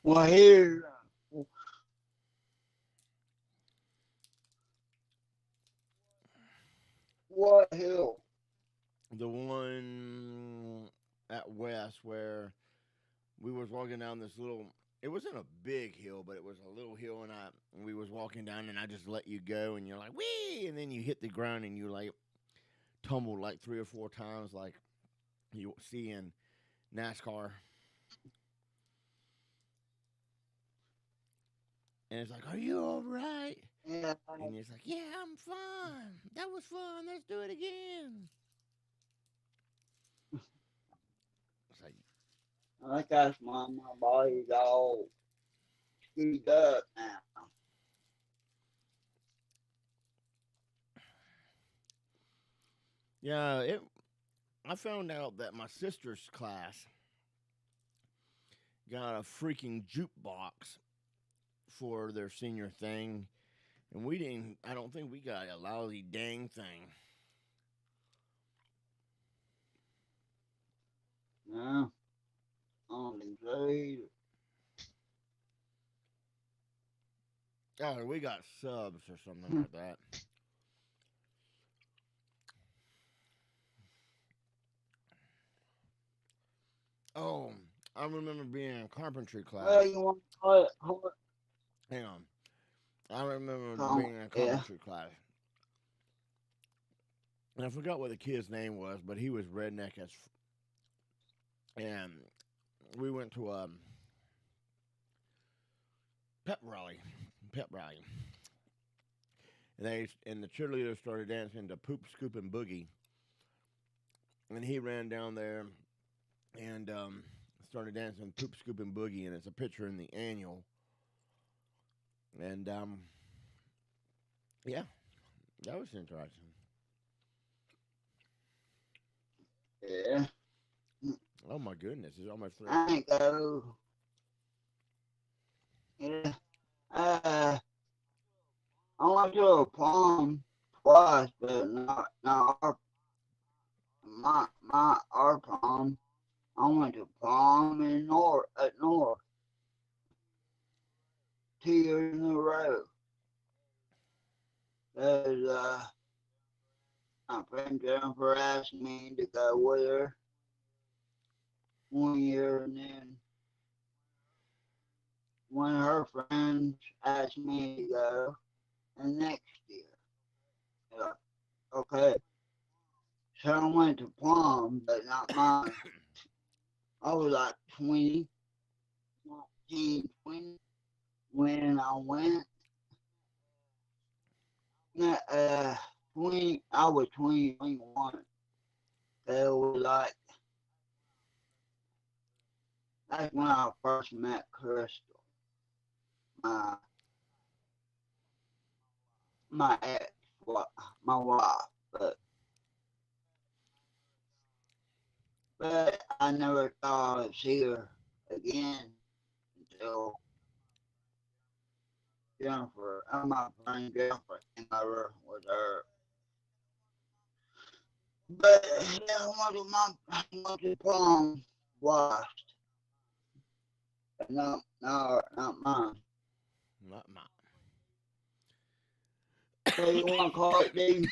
Well, here, what hill? The one at West where we was walking down this little. It wasn't a big hill, but it was a little hill, and we was walking down, and I just let you go, and you're like wee, and then you hit the ground, and you like tumbled like 3 or 4 times, like you see in NASCAR, and it's like, "Are you all right?" Yeah, And it's like, "Yeah, I'm fine. That was fun. Let's do it again." It's like, I think that's why my body's all screwed up now. yeah, it. I found out that my sister's class got a freaking jukebox for their senior thing, and we didn't. I don't think we got a lousy dang thing. No, only trade. Oh, we got subs or something like that. Oh, I remember being in carpentry class. Well, you want to call it Hang on. I remember home? being in Yeah. carpentry class. And I forgot what the kid's name was, but he was redneck and we went to a pep rally. Pep rally. And the cheerleaders started dancing to Poop, Scoop, and Boogie. And he ran down there and started dancing Poop, Scoop, and Boogie. And it's a picture in the annual. And yeah, that was interesting. Yeah. Oh my goodness, it's almost 3 o'clock. I ain't go. Yeah. Uh, I went to a prom twice, but not our prom. I went to prom in north 2 years in a row. Cause my friend Jennifer asked me to go with her 1 year, and then one of her friends asked me to go the next year. Yeah, okay, so I went to prom, but not mine. I was like 20, 19, 20 when I went. Nah, 20, I was 20, 21. It was like, that's when I first met Crystal, my, my ex, my wife. But I never thought I'd see her again until Jennifer, my friend Jennifer came over with her. But yeah, I went to prom watched, but not mine. Not mine. So you want to call it, D?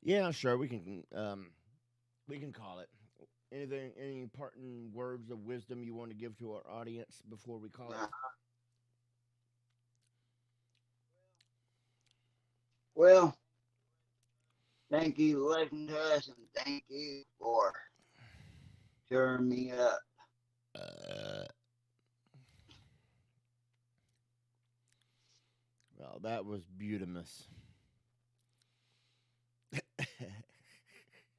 Yeah, sure. We can call it. Anything? Any parting words of wisdom you want to give to our audience before we call it? Nah. Well, thank you for listening to us, and thank you for cheering me up. Uh, well, that was beautimous.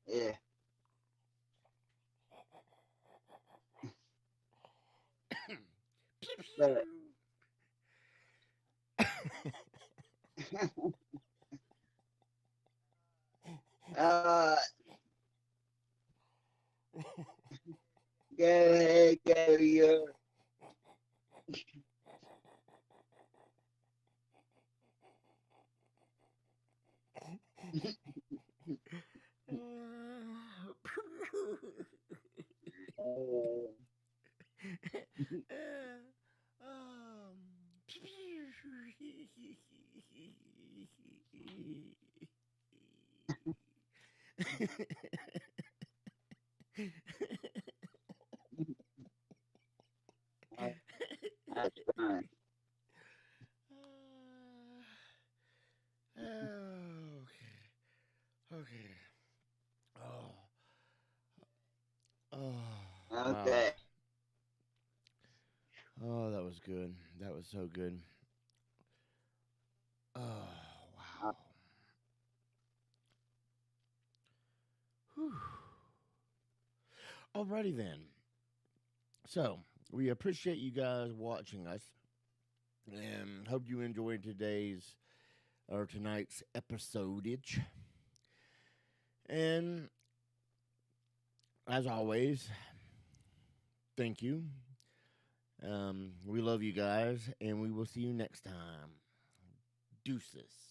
Yeah. But uh, go ahead, go your. Uh, um, that's fine. okay. Okay. Oh. Oh. Wow. Okay. Oh, that was good. That was so good. Oh, Uh, wow. Whew. Alrighty then. So, we appreciate you guys watching us and hope you enjoyed today's or tonight's episodage. And as always, thank you. We love you guys, and we will see you next time. Deuces.